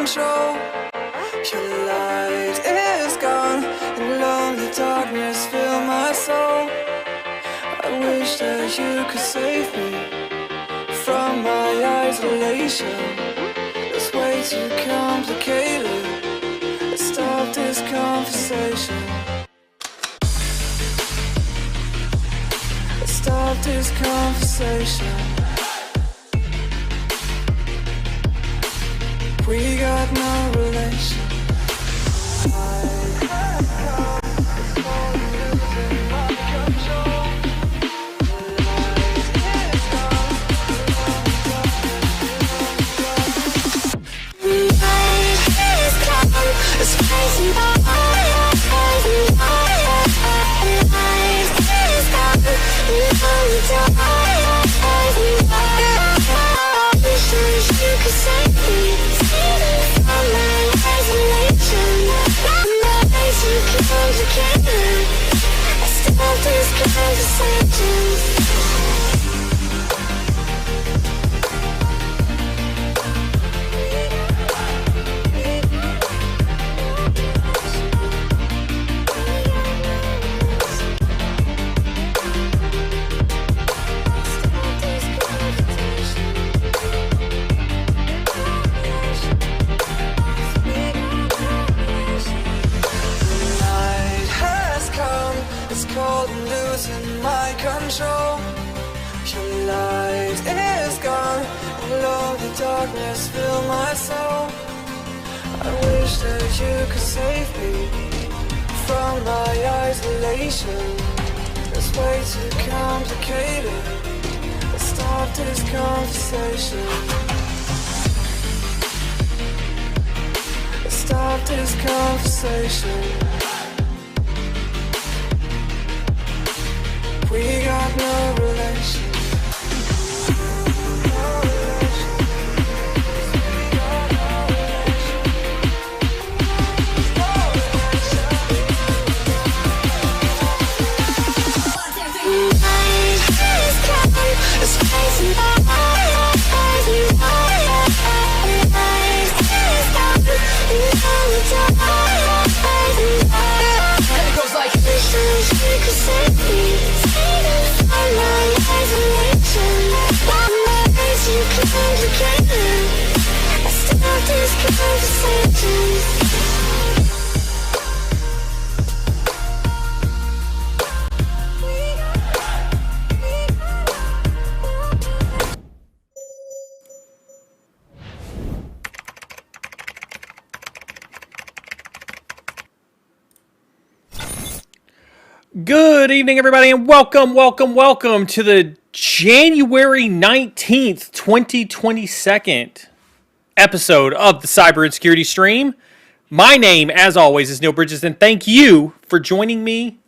control. Your light is gone, and lonely darkness fill my soul. I wish that you could save me from my isolation. It's way too complicated. Let's stop this conversation. Let's stop this conversation. We got no relation. Darkness fill my soul. I wish that you could save me from my isolation. It's way too complicated. Let's stop this conversation. Let's stop this conversation. We got no relation. Good evening, everybody, and welcome to the January 19th, 2022 episode of the Cybersecurity stream. My name, as always, is Neil Bridges, and thank you for joining me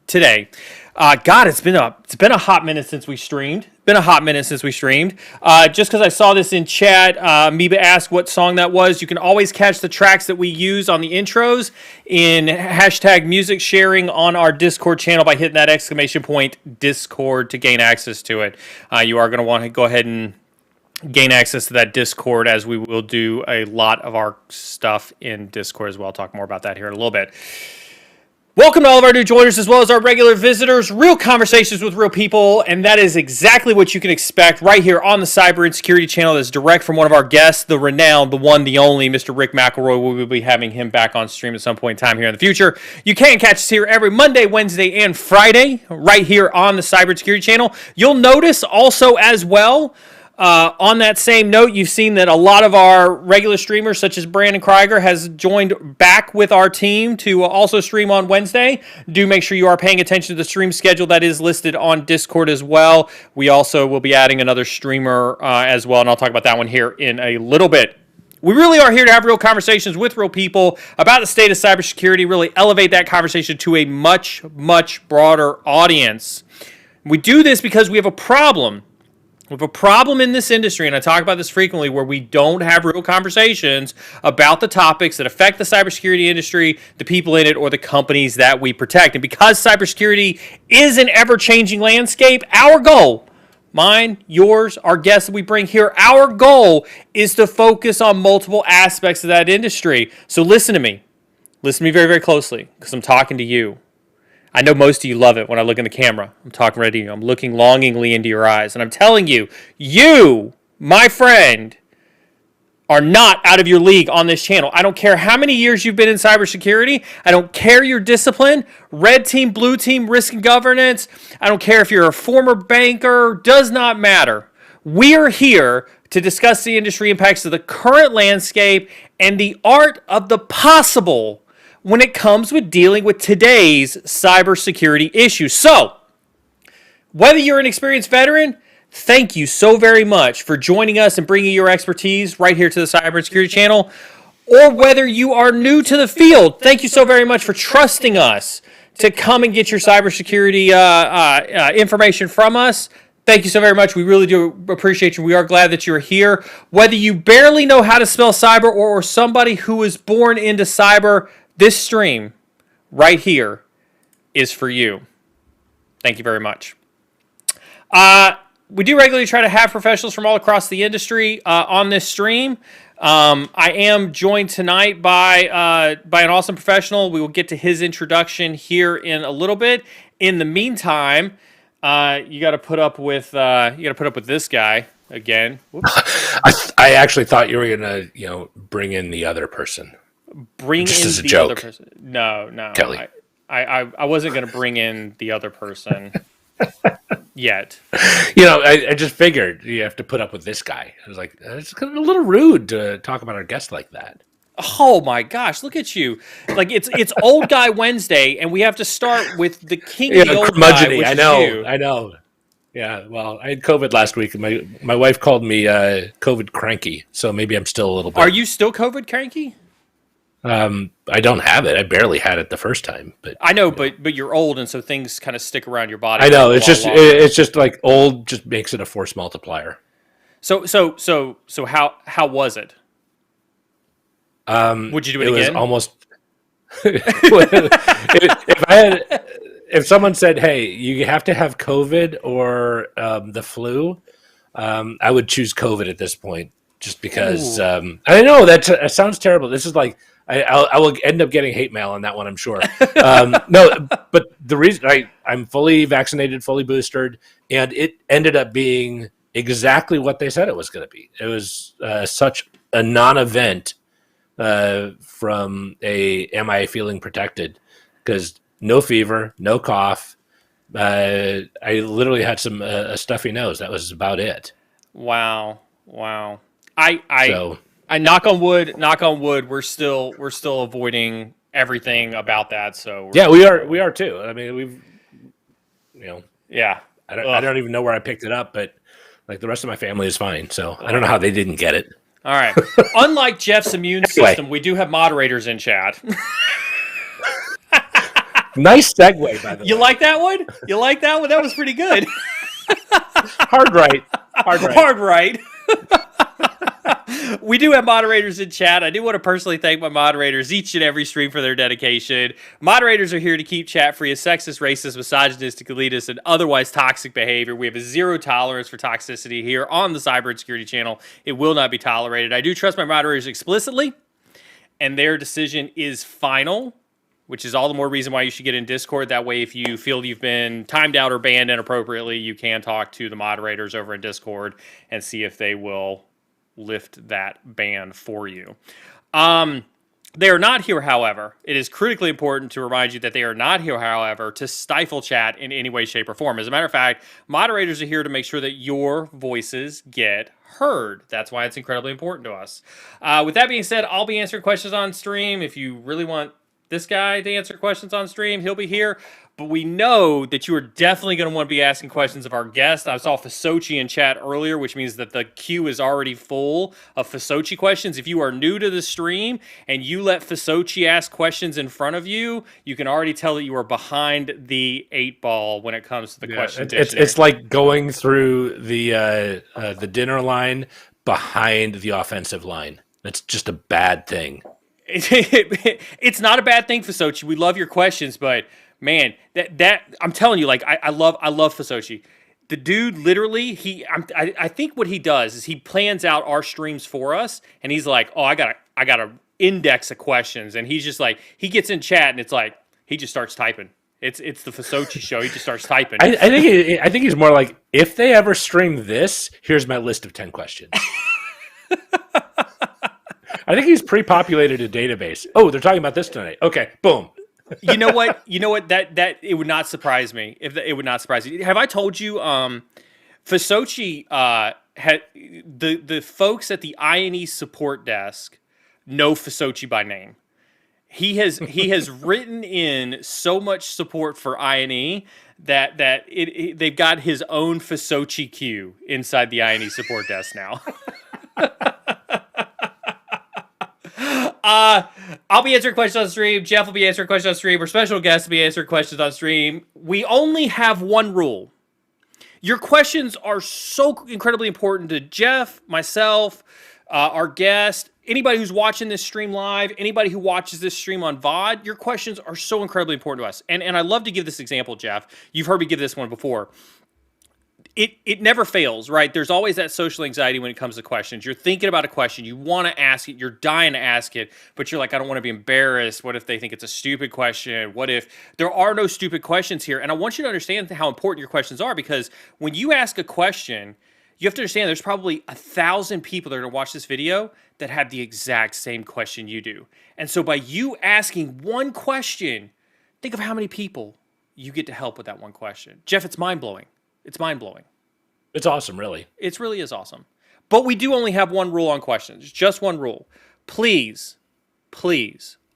today. God, it's been a hot minute since we streamed. Just because I saw this in chat, Amoeba asked what song that was. You can always catch the tracks that we use on the intros in hashtag music sharing on our Discord channel by hitting that exclamation point Discord to gain access to it. You are going to want to go ahead and gain access to that Discord, as we will do a lot of our stuff in Discord as well. I'll talk more about that here in a little bit. Welcome to all of our new joiners as well as our regular visitors. Real conversations with real people, and that is exactly what you can expect right here on the Cybersecurity channel. That's direct from one of our guests, the renowned, the one, the only, Mr. Rick McElroy. We will be having him back on stream at some point in time here in the future. You can catch us here every Monday, Wednesday, and Friday right here on the Cybersecurity channel. You'll notice also as well, on that same note, you've seen that a lot of our regular streamers, such as Brandon Krieger, has joined back with our team to also stream on Wednesday. Do make sure you are paying attention to the stream schedule that is listed on Discord as well. We also will be adding another streamer as well, and I'll talk about that one here in a little bit. We really are here to have real conversations with real people about the state of cybersecurity, really elevate that conversation to a much, much broader audience. We do this because we have a problem. We have a problem in this industry, and I talk about this frequently, where we don't have real conversations about the topics that affect the cybersecurity industry, the people in it, or the companies that we protect. And because cybersecurity is an ever-changing landscape, our goal mine, yours, our guests that we bring here, our goal is to focus on multiple aspects of that industry. So listen to me. Listen to me very, very closely because I'm talking to you. I know most of you love it when I look in the camera. I'm talking right to you. I'm looking longingly into your eyes. And I'm telling you, you, my friend, are not out of your league on this channel. I don't care how many years you've been in cybersecurity. I don't care your discipline. Red team, blue team, risk and governance. I don't care if you're a former banker. Does not matter. We are here to discuss the industry impacts of the current landscape and the art of the possible when it comes with dealing with today's cybersecurity issues. So, whether you're an experienced veteran, thank you so very much for joining us and bringing your expertise right here to the Cybersecurity channel. Or whether you are new to the field, thank you so very much for trusting us to come and get your cybersecurity information from us. Thank you so very much. We really do appreciate you. We are glad that you're here. Whether you barely know how to spell cyber or somebody who was born into cyber, this stream right here is for you. Thank you very much. We do regularly try to have professionals from all across the industry on this stream. I am joined tonight by an awesome professional. We will get to his introduction here in a little bit. In the meantime, you got to put up with this guy again. I actually thought you were gonna bring in the other person. Just as a joke. Other person. No, Kelly. I wasn't gonna bring in the other person. Yet. I just figured you have to put up with this guy. I was like, it's a little rude to talk about our guest like that. Oh my gosh, look at you. Like it's Old Guy Wednesday, and we have to start with the king of the old guy, which I know. Yeah, well, I had COVID last week, and my wife called me COVID cranky, so maybe I'm still a little bit. Are you still COVID cranky? I don't have it. I barely had it the first time, but I know, but you're old, and so things kind of stick around your body. I know. It's just like old just makes it a force multiplier. So how was it? Would you do it again? Was almost. If someone said, "Hey, you have to have COVID or the flu," I would choose COVID at this point, just because. I know that sounds terrible. This is like. I will end up getting hate mail on that one, I'm sure. No, but the reason I'm fully vaccinated, fully boosted, and it ended up being exactly what they said it was going to be. It was such a non-event from am I feeling protected? Because no fever, no cough. I literally had a stuffy nose. That was about it. Wow. I knock on wood. We're still avoiding everything about that. So yeah, we are too. I mean, yeah. I don't even know where I picked it up, but like the rest of my family is fine. So I don't know how they didn't get it. All right. Unlike Jeff's immune system, we do have moderators in chat. Nice segue, by the way. You like that one? That was pretty good. Hard right. We do have moderators in chat. I do want to personally thank my moderators each and every stream for their dedication. Moderators are here to keep chat free of sexist, racist, misogynistic, elitist, and otherwise toxic behavior. We have a zero tolerance for toxicity here on the Cybersecurity channel. It will not be tolerated. I do trust my moderators explicitly, and their decision is final, which is all the more reason why you should get in Discord. That way, if you feel you've been timed out or banned inappropriately, you can talk to the moderators over in Discord and see if they will lift that ban for you. They are not here, however. It is critically important to remind you that they are not here, however, to stifle chat in any way, shape, or form. As a matter of fact, moderators are here to make sure that your voices get heard. That's why it's incredibly important to us. With that being said, I'll be answering questions on stream. If you really want this guy to answer questions on stream, he'll be here. But we know that you are definitely going to want to be asking questions of our guest. I saw Fasochi in chat earlier, which means that the queue is already full of Fasochi questions. If you are new to the stream and you let Fasochi ask questions in front of you, you can already tell that you are behind the 8 ball when it comes to the question. It's like going through the dinner line behind the offensive line. That's just a bad thing. It's not a bad thing, Fasochi. We love your questions, but man, that I'm telling you, like I love Fasochi. The dude literally, I think what he does is he plans out our streams for us, and he's like, oh, I gotta index of questions, and he's just like, he gets in chat, and it's like he just starts typing. It's the Fasochi show. He just starts typing. I think he's more like, if they ever stream this, here's my list of 10 questions. I think he's pre-populated a database. Oh, they're talking about this tonight. Okay, boom. You know what? That it would not surprise me if it would not surprise you. Have I told you? Fasochi had the folks at the INE support desk know Fasochi by name. He has written in so much support for INE that they've got his own Fasochi queue inside the INE support desk now. I'll be answering questions on stream. Jeff will be answering questions on stream. Our special guest will be answering questions on stream. We only have one rule. Your questions are so incredibly important to Jeff, myself, our guest, anybody who's watching this stream live, anybody who watches this stream on VOD. Your questions are so incredibly important to us. And I love to give this example, Jeff. You've heard me give this one before. It never fails, right? There's always that social anxiety when it comes to questions. You're thinking about a question, you want to ask it, you're dying to ask it, but you're like, I don't want to be embarrassed. What if they think it's a stupid question? What if there are no stupid questions here? And I want you to understand how important your questions are, because when you ask a question, you have to understand there's probably 1,000 people that are going to watch this video that have the exact same question you do. And so by you asking one question, think of how many people you get to help with that one question. Jeff, it's mind-blowing. It's mind-blowing. It's awesome, really. It really is awesome. But we do only have one rule on questions. Just one rule. Please,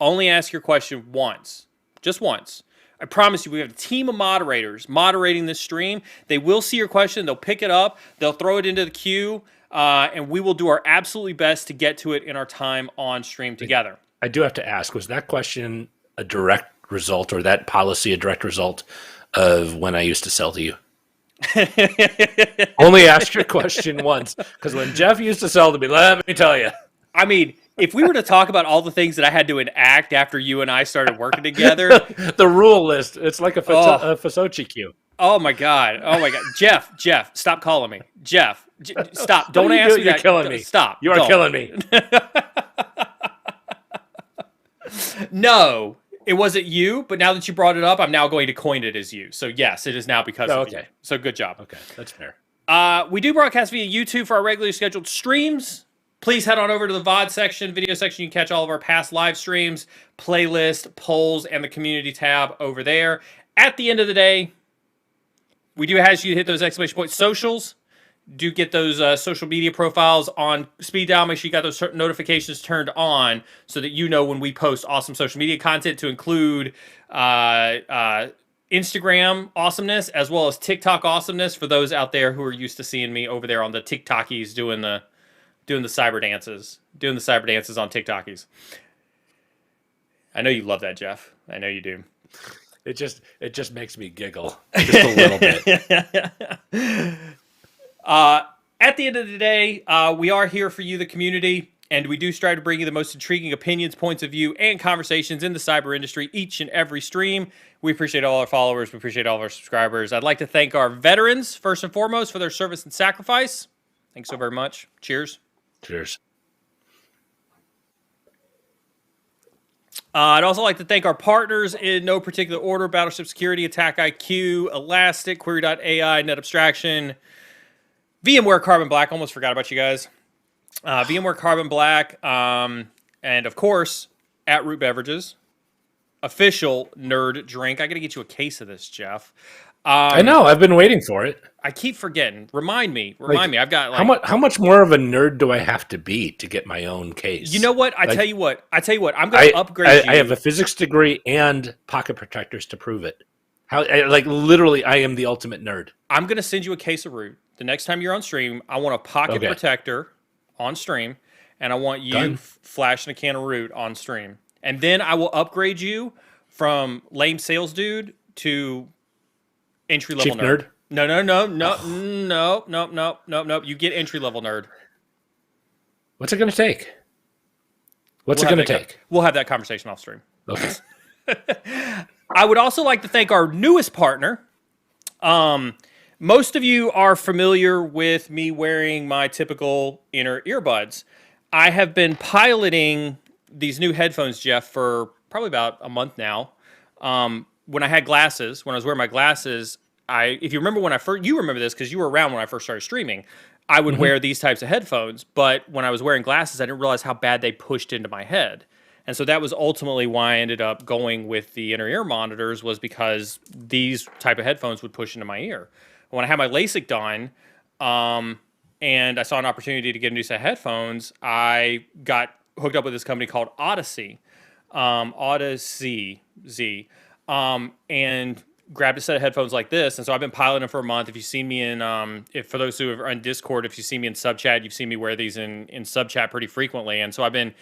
only ask your question once. Just once. I promise you, we have a team of moderators moderating this stream. They will see your question. They'll pick it up. They'll throw it into the queue. And we will do our absolutely best to get to it in our time on stream together. I do have to ask, was that question a direct result, or that policy a direct result of when I used to sell to you? Only ask your question once, because when Jeff used to sell to me, let me tell you. I mean, if we were to talk about all the things that I had to enact after you and I started working together, the rule list, it's like a Fasochi queue. Oh my god! Jeff, stop calling me. Jeff, stop! Don't ask me that. You're killing me. Stop! You are killing me. No. It wasn't you, but now that you brought it up, I'm now going to coin it as you. So yes, it is now because of you. So good job. Okay, that's fair. We do broadcast via YouTube for our regularly scheduled streams. Please head on over to the VOD section, video section. You can catch all of our past live streams, playlist, polls, and the community tab over there. At the end of the day, we do ask you to hit those exclamation point socials. Do get those social media profiles on speed dial. Make sure you got those notifications turned on so that you know when we post awesome social media content, to include Instagram awesomeness as well as TikTok awesomeness for those out there who are used to seeing me over there on the TikTokies doing the cyber dances, on TikTokies. I know you love that, Jeff. I know you do. It just makes me giggle just a little bit. At the end of the day, we are here for you, the community, and we do strive to bring you the most intriguing opinions, points of view, and conversations in the cyber industry each and every stream. We appreciate all our followers. We appreciate all of our subscribers. I'd like to thank our veterans, first and foremost, for their service and sacrifice. Thanks so very much. Cheers. Cheers. I'd also like to thank our partners in no particular order: Battleship Security, Attack IQ, Elastic, Query.ai, Net Abstraction, VMware Carbon Black. Almost forgot about you guys. VMware Carbon Black, and of course, at Root Beverages, official nerd drink. I got to get you a case of this, Jeff. I know. I've been waiting for it. I keep forgetting. Remind me. I've got how much more of a nerd do I have to be to get my own case? You know what? I tell you what. I'm going to upgrade you. I have a physics degree and pocket protectors to prove it. Literally, I am the ultimate nerd. I'm going to send you a case of Root. The next time you're on stream, I want a pocket protector on stream, and I want you flashing a can of Root on stream. And then I will upgrade you from lame sales dude to entry-level nerd. No. You get entry-level nerd. What's it going to take? What's it going to take? We'll have that conversation off stream. Okay. I would also like to thank our newest partner, Most of you are familiar with me wearing my typical inner earbuds. I have been piloting these new headphones, Jeff, for probably about a month now. When I had glasses, when I was wearing my glasses, if you remember when I first, you remember this because you were around when I first started streaming, I would wear these types of headphones. But when I was wearing glasses, I didn't realize how bad they pushed into my head. And so that was ultimately why I ended up going with the inner ear monitors, was because these type of headphones would push into my ear. When I had my LASIK done, and I saw an opportunity to get a new set of headphones, I got hooked up with this company called Odyssey, and grabbed a set of headphones like this. And so I've been piloting them for a month. If you've seen me for those who are on Discord, if you see me in sub chat, you've seen me wear these in sub chat pretty frequently. And so I've been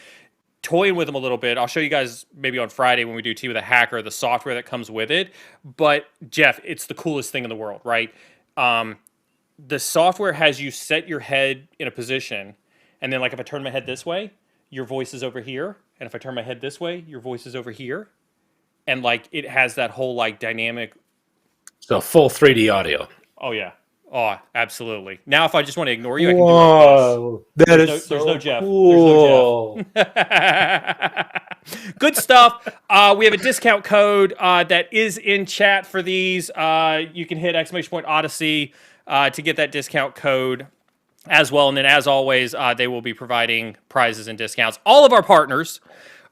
toying with them a little bit. I'll show you guys maybe on Friday when we do Tea with a Hacker, the software that comes with it. But Jeff, it's the coolest thing in the world, right? The software has you set your head in a position, and then like if I turn my head this way, your voice is over here, and if I turn my head this way, your voice is over here, and like it has that whole like dynamic. So full 3D audio. Oh yeah, oh absolutely. Now if I just want to ignore you, I can do like this. There's no Jeff. Cool. There's no Jeff. Good stuff. We have a discount code that is in chat for these. You can hit !Odyssey to get that discount code as well. And then as always, they will be providing prizes and discounts. All of our partners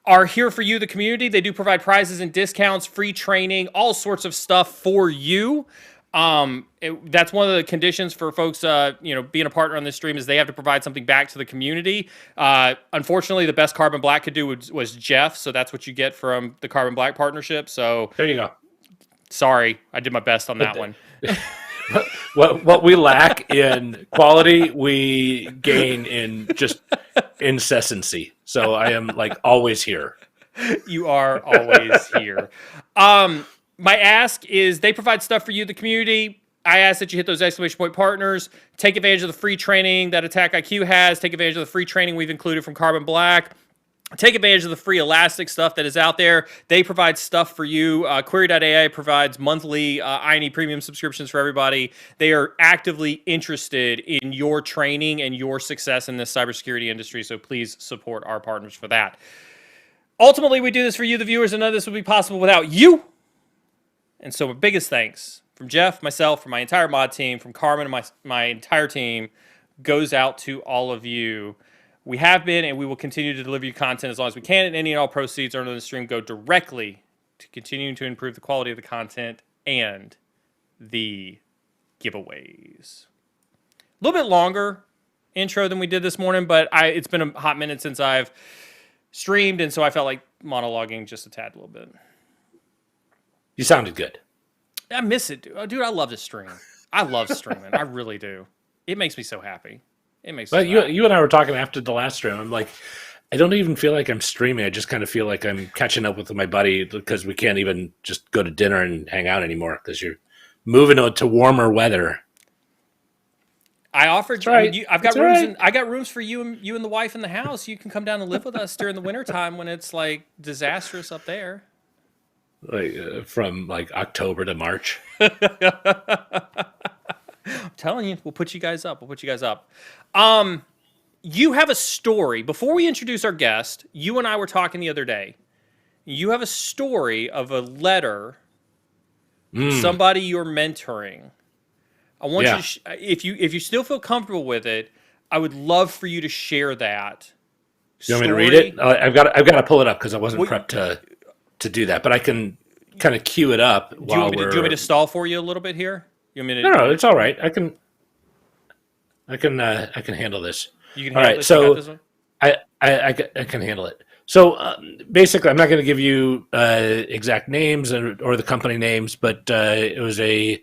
are here for you, the community. They do provide prizes and discounts, free training, all sorts of stuff for you. That's one of the conditions for folks, being a partner on this stream, is they have to provide something back to the community. Unfortunately, the best Carbon Black could do was Jeff, so that's what you get from the Carbon Black partnership. So there you go. Sorry, I did my best on that one. What we lack in quality, we gain in just incessancy. So I am like always here. You are always here. My ask is they provide stuff for you, the community. I ask that you hit those !Point partners. Take advantage of the free training that Attack IQ has. Take advantage of the free training we've included from Carbon Black. Take advantage of the free Elastic stuff that is out there. They provide stuff for you. Query.ai provides monthly INE premium subscriptions for everybody. They are actively interested in your training and your success in this cybersecurity industry, so please support our partners for that. Ultimately, we do this for you, the viewers, and none of this would be possible without you. And so my biggest thanks from Jeff, myself, from my entire mod team, from Carmen, and my entire team goes out to all of you. We have been, and we will continue to deliver you content as long as we can, and any and all proceeds earned on the stream go directly to continuing to improve the quality of the content and the giveaways. A little bit longer intro than we did this morning, but it's been a hot minute since I've streamed, and so I felt like monologuing just a tad a little bit. You sounded good. I miss it, dude. Dude, I love to stream. I love streaming. I really do. It makes me so happy. It makes. But you and I were talking after the last stream. I'm like, I don't even feel like I'm streaming. I just kind of feel like I'm catching up with my buddy because we can't even just go to dinner and hang out anymore because you're moving to warmer weather. I offered. Right. I mean, I've got rooms. Right. I got rooms for you and the wife in the house. You can come down and live with us during the wintertime when it's like disastrous up there. Like from like October to March. I'm telling you, we'll put you guys up. You have a story. Before we introduce our guest, you and I were talking the other day. You have a story of a letter, somebody you're mentoring. I want you to, if you still feel comfortable with it, I would love for you to share that. You want me to read it? I've got to pull it up because I wasn't prepped to do that, but I can kind of cue it up do you want me to stall for you a little bit here? You want me to? No, it's all right. I can handle this. You can handle this? So this one? I can handle it. So basically, I'm not going to give you exact names or the company names, but it was a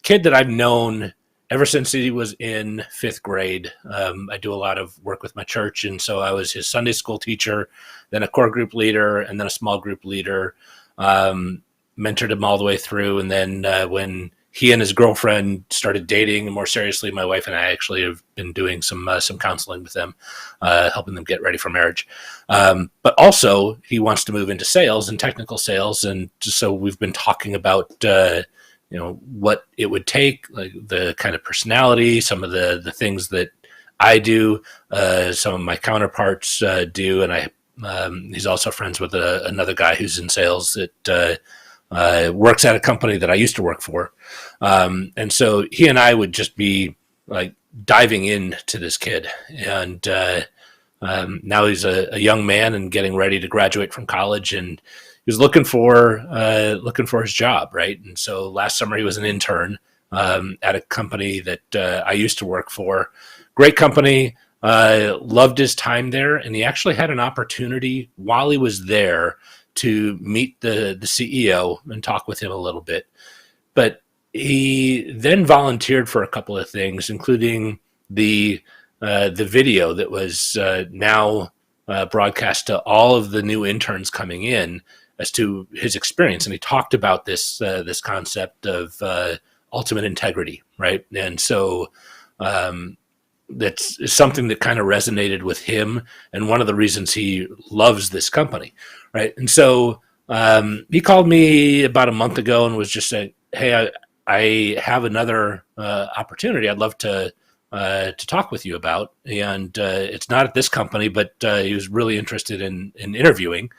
kid that I've known ever since he was in 5th grade. I do a lot of work with my church, and so I was his Sunday school teacher, then a core group leader, and then a small group leader. Mentored him all the way through, and then when he and his girlfriend started dating more seriously, my wife and I actually have been doing some counseling with them, helping them get ready for marriage. But also, he wants to move into sales and technical sales, and just so we've been talking about what it would take, like the kind of personality, some of the things that I do, some of my counterparts do, and he's also friends with another guy who's in sales that works at a company that I used to work for, and so he and I would just be like diving into this kid, and now he's a young man and getting ready to graduate from college, and he was looking for his job, right? And so last summer he was an intern at a company that I used to work for. Great company, loved his time there, and he actually had an opportunity while he was there to meet the CEO and talk with him a little bit. But he then volunteered for a couple of things, including the video that was now broadcast to all of the new interns coming in as to his experience. And he talked about this concept of ultimate integrity, right? And so that's something that kind of resonated with him, and one of the reasons he loves this company, right? And so he called me about a month ago and was just saying, hey, I have another opportunity I'd love to talk with you about. And it's not at this company, but he was really interested in interviewing.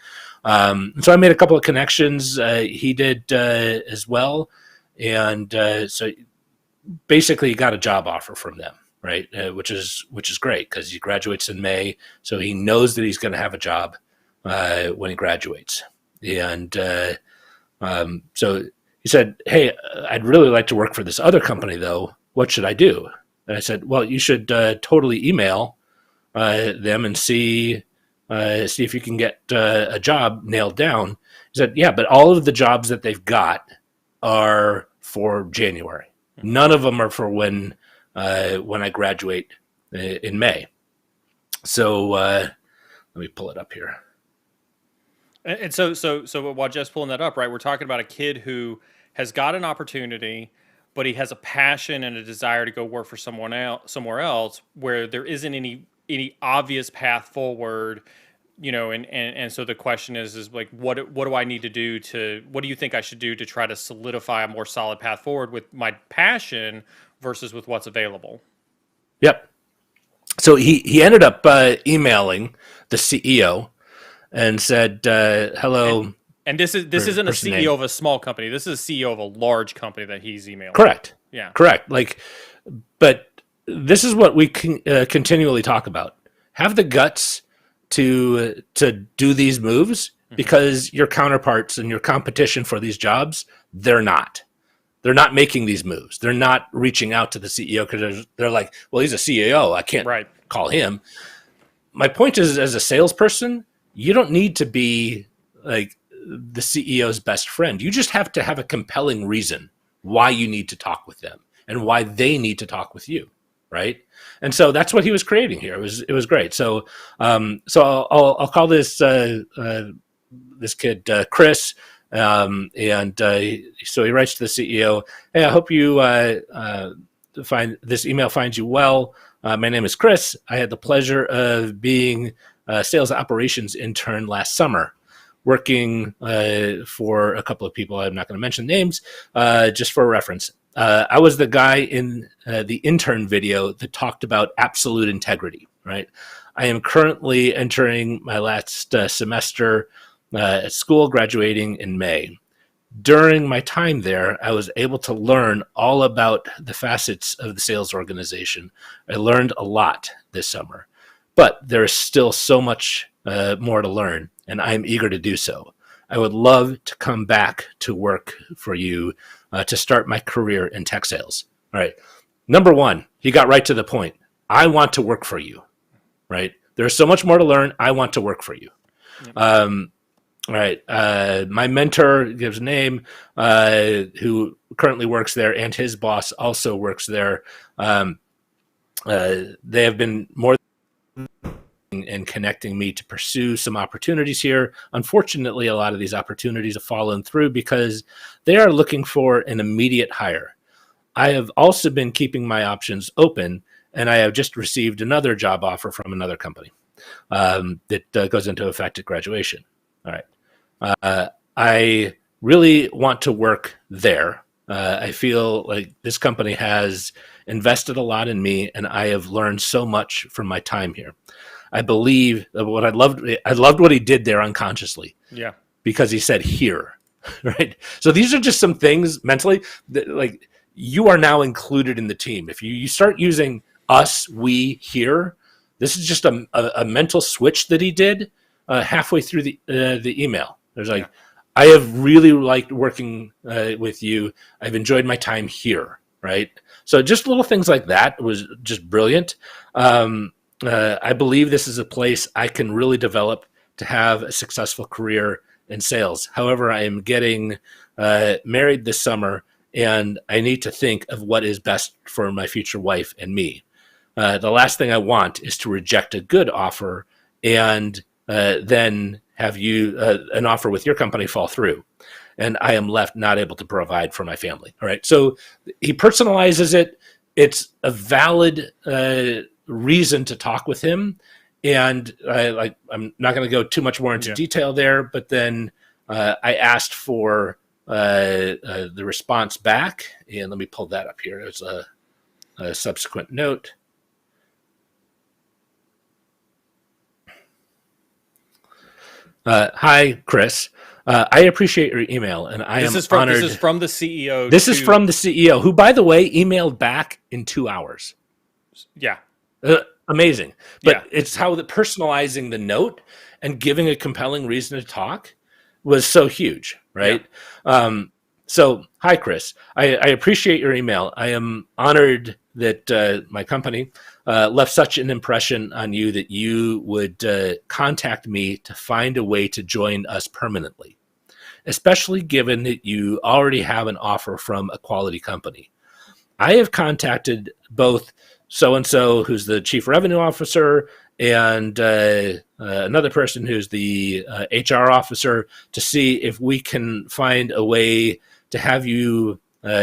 So I made a couple of connections. He did as well. And so basically he got a job offer from them, right? Which is great because he graduates in May. So he knows that he's going to have a job when he graduates. And so he said, hey, I'd really like to work for this other company, though. What should I do? And I said, well, you should totally email them and see if you can get a job nailed down. He said, yeah, but all of the jobs that they've got are for January. None of them are for when I graduate in May. So let me pull it up here. And so while Jeff's pulling that up, right, we're talking about a kid who has got an opportunity, but he has a passion and a desire to go work for somewhere else where there isn't any obvious path forward, and so the question is like, what do I need to do what do you think I should do to try to solidify a more solid path forward with my passion versus with what's available? Yep. So he ended up emailing the CEO and said, hello. And this isn't a CEO of a small company. This is a CEO of a large company that he's emailing. Correct. Yeah. Correct. But this is what we continually talk about. Have the guts to do these moves, because your counterparts and your competition for these jobs, they're not making these moves. They're not reaching out to the CEO because they're like, well, he's a CEO. I can't call him. My point is, as a salesperson, you don't need to be like the CEO's best friend. You just have to have a compelling reason why you need to talk with them and why they need to talk with you, right? And so that's what he was creating here. It was great. So I'll call this this kid Chris, and so he writes to the CEO, hey, I hope you find this email finds you well. My name is Chris. I had the pleasure of being a sales operations intern last summer, working for a couple of people. I'm not going to mention names, just for reference. I was the guy in the intern video that talked about absolute integrity, right? I am currently entering my last semester at school, graduating in May. During my time there, I was able to learn all about the facets of the sales organization. I learned a lot this summer, but there is still so much more to learn, and I'm eager to do so. I would love to come back to work for you to start my career in tech sales. All right. Number one, he got right to the point. I want to work for you, right? There's so much more to learn. I want to work for you. Yep. All right. My mentor gives a name, who currently works there, and his boss also works there. They have been more in connecting me to pursue some opportunities here. Unfortunately, a lot of these opportunities have fallen through because they are looking for an immediate hire. I have also been keeping my options open, and I have just received another job offer from another company that goes into effect at graduation. All right. I really want to work there. I feel like this company has invested a lot in me, and I have learned so much from my time here. I believe that I loved what he did there unconsciously. Yeah. Because he said here, right? So these are just some things mentally that, like, you are now included in the team. If you start using us, we, here, this is just a mental switch that he did halfway through the email. There's like, I have really liked working with you. I've enjoyed my time here, right? So just little things like that was just brilliant. I believe this is a place I can really develop to have a successful career in sales. However, I am getting married this summer, and I need to think of what is best for my future wife and me. The last thing I want is to reject a good offer and then have you an offer with your company fall through, and I am left not able to provide for my family. All right. So he personalizes it. It's a valid reason to talk with him. And I'm not going to go too much more into detail there, but then I asked for the response back, and let me pull that up here as a subsequent note. Hi, Chris. I appreciate your email, and I am honored. This is from the CEO. This is from the CEO, who, by the way, emailed back in 2 hours. Yeah. Amazing. But it's how personalizing the note and giving a compelling reason to talk was so huge, right? Yeah. So, hi, Chris. I appreciate your email. I am honored that my company left such an impression on you that you would contact me to find a way to join us permanently, especially given that you already have an offer from a quality company. I have contacted both so-and-so, who's the chief revenue officer, and another person who's the HR officer, to see if we can find a way to have you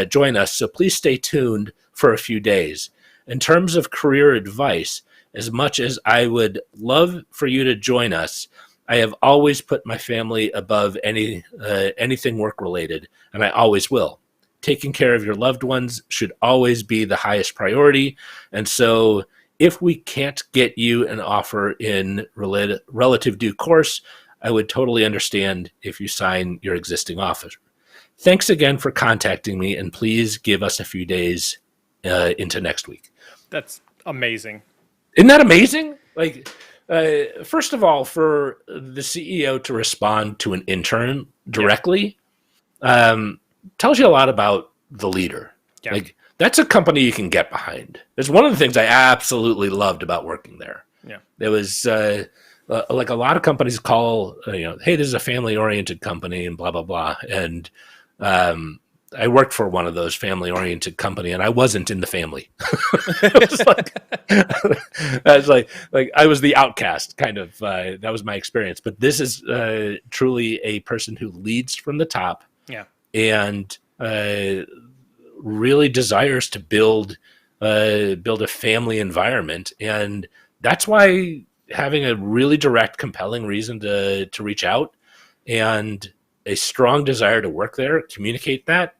join us. So please stay tuned for a few days. In terms of career advice, as much as I would love for you to join us, I have always put my family above anything work-related, and I always will. Taking care of your loved ones should always be the highest priority. And so if we can't get you an offer in relative due course, I would totally understand if you sign your existing offer. Thanks again for contacting me, and please give us a few days into next week. That's amazing. Isn't that amazing? Like, first of all, for the CEO to respond to an intern directly, tells you a lot about the leader. Yeah. Like, that's a company you can get behind. It's one of the things I absolutely loved about working there. Yeah. There was like a lot of companies call, hey, this is a family-oriented company and blah, blah, blah. And I worked for one of those family-oriented company, and I wasn't in the family. It was like I was the outcast, kind of. That was my experience. But this is truly a person who leads from the top. Yeah. And really desires to build a family environment, and that's why having a really direct, compelling reason to reach out and a strong desire to work there, communicate that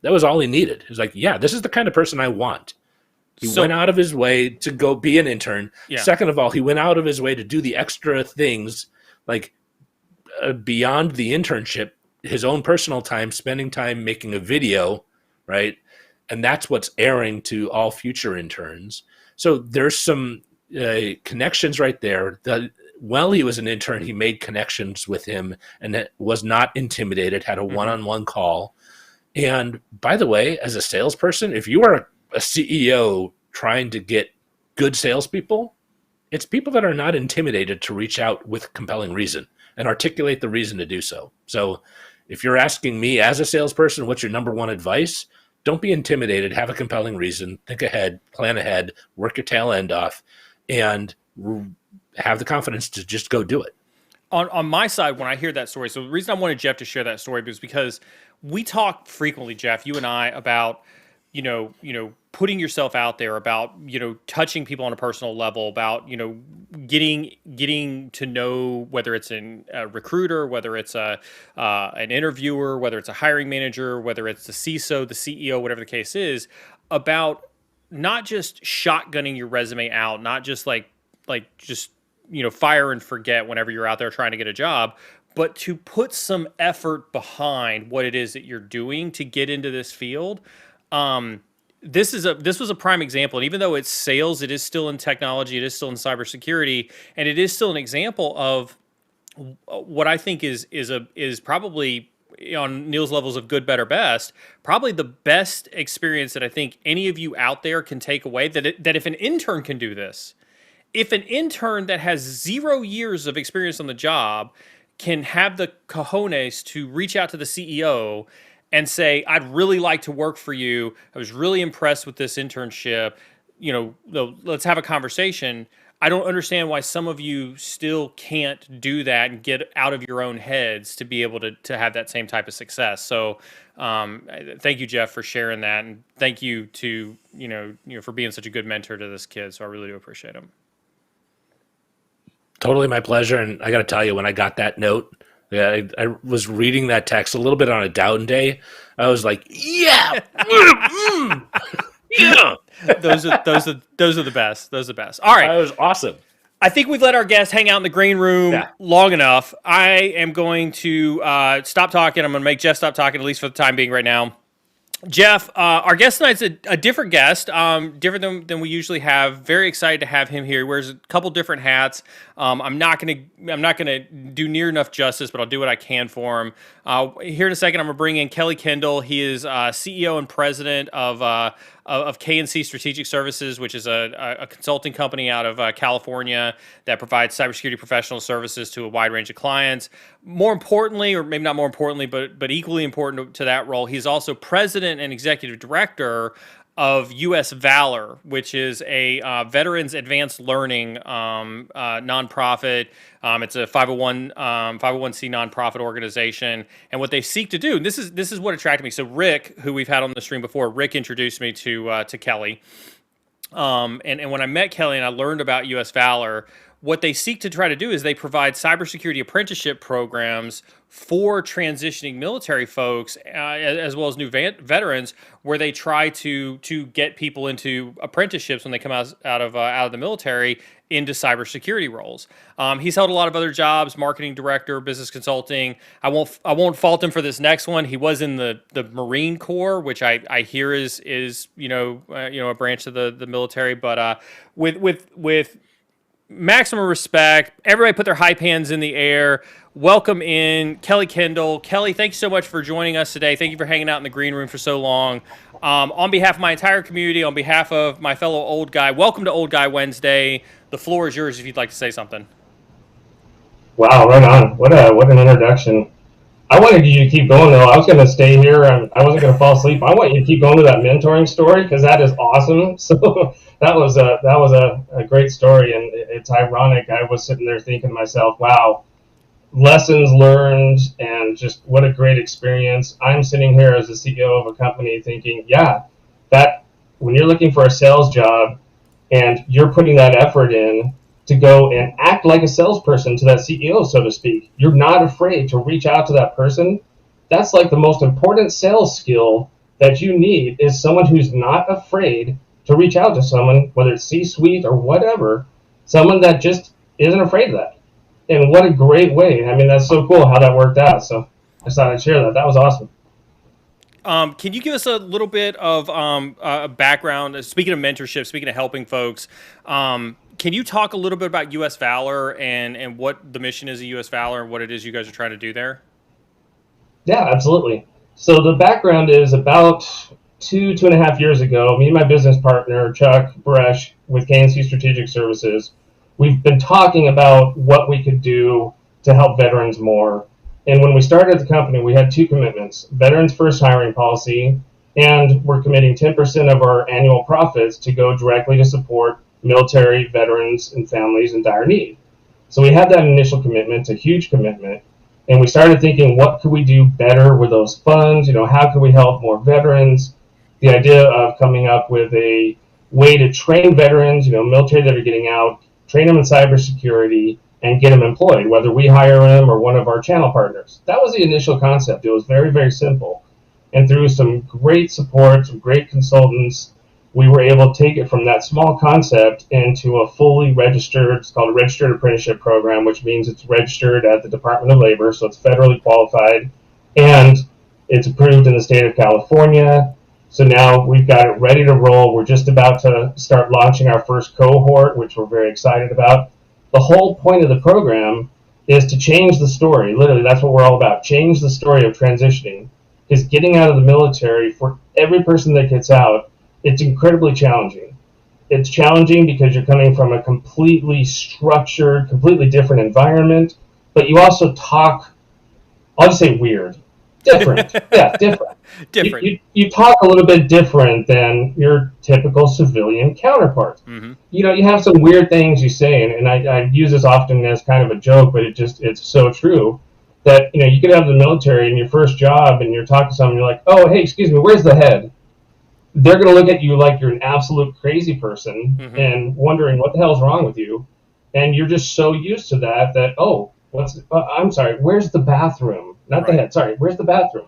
was all he needed. He was like, yeah, this is the kind of person I want. He went out of his way to go be an intern. Yeah. Second of all, he went out of his way to do the extra things, like beyond the internship, his own personal time, spending time making a video, right? And that's what's airing to all future interns. So there's some connections right there. While he was an intern, he made connections with him and was not intimidated, had a one-on-one call. And by the way, as a salesperson, if you are a CEO trying to get good salespeople, it's people that are not intimidated to reach out with compelling reason and articulate the reason to do so. So if you're asking me as a salesperson, what's your number one advice? Don't be intimidated. Have a compelling reason. Think ahead, plan ahead, work your tail end off, and have the confidence to just go do it. On my side, when I hear that story, so the reason I wanted Jeff to share that story was because we talk frequently, Jeff, you and I, about putting yourself out there, about, touching people on a personal level, about, getting to know, whether it's a recruiter, whether it's an interviewer, whether it's a hiring manager, whether it's the CISO, the CEO, whatever the case is, about not just shotgunning your resume out, not just just, fire and forget whenever you're out there trying to get a job, but to put some effort behind what it is that you're doing to get into this field. This was a prime example, and even though it's sales, it is still in technology, it is still in cybersecurity, and it is still an example of what I think is probably, on Neil's levels of good, better, best, probably the best experience that I think any of you out there can take away. That if an intern can do this, if an intern that has 0 years of experience on the job can have the cojones to reach out to the CEO and say, I'd really like to work for you, I was really impressed with this internship, let's have a conversation. I don't understand why some of you still can't do that and get out of your own heads to be able to have that same type of success. So thank you, Jeff, for sharing that. And thank you to, for being such a good mentor to this kid. So I really do appreciate him. Totally my pleasure. And I got to tell you, when I got that note, I was reading that text a little bit on a down day. I was like, yeah, yeah. Those are the best. Those are the best. All right. That was awesome. I think we've let our guests hang out in the green room long enough. I am going to stop talking. I'm going to make Jeff stop talking, at least for the time being right now. Jeff, our guest tonight's a different guest, different than we usually have. Very excited to have him here. He wears a couple different hats. I'm not gonna do near enough justice, but I'll do what I can for him. Here in a second, I'm gonna bring in Kelly Kendall. He is CEO and president of KNC Strategic Services, which is a consulting company out of California that provides cybersecurity professional services to a wide range of clients. More importantly, or maybe not more importantly, but equally important to that role, he's also president and executive director of US Valor, which is a veterans advanced learning nonprofit. It's a 501c nonprofit organization, and what they seek to do. And this is what attracted me. So Rick, who we've had on the stream before, Rick introduced me to Kelly, and when I met Kelly and I learned about US Valor, what they seek to try to do is they provide cybersecurity apprenticeship programs for transitioning military folks, as well as new veterans, where they try to get people into apprenticeships when they come out of the military into cybersecurity roles. He's held a lot of other jobs: marketing director, business consulting. I won't fault him for this next one. He was in the Marine Corps, which I hear is a branch of the military, but with maximum respect, everybody put their hype hands in the air. Welcome in Kelly Kendall. Kelly, thank you so much for joining us today. Thank you for hanging out in the green room for so long. On behalf of my entire community, on behalf of my fellow old guy, welcome to Old Guy Wednesday. The floor is yours if you'd like to say something. Wow, right on. What an introduction. I wanted you to keep going, though. I was going to stay here. I wasn't going to fall asleep. I want you to keep going to that mentoring story, because that is awesome. So that was a great story, and it's ironic. I was sitting there thinking to myself, wow, lessons learned, and just what a great experience. I'm sitting here as the CEO of a company thinking, yeah, that when you're looking for a sales job and you're putting that effort in to go and act like a salesperson to that CEO, so to speak, you're not afraid to reach out to that person. That's like the most important sales skill that you need, is someone who's not afraid to reach out to someone, whether it's C-suite or whatever, someone that just isn't afraid of that. And what a great way. I mean, that's so cool how that worked out. So I just thought I'd share that. That was awesome. Can you give us a little bit of background, speaking of mentorship, speaking of helping folks, can you talk a little bit about US Valor and what the mission is of US Valor and what it is you guys are trying to do there? Yeah, absolutely. So the background is about 2.5 years ago, me and my business partner, Chuck Bresh, with KNC Strategic Services, we've been talking about what we could do to help veterans more. And when we started the company, we had two commitments: veterans first hiring policy, and we're committing 10% of our annual profits to go directly to support military veterans and families in dire need. So we had that initial commitment, a huge commitment, and we started thinking, what could we do better with those funds? How could we help more veterans? the idea of coming up with a way to train veterans, military that are getting out, train them in cybersecurity, and get them employed, whether we hire them or one of our channel partners. That was the initial concept. It was very, very simple. And through some great support, some great consultants, we were able to take it from that small concept into a fully registered, it's called a registered apprenticeship program, which means it's registered at the Department of Labor, so it's federally qualified, and it's approved in the state of California. So now we've got it ready to roll. We're just about to start launching our first cohort, which we're very excited about. The whole point of the program is to change the story. Literally, that's what we're all about. Change the story of transitioning. Because getting out of the military, for every person that gets out, it's incredibly challenging. It's challenging because you're coming from a completely structured, completely different environment, but you also talk, I'll just say weird. Different. Yeah, different. Different. You talk a little bit different than your typical civilian counterpart. Mm-hmm. You have some weird things you say, and I use this often as kind of a joke, but it's so true that, you get out of the military in your first job and you're talking to someone, you're like, oh, hey, excuse me, where's the head? They're going to look at you like you're an absolute crazy person and wondering what the hell's wrong with you. And you're just so used to that, oh, I'm sorry, where's the bathroom? Not the head, sorry, where's the bathroom?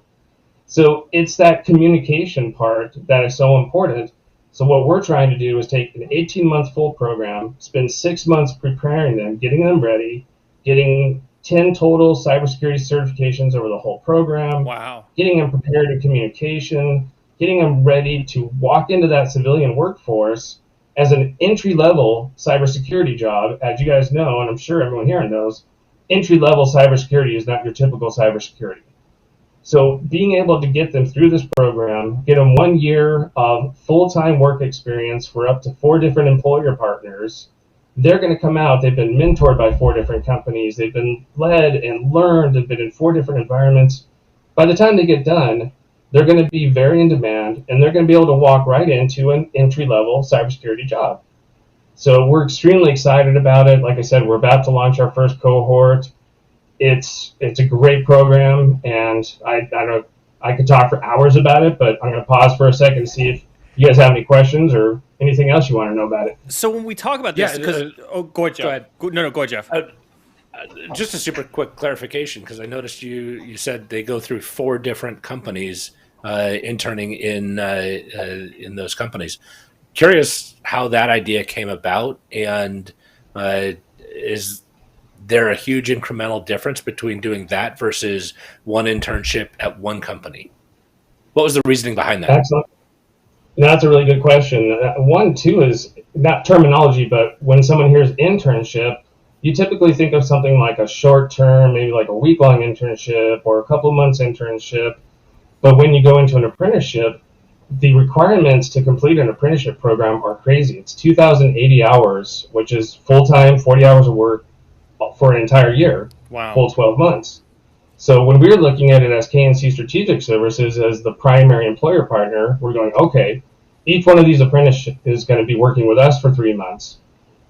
So it's that communication part that is so important. So what we're trying to do is take an 18-month full program, spend 6 months preparing them, getting them ready, getting 10 total cybersecurity certifications over the whole program. Wow. Getting them prepared in communication, getting them ready to walk into that civilian workforce as an entry-level cybersecurity job. As you guys know, and I'm sure everyone here knows, entry-level cybersecurity is not your typical cybersecurity. So being able to get them through this program, get them 1 year of full-time work experience for up to 4 different employer partners, they're going to come out. They've been mentored by 4 different companies. They've been led and learned. They've been in 4 different environments. By the time they get done, they're going to be very in demand, and they're going to be able to walk right into an entry-level cybersecurity job. So we're extremely excited about it. Like I said, we're about to launch our first cohort. It's a great program, and I don't know, I could talk for hours about it, but I'm going to pause for a second to see if you guys have any questions or anything else you want to know about it. So when we talk about this, go ahead, Jeff. Go ahead. Go ahead, Jeff. Just a super quick clarification, because I noticed you said they go through 4 different companies interning in those companies. Curious how that idea came about, and is there a huge incremental difference between doing that versus one internship at one company? What was the reasoning behind that? Excellent. That's a really good question. One, too, is not terminology, but when someone hears internship, you typically think of something like a short term, maybe like a week-long internship or a couple of months internship. But when you go into an apprenticeship, the requirements to complete an apprenticeship program are crazy. It's 2,080 hours, which is full-time, 40 hours of work for an entire year, Wow. Full 12 months. So when we're looking at it as KNC Strategic Services as the primary employer partner, we're going, okay, each one of these apprentices is going to be working with us for 3 months.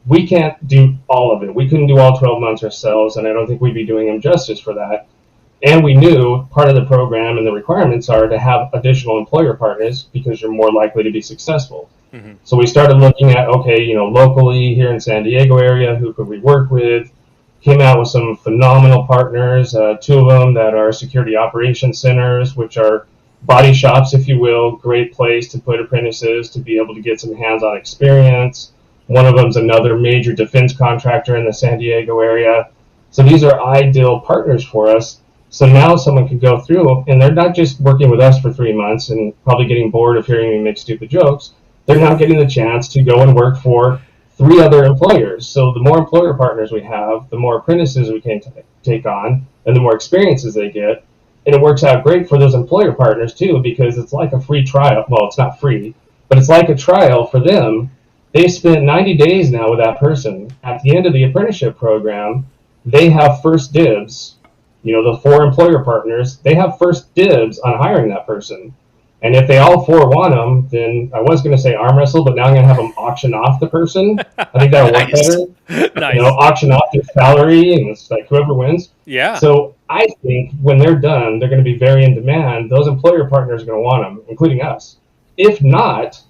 We can't do all of it. We couldn't do all 12 months ourselves, and I don't think we'd be doing them justice for that. And we knew part of the program and the requirements are to have additional employer partners because you're more likely to be successful. Mm-hmm. So we started looking at, okay, locally here in San Diego area, who could we work with? Came out with some phenomenal partners, 2 of them that are security operations centers, which are body shops, if you will, great place to put apprentices to be able to get some hands-on experience. One of them's another major defense contractor in the San Diego area. So these are ideal partners for us. So now someone can go through, and they're not just working with us for 3 months and probably getting bored of hearing me make stupid jokes. They're now getting the chance to go and work for 3 other employers. So the more employer partners we have, the more apprentices we can take on, and the more experiences they get. And it works out great for those employer partners too, because it's like a free trial. Well, it's not free, but it's like a trial for them. They spent 90 days now with that person. At the end of the apprenticeship program, they have first dibs. The 4 employer partners, they have first dibs on hiring that person. And if they all 4 want them, then I was going to say arm wrestle, but now I'm going to have them auction off the person. I think that'll work better. Nice. Auction off their salary, and it's like whoever wins. Yeah. So I think when they're done, they're going to be very in demand. Those employer partners are going to want them, including us. If not,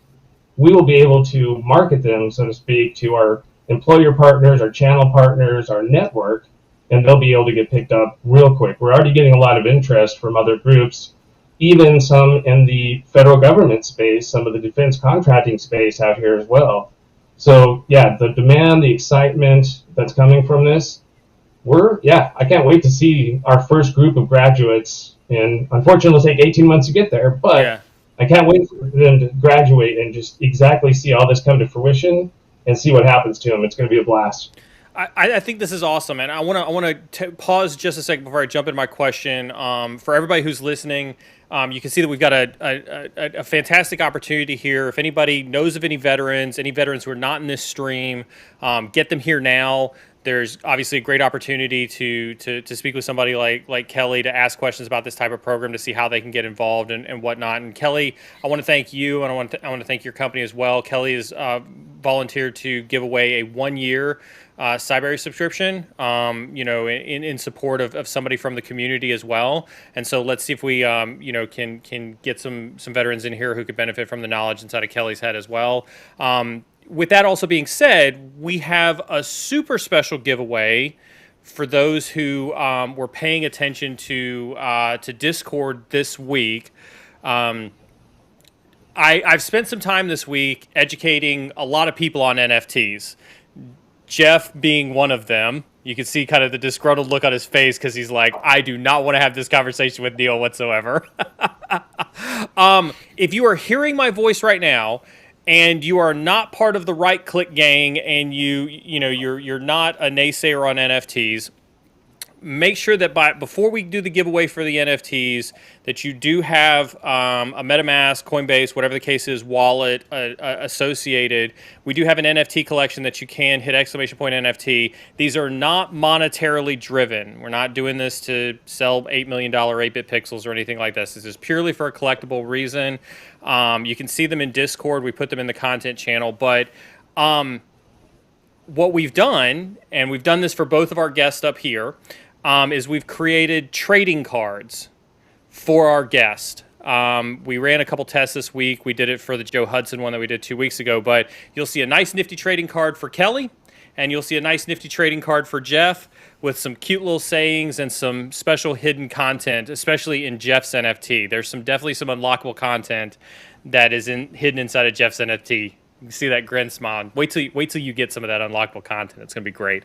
we will be able to market them, so to speak, to our employer partners, our channel partners, our network, and they'll be able to get picked up real quick. We're already getting a lot of interest from other groups, even some in the federal government space, some of the defense contracting space out here as well. So yeah, the demand, the excitement that's coming from this, I can't wait to see our first group of graduates. And unfortunately, it'll take 18 months to get there, but yeah. I can't wait for them to graduate and just exactly see all this come to fruition and see what happens to them. It's going to be a blast. I think this is awesome, and I want to pause just a second before I jump into my question. For everybody who's listening, you can see that we've got a fantastic opportunity here. If anybody knows of any veterans who are not in this stream, get them here now. There's obviously a great opportunity to speak with somebody like Kelly, to ask questions about this type of program, to see how they can get involved and whatnot. And Kelly, I want to thank you, and I want to thank your company as well. Kelly has volunteered to give away a 1-year Cybrary subscription, in support of somebody from the community as well. And so let's see if we, can get some veterans in here who could benefit from the knowledge inside of Kelly's head as well. With that also being said, we have a super special giveaway for those who were paying attention to Discord this week. I've spent some time this week educating a lot of people on NFTs. Jeff being one of them. You can see kind of the disgruntled look on his face because he's like, I do not want to have this conversation with Neil whatsoever. If you are hearing my voice right now and you are not part of the Right Click gang and you're not a naysayer on NFTs, make sure that before we do the giveaway for the NFTs, that you do have a MetaMask, Coinbase, whatever the case is, wallet associated. We do have an NFT collection that you can hit ! NFT. These are not monetarily driven. We're not doing this to sell $8 million 8-bit pixels or anything like this. This is purely for a collectible reason. You can see them in Discord. We put them in the content channel. But what we've done, and we've done this for both of our guests up here, is we've created trading cards for our guest. We ran a couple tests this week. We did it for the Joe Hudson one that we did 2 weeks ago, but you'll see a nice nifty trading card for Kelly, and you'll see a nice nifty trading card for Jeff with some cute little sayings and some special hidden content, especially in Jeff's NFT. There's definitely some unlockable content that is hidden inside of Jeff's NFT. You can see that grin smile. Wait till you get some of that unlockable content. It's going to be great.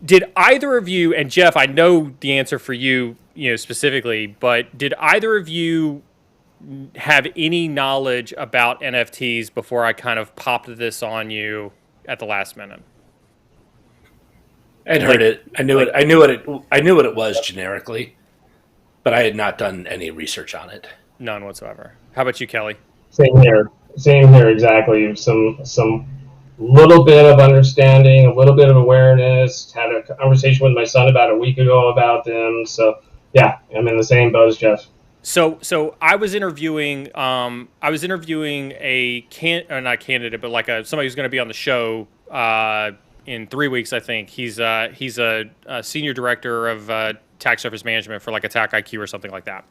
Did either of you, and Jeff, I know the answer for you, specifically, but did either of you have any knowledge about NFTs before I kind of popped this on you at the last minute? I'd heard it. I knew what it was generically, but I had not done any research on it. None whatsoever. How about you, Kelly? Same here, exactly. Some little bit of understanding, a little bit of awareness. Had a conversation with my son about a week ago about them. So yeah, I'm in the same boat as Jeff. So I was interviewing not candidate, but like somebody who's going to be on the show in 3 weeks, I think. He's a senior director of tax surface management for like Attack IQ or something like that.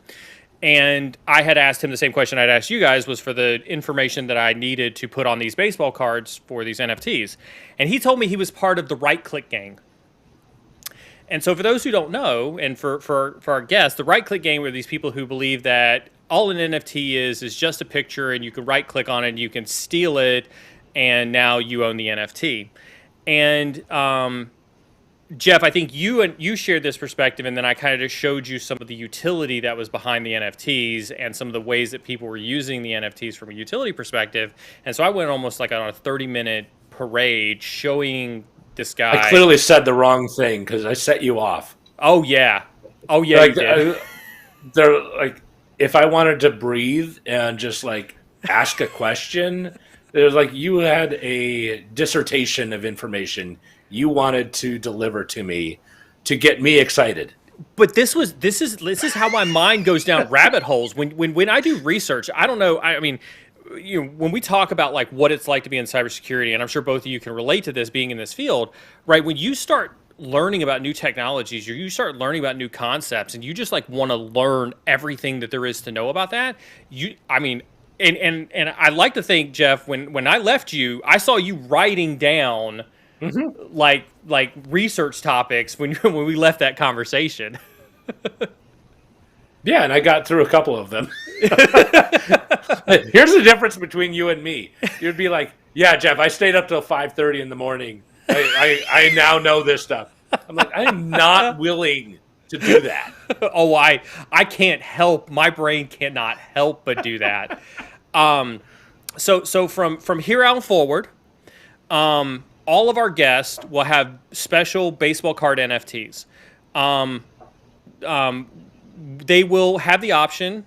And I had asked him the same question I'd asked you guys, was for the information that I needed to put on these baseball cards for these NFTs. And he told me he was part of the Right Click gang. And so for those who don't know, and for our guests, the Right Click gang were these people who believe that all an NFT is just a picture, and you can right click on it and you can steal it, and now you own the NFT. And Jeff, I think you shared this perspective, and then I kind of just showed you some of the utility that was behind the NFTs and some of the ways that people were using the NFTs from a utility perspective. And so I went almost like on a 30-minute parade showing this guy. I clearly said the wrong thing because I set you off. Oh yeah, like, you did. They're like, if I wanted to breathe and just like ask a question, there's like, you had a dissertation of information you wanted to deliver to me to get me excited. But this is how my mind goes down rabbit holes. When I do research, I don't know. I mean, when we talk about like what it's like to be in cybersecurity, and I'm sure both of you can relate to this being in this field, right? When you start learning about new technologies, or you start learning about new concepts, and you just like want to learn everything that there is to know about that, and I like to think, Jeff, when I left you, I saw you writing down like research topics when we left that conversation. Yeah, and I got through a couple of them. Here's the difference between you and me. You'd be like, yeah, Jeff, I stayed up till 5:30 in the morning. I now know this stuff. I'm like, I am not willing to do that. Oh, I can't help. My brain cannot help but do that. So from here on forward, all of our guests will have special baseball card NFTs. They will have the option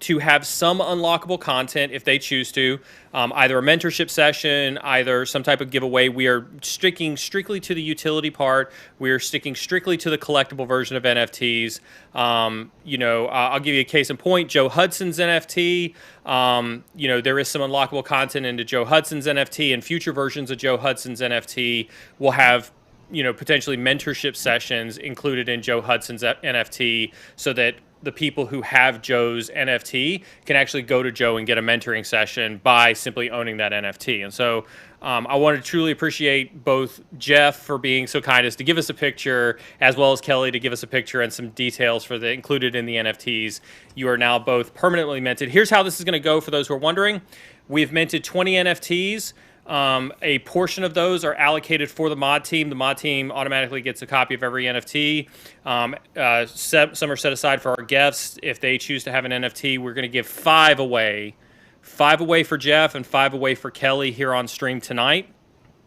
to have some unlockable content if they choose to, either a mentorship session, either some type of giveaway. We are sticking strictly to the utility part. We are sticking strictly to the collectible version of NFTs. I'll give you a case in point, Joe Hudson's NFT. There is some unlockable content into Joe Hudson's NFT, and future versions of Joe Hudson's NFT will have potentially mentorship sessions included in Joe Hudson's NFT, so that the people who have Joe's NFT can actually go to Joe and get a mentoring session by simply owning that NFT. And so I want to truly appreciate both Jeff for being so kind as to give us a picture, as well as Kelly to give us a picture and some details for the included in the NFTs. You are now both permanently minted. Here's how this is going to go for those who are wondering. We've minted 20 NFTs. A portion of those are allocated for the mod team. The mod team automatically gets a copy of every NFT. Some are set aside for our guests. If they choose to have an NFT, we're going to give 5 away. 5 away for Jeff and 5 away for Kelly here on stream tonight.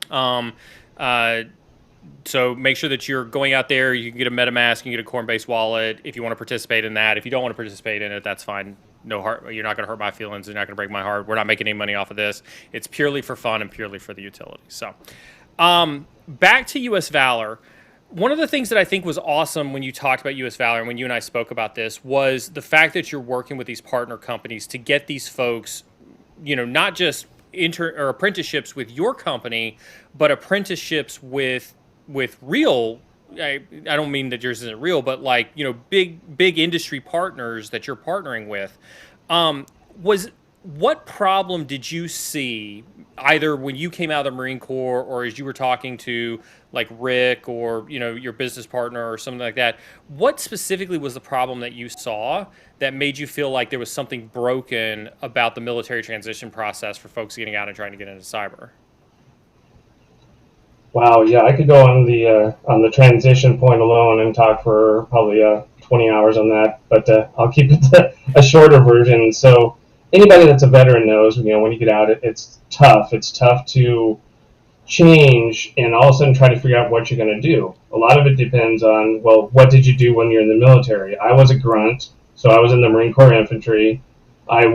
So make sure that you're going out there. You can get a MetaMask, you can get a Coinbase wallet if you want to participate in that. If you don't want to participate in it, that's fine. No heart. You're not going to hurt my feelings. You're not going to break my heart. We're not making any money off of this. It's purely for fun and purely for the utility. So back to US Valor. One of the things that I think was awesome when you talked about US Valor and when you and I spoke about this was the fact that you're working with these partner companies to get these folks, not just or apprenticeships with your company, but apprenticeships with real, I don't mean that yours isn't real, but big industry partners that you're partnering with. What problem did you see either when you came out of the Marine Corps or as you were talking to like Rick or your business partner or something like that? What specifically was the problem that you saw that made you feel like there was something broken about the military transition process for folks getting out and trying to get into cyber? Wow, yeah, I could go on the transition point alone and talk for probably 20 hours on that, but I'll keep it to a shorter version. So anybody that's a veteran knows, when you get out, it's tough. It's tough to change and all of a sudden try to figure out what you're going to do. A lot of it depends on, well, what did you do when you're in the military? I was a grunt, so I was in the Marine Corps Infantry. I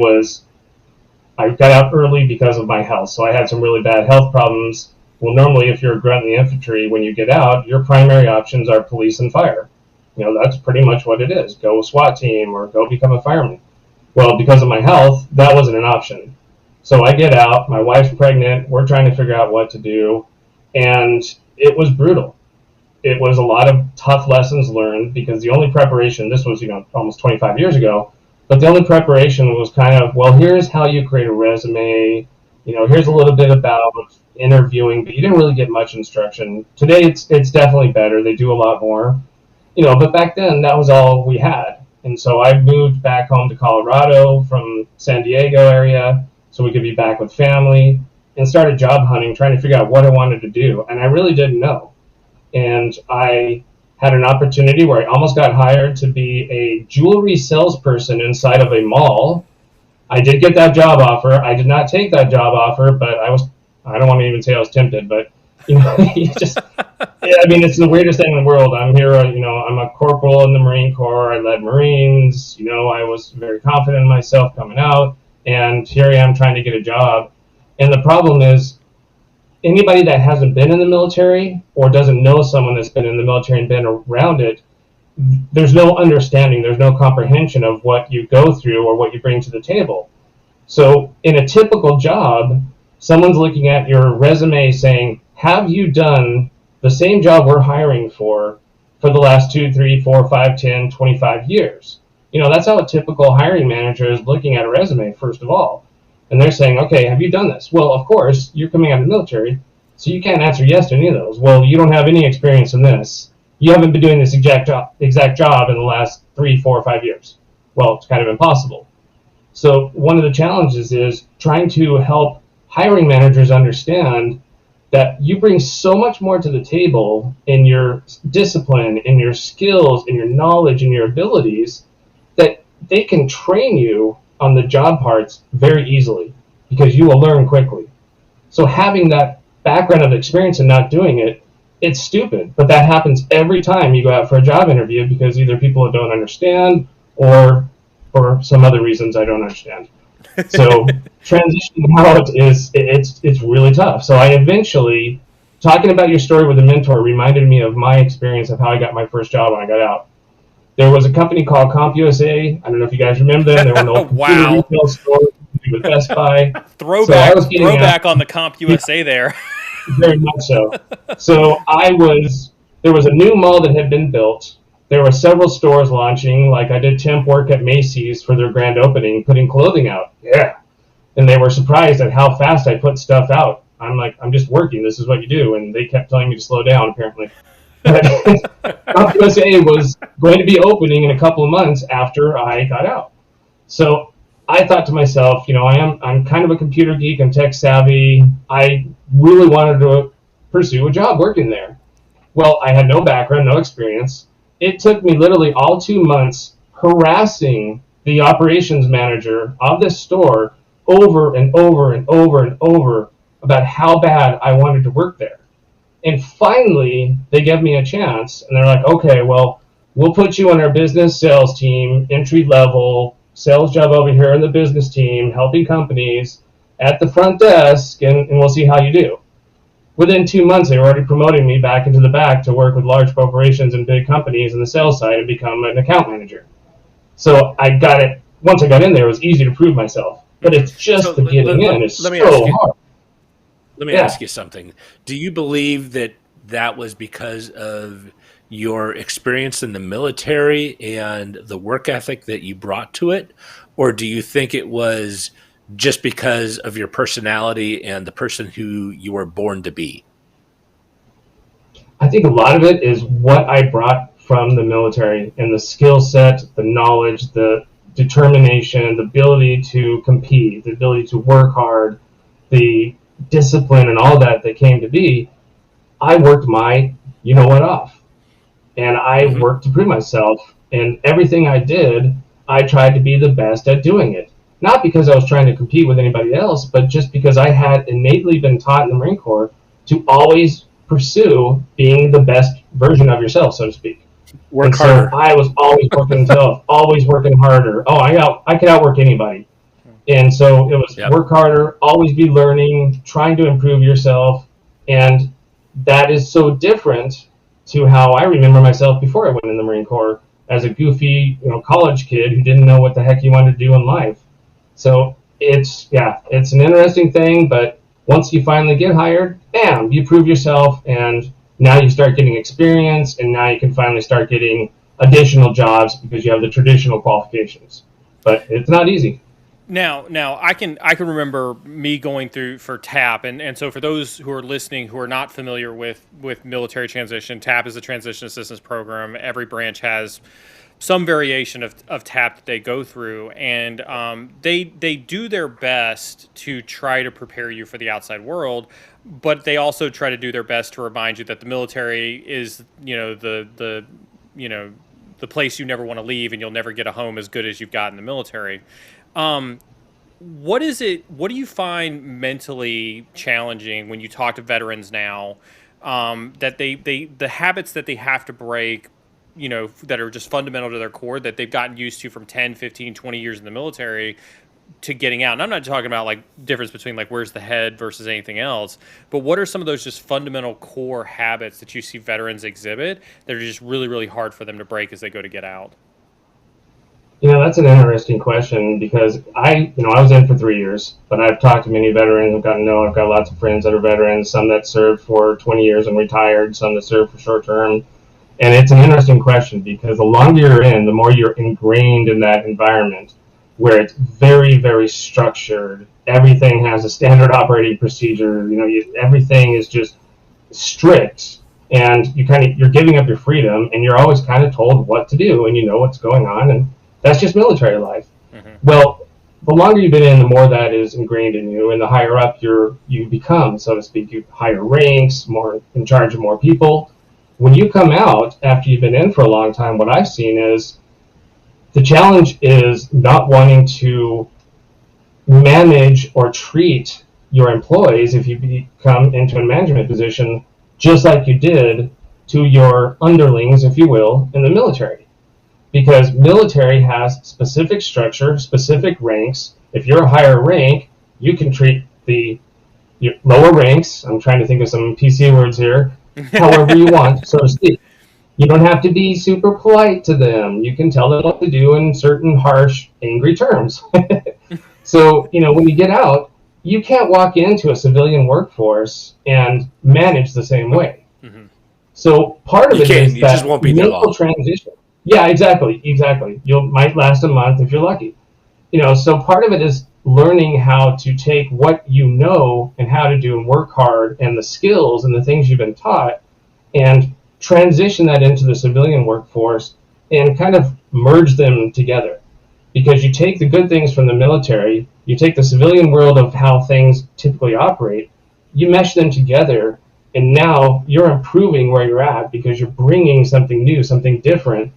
got out early because of my health, so I had some really bad health problems. Well, normally, if you're a grunt in the infantry, when you get out, your primary options are police and fire. That's pretty much what it is. Go SWAT team or go become a fireman. Well, because of my health, that wasn't an option. So I get out, my wife's pregnant, we're trying to figure out what to do, and it was brutal. It was a lot of tough lessons learned because the only preparation, this was, almost 25 years ago, but the only preparation was kind of, well, here's how you create a resume, here's a little bit about interviewing, but you didn't really get much instruction. Today, it's definitely better. They do a lot more, but back then, that was all we had. And so I moved back home to Colorado from San Diego area so we could be back with family and started job hunting, trying to figure out what I wanted to do. And I really didn't know. And I had an opportunity where I almost got hired to be a jewelry salesperson inside of a mall. I did get that job offer. I did not take that job offer, but I don't want to even say I was tempted, but it's the weirdest thing in the world. I'm here, I'm a corporal in the Marine Corps. I led Marines. I was very confident in myself coming out, and here I am trying to get a job. And the problem is, anybody that hasn't been in the military or doesn't know someone that's been in the military and been around it, there's no understanding, there's no comprehension of what you go through or what you bring to the table. So in a typical job, someone's looking at your resume saying, have you done the same job we're hiring for the last 2, 3, 4, 5, 10, 25 years? That's how a typical hiring manager is looking at a resume, first of all. And they're saying, okay, have you done this? Well, of course, you're coming out of the military, so you can't answer yes to any of those. Well, you don't have any experience in this. You haven't been doing this exact job in the last 3, 4, 5 years. Well, it's kind of impossible. So one of the challenges is trying to help hiring managers understand that you bring so much more to the table in your discipline, in your skills, in your knowledge, in your abilities, that they can train you on the job parts very easily because you will learn quickly. So having that background of experience and not doing it, it's stupid, but that happens every time you go out for a job interview because either people don't understand or for some other reasons I don't understand. So transitioning out it's really tough. So I eventually, talking about your story with a mentor reminded me of my experience of how I got my first job when I got out. There was a company called CompUSA. I don't know if you guys remember them. They were an old computer retail store with Best Buy. Throwback on the CompUSA there. Very much so. So there was a new mall that had been built. There were several stores launching, like I did temp work at Macy's for their grand opening, putting clothing out. Yeah. And they were surprised at how fast I put stuff out. I'm like, I'm just working. This is what you do. And they kept telling me to slow down, apparently. CompUSA was going to be opening in a couple of months after I got out. So I thought to myself, I'm kind of a computer geek. I'm tech savvy. I really wanted to pursue a job working there. Well, I had no background, no experience. It took me literally all 2 months harassing the operations manager of this store over and over and over and over about how bad I wanted to work there. And finally, they gave me a chance, and they're like, okay, well, we'll put you on our business sales team, entry level, sales job over here in the business team, helping companies at the front desk, and we'll see how you do. Within 2 months, they were already promoting me back into the back to work with large corporations and big companies in the sales side and become an account manager. So I got it. Once I got in there, it was easy to prove myself. But it's just the getting in. It's so hard. Let me ask you something. Do you believe that was because of your experience in the military and the work ethic that you brought to it? Or do you think it was just because of your personality and the person who you were born to be? I think a lot of it is what I brought from the military and the skill set, the knowledge, the determination, the ability to compete, the ability to work hard, the discipline and all that came to be. I worked my off. And I worked to prove myself. And everything I did, I tried to be the best at doing it. Not because I was trying to compete with anybody else, but just because I had innately been taught in the Marine Corps to always pursue being the best version of yourself, so to speak. Work harder. So I was always working tough, always working harder. I could outwork anybody. And so it was work harder, always be learning, trying to improve yourself. And that is so different to how I remember myself before I went in the Marine Corps as a goofy, college kid who didn't know what the heck he wanted to do in life. So it's an interesting thing, but once you finally get hired, bam, you prove yourself, and now you start getting experience, and now you can finally start getting additional jobs because you have the traditional qualifications. But it's not easy. Now I can remember me going through for TAP, and so for those who are listening who are not familiar with military transition, TAP is a transition assistance program. Every branch has some variation of TAP that they go through, and they do their best to try to prepare you for the outside world, but they also try to do their best to remind you that the military is the place you never want to leave, and you'll never get a home as good as you've got in the military. What do you find mentally challenging when you talk to veterans now, that the habits that they have to break, that are just fundamental to their core that they've gotten used to from 10, 15, 20 years in the military to getting out? And I'm not talking about like difference between like where's the head versus anything else, but what are some of those just fundamental core habits that you see veterans exhibit that are just really, really hard for them to break as they go to get out? That's an interesting question because I was in for 3 years, but I've talked to many veterans. I've got lots of friends that are veterans, some that served for 20 years and retired, some that served for short term. And it's an interesting question because the longer you're in, the more you're ingrained in that environment. where it's very, very structured. Everything has a standard operating procedure. Everything is just strict, and you're giving up your freedom, and you're always kind of told what to do, and you know what's going on, and that's just military life. Mm-hmm. Well, the longer you've been in, the more that is ingrained in you, and the higher up you become, so to speak. You higher ranks, more in charge of more people. When you come out after you've been in for a long time, what I've seen is the challenge is not wanting to manage or treat your employees if you become into a management position just like you did to your underlings, if you will, in the military. Because military has specific structure, specific ranks. If you're a higher rank, you can treat your lower ranks, I'm trying to think of some PC words here, however you want, so to speak. You don't have to be super polite to them. You can tell them what to do in certain harsh, angry terms. So, when you get out, you can't walk into a civilian workforce and manage the same way. Mm-hmm. So part of it is that just won't be mental transition. Yeah, exactly. You might last a month if you're lucky. So part of it is learning how to take what you know and how to do and work hard and the skills and the things you've been taught and transition that into the civilian workforce and kind of merge them together. Because you take the good things from the military, you take the civilian world of how things typically operate, you mesh them together, and now you're improving where you're at because you're bringing something new, something different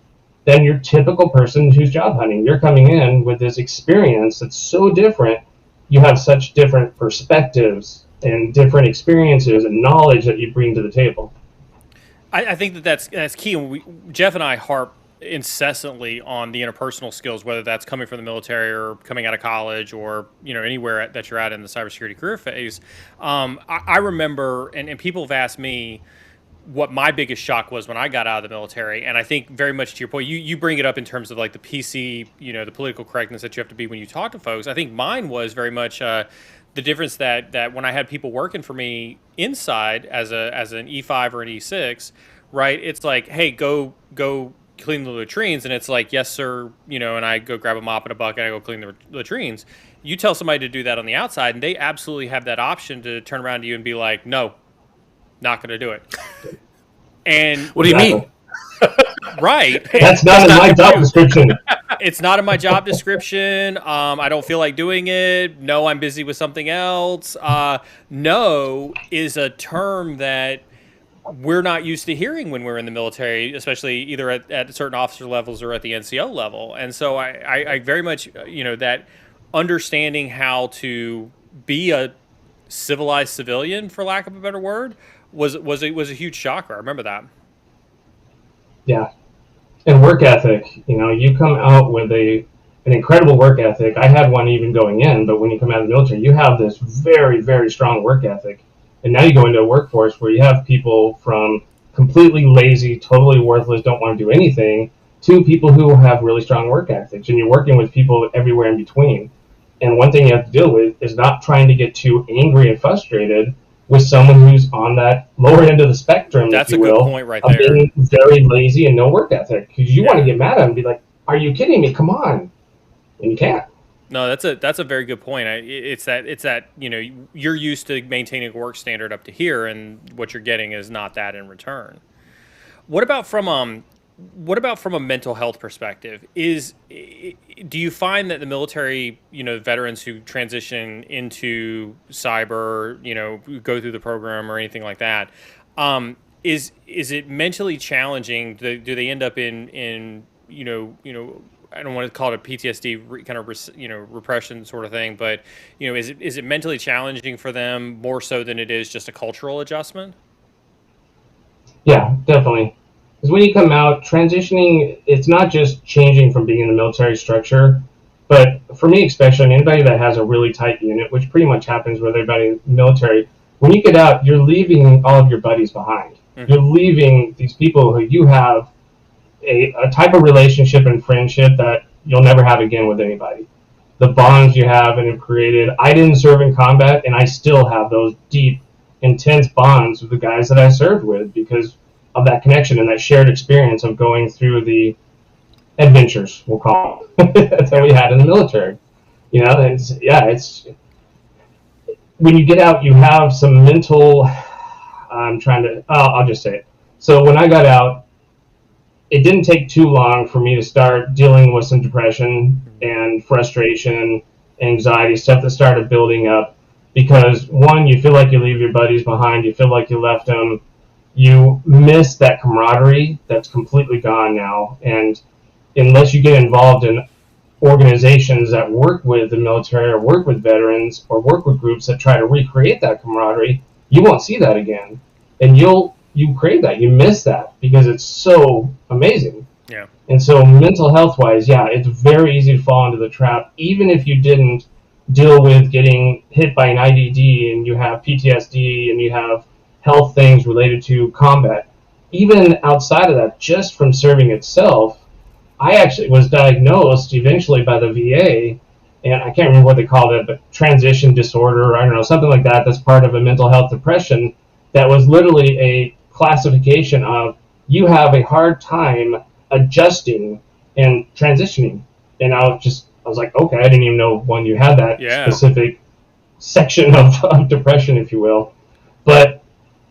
than your typical person who's job hunting. You're coming in with this experience that's so different. You have such different perspectives and different experiences and knowledge that you bring to the table. I think that's key. And Jeff and I harp incessantly on the interpersonal skills, whether that's coming from the military or coming out of college or anywhere that you're at in the cybersecurity career phase. I remember, and people have asked me what my biggest shock was when I got out of the military, and I think very much to your point, you bring it up in terms of like the PC, the political correctness that you have to be when you talk to folks. I think mine was very much the difference that when I had people working for me inside as an E5 or an E6, right? It's like, hey, go clean the latrines, and it's like, yes sir, and I go grab a mop and a bucket and I go clean the latrines. You tell somebody to do that on the outside, and they absolutely have that option to turn around to you and be like, no, not going to do it. And what do you mean? Right. That's not in my job description. It's not in my job description. I don't feel like doing it. No, I'm busy with something else. No is a term that we're not used to hearing when we're in the military, especially either at certain officer levels or at the NCO level. And so I very much, that understanding how to be a civilized civilian, for lack of a better word, was a huge shocker. I remember that. Yeah. And work ethic, you come out with an incredible work ethic. I had one even going in, but when you come out of the military, you have this very, very strong work ethic. And now you go into a workforce where you have people from completely lazy, totally worthless, don't want to do anything, to people who have really strong work ethics. And you're working with people everywhere in between. And one thing you have to deal with is not trying to get too angry and frustrated with someone who's on that lower end of the spectrum, that's if you a will, good point right of there. Being very lazy and no work ethic. Because you want to get mad at them and be like, are you kidding me? Come on. And you can't. No, that's a very good point. It's that you're used to maintaining a work standard up to here, and what you're getting is not that in return. What about from a mental health perspective? Do you find that the military, veterans who transition into cyber, go through the program or anything like that, is it mentally challenging? Do they end up in I don't want to call it a PTSD kind of repression sort of thing, but is it mentally challenging for them more so than it is just a cultural adjustment? Yeah, definitely. Because when you come out, transitioning, it's not just changing from being in the military structure, but for me especially, anybody that has a really tight unit, which pretty much happens with everybody in the military, when you get out, you're leaving all of your buddies behind. Mm-hmm. You're leaving these people who you have a type of relationship and friendship that you'll never have again with anybody. The bonds you have and have created. I didn't serve in combat, and I still have those deep, intense bonds with the guys that I served with because of that connection and that shared experience of going through the adventures, we'll call them, that we had in the military. You know, it's when you get out, you have some mental. I'll just say it. So when I got out, it didn't take too long for me to start dealing with some depression and frustration, anxiety, stuff that started building up. Because one, you feel like you leave your buddies behind, you feel like you left them, you miss that camaraderie that's completely gone now. And unless you get involved in organizations that work with the military or work with veterans or work with groups that try to recreate that camaraderie, you won't see that again. And you crave that, you miss that because it's so amazing. Yeah. And so mental health wise, yeah, it's very easy to fall into the trap, even if you didn't deal with getting hit by an IDD and you have PTSD and you have health things related to combat. Even outside of that, just from serving itself, I actually was diagnosed eventually by the VA, and I can't remember what they called it, but transition disorder, I don't know, something like that, that's part of a mental health depression that was literally a classification of you have a hard time adjusting and transitioning. And I was like, okay, I didn't even know when you had that specific section of depression, if you will. But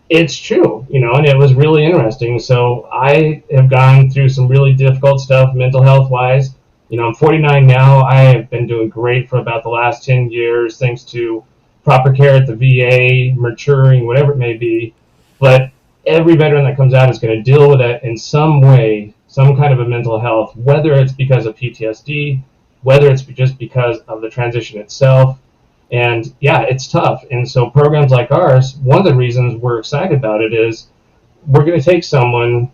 it's true, you know, and it was really interesting. So I have gone through some really difficult stuff mental health wise. You know, I'm 49 now. I have been doing great for about the last 10 years, thanks to proper care at the VA, maturing, whatever it may be. But every veteran that comes out is going to deal with it in some way, some kind of a mental health, whether it's because of PTSD, whether it's just because of the transition itself. And yeah, it's tough. And so programs like ours, one of the reasons we're excited about it is we're going to take someone,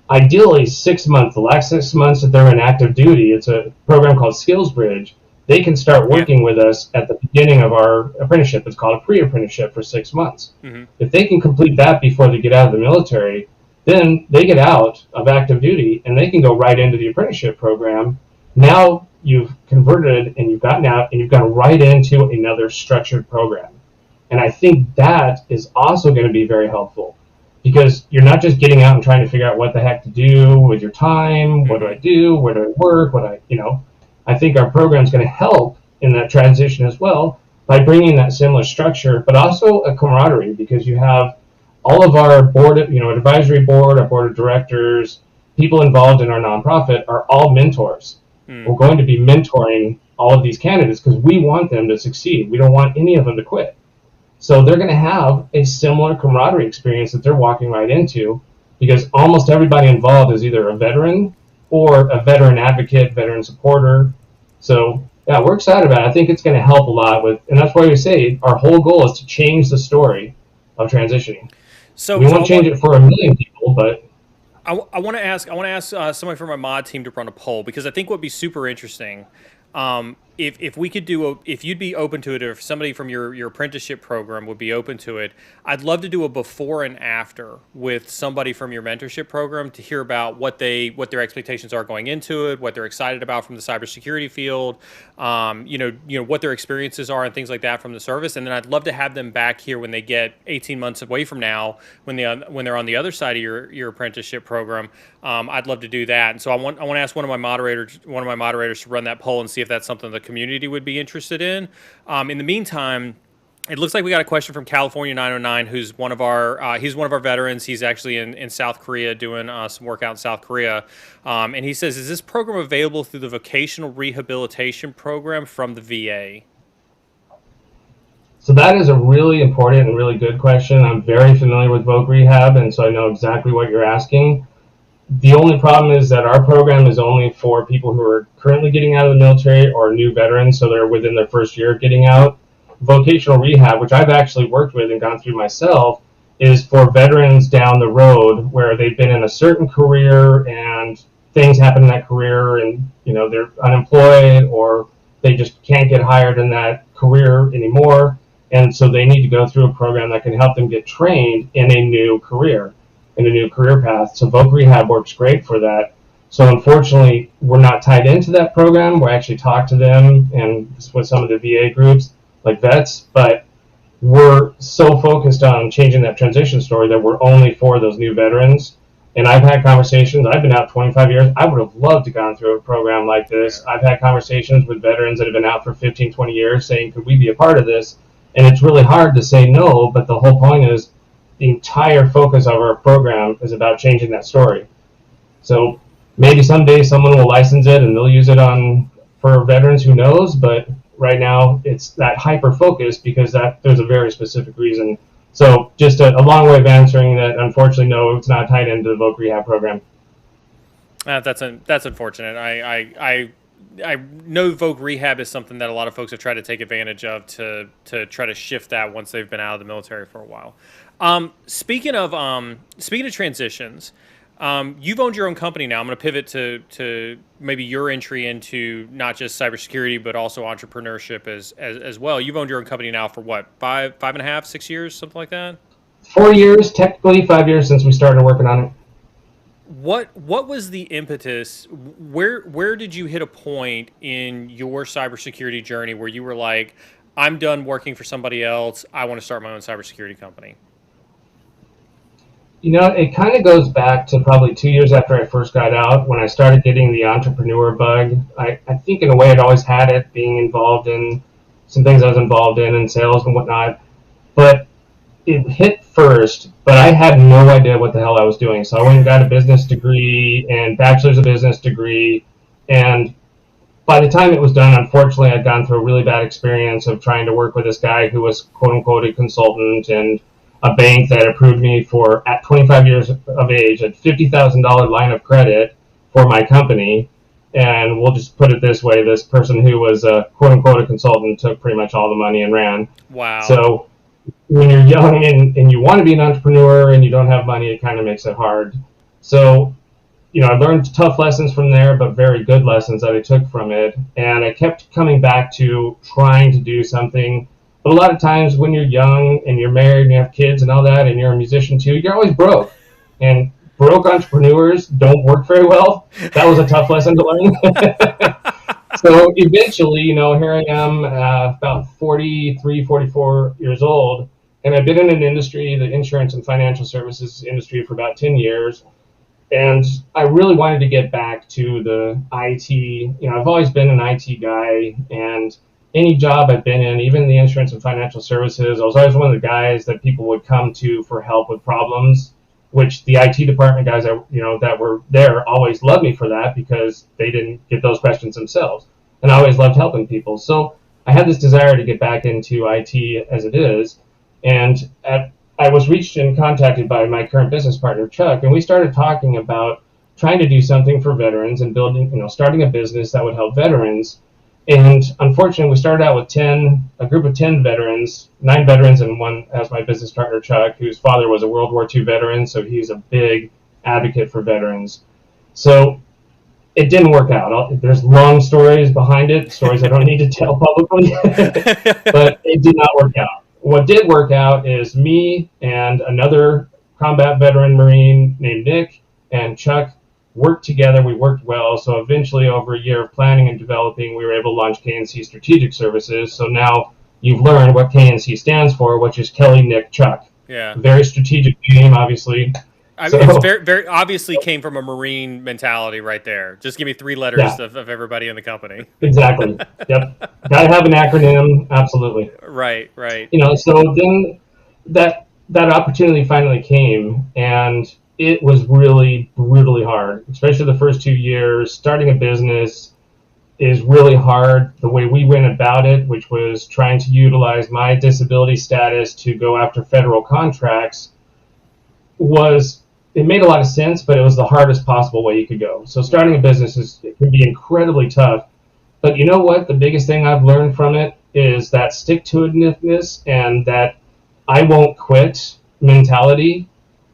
ideally 6 months, the last 6 months that they're in active duty. It's a program called Skills Bridge. They can start working with us at the beginning of our apprenticeship. It's called a pre-apprenticeship for 6 months. Mm-hmm. If they can complete that before they get out of the military, then they get out of active duty and they can go right into the apprenticeship program. Now you've converted and you've gotten out and you've gone right into another structured program. And I think that is also going to be very helpful because you're not just getting out and trying to figure out what the heck to do with your time. What do I do? Where do I work? I think our program is going to help in that transition as well by bringing that similar structure, but also a camaraderie because you have all of our board, advisory board, our board of directors, people involved in our nonprofit are all mentors. We're going to be mentoring all of these candidates because we want them to succeed. We don't want any of them to quit. So they're going to have a similar camaraderie experience that they're walking right into because almost everybody involved is either a veteran or a veteran advocate, veteran supporter. So yeah, we're excited about it. I think it's going to help a lot and that's why we say our whole goal is to change the story of transitioning. So we won't change it for 1 million people, but I want to ask somebody from my mod team to run a poll because I think what would be super interesting if we could if you'd be open to it, or if somebody from your apprenticeship program would be open to it, I'd love to do a before and after with somebody from your mentorship program to hear about what their expectations are going into it, what they're excited about from the cybersecurity field, what their experiences are and things like that from the service. And then I'd love to have them back here when they get 18 months away from now, when they're on the other side of your apprenticeship program. I'd love to do that. And so I want to ask one of my moderators to run that poll and see if that's something the community would be interested in. In the meantime, it looks like we got a question from California 909, who's one of our veterans. He's actually in South Korea doing some work out in South Korea. And he says, is this program available through the vocational rehabilitation program from the VA? So that is a really important and really good question. I'm very familiar with Voc Rehab, and so I know exactly what you're asking. The only problem is that our program is only for people who are currently getting out of the military or new veterans, so they're within their first year of getting out. Vocational rehab, which I've actually worked with and gone through myself, is for veterans down the road where they've been in a certain career and things happen in that career and they're unemployed or they just can't get hired in that career anymore, and so they need to go through a program that can help them get trained in a new career, in a new career path. So Voc Rehab works great for that. So unfortunately, we're not tied into that program. We actually talk to them and with some of the VA groups like vets, but we're so focused on changing that transition story that we're only for those new veterans. And I've had conversations. I've been out 25 years. I would have loved to gone through a program like this. I've had conversations with veterans that have been out for 15, 20 years saying, could we be a part of this? And it's really hard to say no, but the whole point is the entire focus of our program is about changing that story. So maybe someday someone will license it and they'll use it for veterans, who knows? But right now it's that hyper focus because there's a very specific reason. So just a long way of answering that. Unfortunately, no, it's not tied into the Voc Rehab program. That's unfortunate. I know Voc Rehab is something that a lot of folks have tried to take advantage of to try to shift that once they've been out of the military for a while. Speaking of transitions, you've owned your own company now. I'm going to pivot to maybe your entry into not just cybersecurity, but also entrepreneurship as well. You've owned your own company now for what, 5.5, 6 years, something like that? 4 years, technically 5 years since we started working on it. What was the impetus? Where did you hit a point in your cybersecurity journey where you were like, I'm done working for somebody else, I want to start my own cybersecurity company? You know, it kind of goes back to probably 2 years after I first got out, when I started getting the entrepreneur bug. I think in a way I'd always had it, being involved in some things I was involved in sales and whatnot. But it hit first, but I had no idea what the hell I was doing. So I went and got a business degree and bachelor's of business degree. And by the time it was done, unfortunately, I'd gone through a really bad experience of trying to work with this guy who was quote unquote a consultant, and a bank that approved me for, at 25 years of age, a $50,000 line of credit for my company. And we'll just put it this way, this person who was a quote unquote a consultant took pretty much all the money and ran. Wow. So when you're young and you want to be an entrepreneur and you don't have money, it kind of makes it hard. So, you know, I learned tough lessons from there, but very good lessons that I took from it. And I kept coming back to trying to do something. But a lot of times when you're young and you're married and you have kids and all that, and you're a musician too, you're always broke. And broke entrepreneurs don't work very well. That was a tough lesson to learn. So eventually, you know, here I am, about 43, 44 years old, and I've been in an industry, the insurance and financial services industry, for about 10 years. And I really wanted to get back to the IT. You know, I've always been an IT guy, and any job I've been in, even the insurance and financial services, I was always one of the guys that people would come to for help with problems, which the IT department guys that were there always loved me for that, because they didn't get those questions themselves. And I always loved helping people. So I had this desire to get back into IT as it is. And I was reached and contacted by my current business partner, Chuck, and we started talking about trying to do something for veterans and building, you know, starting a business that would help veterans. And unfortunately, we started out with a group of 10 veterans, 9 veterans, and one as my business partner, Chuck, whose father was a World War II veteran, so he's a big advocate for veterans. So it didn't work out. There's long stories behind it, stories I don't need to tell publicly, but it did not work out. What did work out is me and another combat veteran Marine named Nick and Chuck worked together. We worked well. So eventually, over a year of planning and developing, we were able to launch KNC Strategic Services. So now you've learned what KNC stands for, which is Kelly, Nick, Chuck. Yeah. Very strategic name, obviously. I mean, it's very obviously came from a Marine mentality right there. Just give me 3 letters of everybody in the company. Exactly. Yep. Got to have an acronym. Absolutely. Right. You know, so then that opportunity finally came, and it was really brutally hard, especially the first 2 years. Starting a business is really hard. The way we went about it, which was trying to utilize my disability status to go after federal contracts, it made a lot of sense, but it was the hardest possible way you could go. So starting a business it can be incredibly tough. But you know what? The biggest thing I've learned from it is that stick-to-itiveness and that I won't quit mentality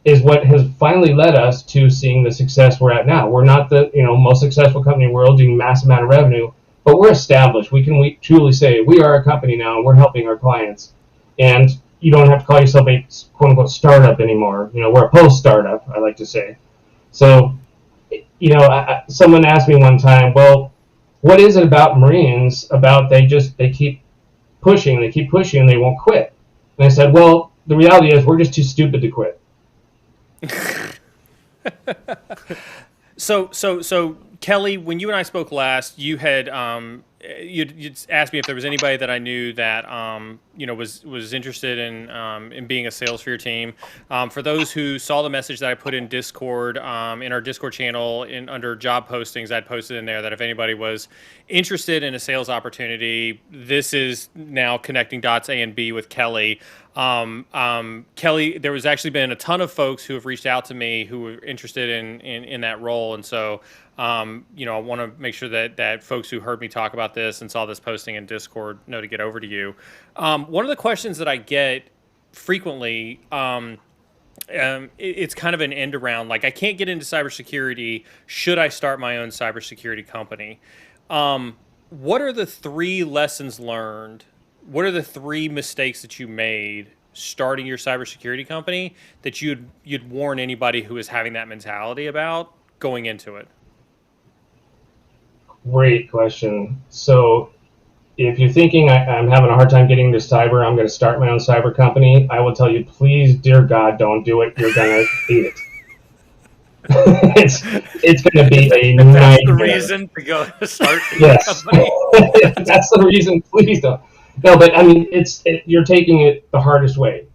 is what has finally led us to seeing the success we're at now. We're not the most successful company in the world doing massive amount of revenue, but we're established. We truly say we are a company now, and we're helping our clients. And you don't have to call yourself a quote-unquote startup anymore. You know, we're a post-startup, I like to say. So, you know, someone asked me one time, well, what is it about Marines about they keep pushing, and they won't quit? And I said, well, the reality is we're just too stupid to quit. So Kelly, when you and I spoke last, you had you'd asked me if there was anybody that I knew that was interested in being a sales for your team. For those who saw the message that I put in Discord, in our Discord channel, under job postings, I'd posted in there that if anybody was interested in a sales opportunity, this is now connecting dots A and B with Kelly. Kelly, there was actually been a ton of folks who have reached out to me who were interested in that role, and so I want to make sure that folks who heard me talk about this and saw this posting in Discord know to get over to you. One of the questions that I get frequently, it's kind of an end around, like, I can't get into cybersecurity. Should I start my own cybersecurity company? What are the 3 lessons learned? What are the 3 mistakes that you made starting your cybersecurity company that you'd warn anybody who is having that mentality about going into it? Great question. So if you're thinking I'm having a hard time getting into cyber, I'm going to start my own cyber company, I will tell you, please, dear God, don't do it. You're going to hate it. it's going to be a nightmare. That's the reason to go start a yes. company. That's the reason. Please don't. No, but I mean, you're taking it the hardest way,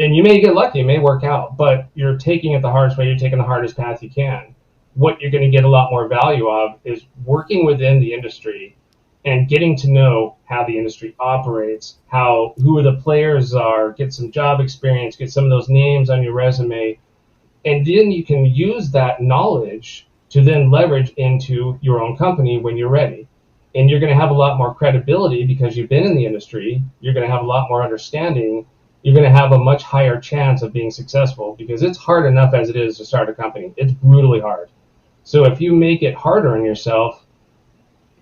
and you may get lucky, it may work out, but you're taking it the hardest way. You're taking the hardest path you can. What you're going to get a lot more value of is working within the industry and getting to know how the industry operates, who the players are, get some job experience, get some of those names on your resume, and then you can use that knowledge to then leverage into your own company when you're ready. And you're going to have a lot more credibility because you've been in the industry. You're going to have a lot more understanding. You're going to have a much higher chance of being successful because it's hard enough as it is to start a company. It's brutally hard. So if you make it harder on yourself,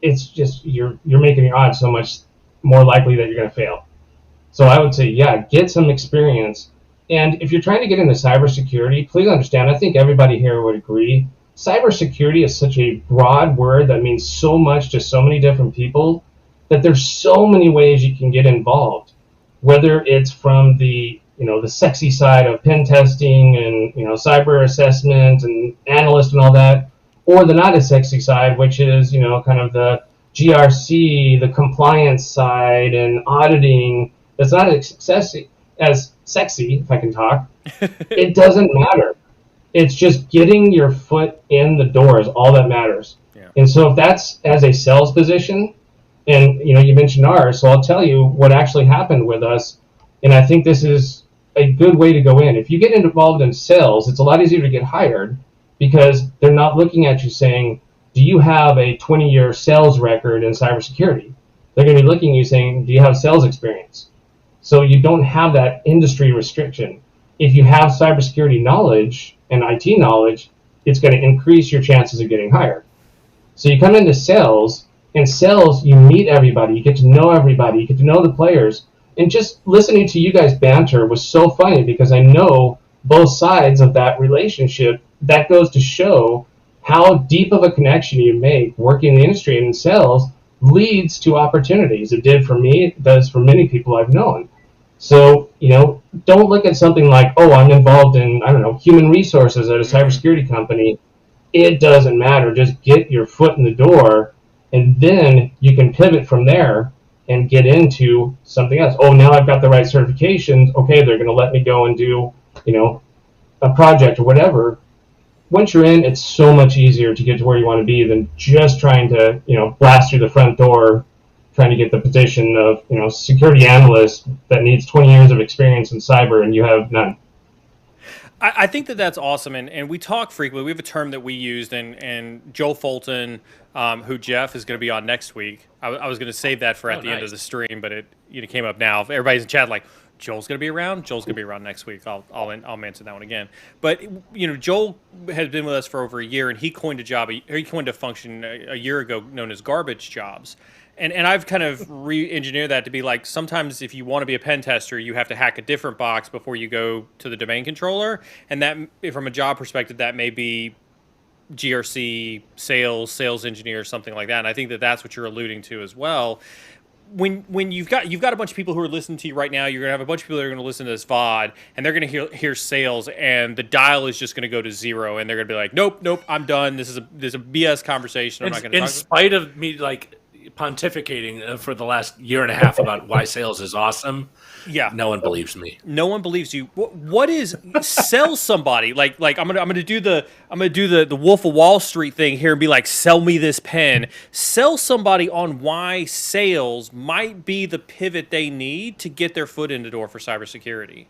it's just you're making your odds so much more likely that you're going to fail. So I would say, yeah, get some experience. And if you're trying to get into cybersecurity, please understand, I think everybody here would agree, cybersecurity is such a broad word that means so much to so many different people that there's so many ways you can get involved, whether it's from the sexy side of pen testing and cyber assessment and analyst and all that, or the not as sexy side, which is kind of the GRC, the compliance side and auditing. That's not as sexy, if I can talk. It doesn't matter. It's just getting your foot in the door is all that matters. Yeah. And so if that's as a sales position, and you mentioned ours, so I'll tell you what actually happened with us, and I think this is a good way to go in. If you get involved in sales, it's a lot easier to get hired because they're not looking at you saying, do you have a 20-year sales record in cybersecurity? They're going to be looking at you saying, do you have sales experience? So you don't have that industry restriction. If you have cybersecurity knowledge and IT knowledge, it's going to increase your chances of getting hired. So you come into sales, and sales, you meet everybody, you get to know everybody, you get to know the players. And just listening to you guys banter was so funny because I know both sides of that relationship. That goes to show how deep of a connection you make working in the industry and in sales leads to opportunities. It did for me, it does for many people I've known. So, don't look at something like, oh, I'm involved in, human resources at a cybersecurity company. It doesn't matter. Just get your foot in the door, and then you can pivot from there and get into something else. Oh, now I've got the right certifications. Okay, they're going to let me go and do, a project or whatever. Once you're in, it's so much easier to get to where you want to be than just trying to, blast through the front door, trying to get the position of, security analyst that needs 20 years of experience in cyber and you have none. I think that's awesome, and we talk frequently. We have a term that we used, and Joel Fulton, who Jeff is going to be on next week. I was going to save that for at the end of the stream, but it came up now. If everybody's in chat like, Joel's going to be around. Joel's going to be around next week. I'll mention that one again. But Joel has been with us for over a year, and he coined a function a year ago known as garbage jobs. And I've kind of re-engineered that to be like, sometimes if you want to be a pen tester, you have to hack a different box before you go to the domain controller. And that, from a job perspective, that may be GRC, sales engineer, something like that. And I think that's what you're alluding to as well. when you've got a bunch of people who are listening to you right now, you're gonna have a bunch of people that are gonna listen to this VOD, and they're gonna hear sales, and the dial is just gonna go to 0, and they're gonna be like, nope, I'm done. This is a BS conversation. I'm not gonna. In spite of me like pontificating for the last year and a half about why sales is awesome. Yeah, no one believes me. No one believes you. What is sell somebody like? I'm gonna do the Wolf of Wall Street thing here and be like, sell me this pen. Sell somebody on why sales might be the pivot they need to get their foot in the door for cybersecurity.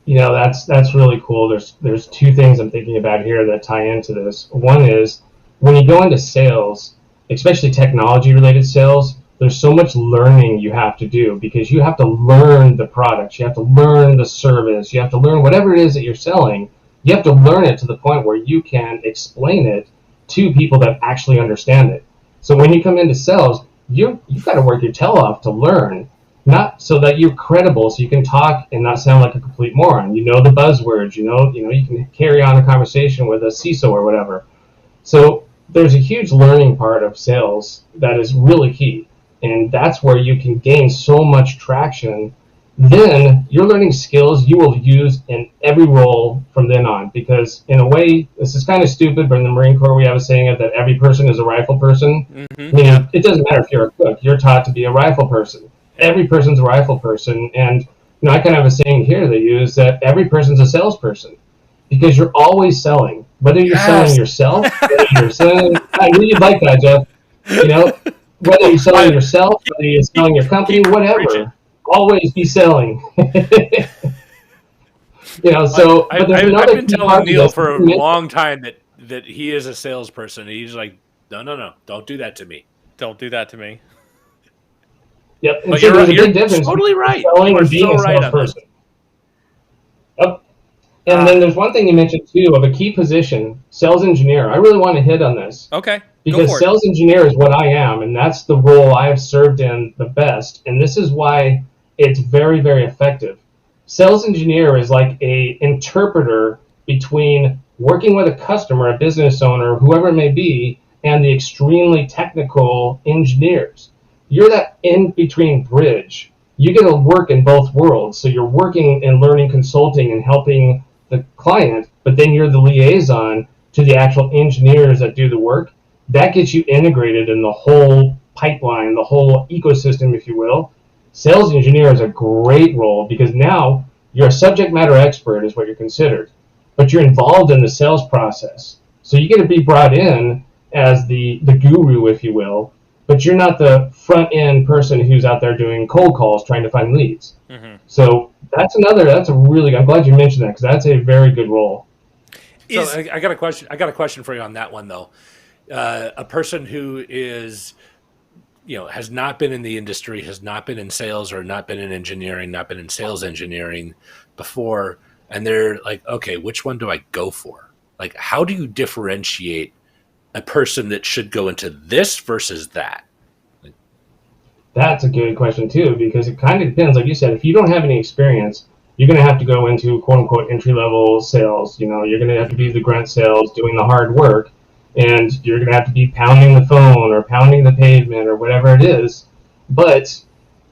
You know, that's really cool. There's two things I'm thinking about here that tie into this. One is when you go into sales, especially technology related sales, there's so much learning you have to do because you have to learn the products, you have to learn the service, you have to learn whatever it is that you're selling. You have to learn it to the point where you can explain it to people that actually understand it. So when you come into sales, you've got to work your tail off to learn, not so that you're credible, so you can talk and not sound like a complete moron. You know the buzzwords, you can carry on a conversation with a CISO or whatever. So there's a huge learning part of sales that is really key. And that's where you can gain so much traction. Then you're learning skills you will use in every role from then on. Because in a way, this is kind of stupid, but in the Marine Corps we have a saying that every person is a rifle person. Mm-hmm. I mean, it doesn't matter if you're a cook. You're taught to be a rifle person. Every person's a rifle person. And I kind of have a saying here they use that every person's a salesperson. Because you're always selling. Whether you're selling yourself, whether you're selling... I knew you'd like that, Jeff. Whether you're selling yourself, whether you're selling your company, whatever, always be selling. But there's another. I've been telling Neil for a long time that he is a salesperson. He's like, no, don't do that to me. Don't do that to me. Yep, but you're totally right. Selling and being a salesperson. Yep. And then there's one thing you mentioned too of a key position, sales engineer. I really want to hit on this. Okay. Because sales engineer is what I am, and that's the role I have served in the best. And this is why it's very, very effective. Sales engineer is like a interpreter between working with a customer, a business owner, whoever it may be, and the extremely technical engineers. You're that in-between bridge. You get to work in both worlds. So you're working and learning consulting and helping the client, but then you're the liaison to the actual engineers that do the work. That gets you integrated in the whole pipeline, the whole ecosystem, if you will. Sales engineer is a great role because now you're a subject matter expert is what you're considered, but you're involved in the sales process. So you get to be brought in as the guru, if you will, but you're not the front end person who's out there doing cold calls trying to find leads. Mm-hmm. So I'm glad you mentioned that because that's a very good role. So I got a question. I got a question for you on that one though. A person who is, has not been in the industry, has not been in sales or not been in engineering, not been in sales engineering before, and they're like, okay, which one do I go for? Like, how do you differentiate a person that should go into this versus that? That's a good question too, because it kind of depends. Like you said, if you don't have any experience, you're going to have to go into quote unquote entry level sales. You're going to have to be the grunt sales doing the hard work. And you're going to have to be pounding the phone or pounding the pavement or whatever it is. But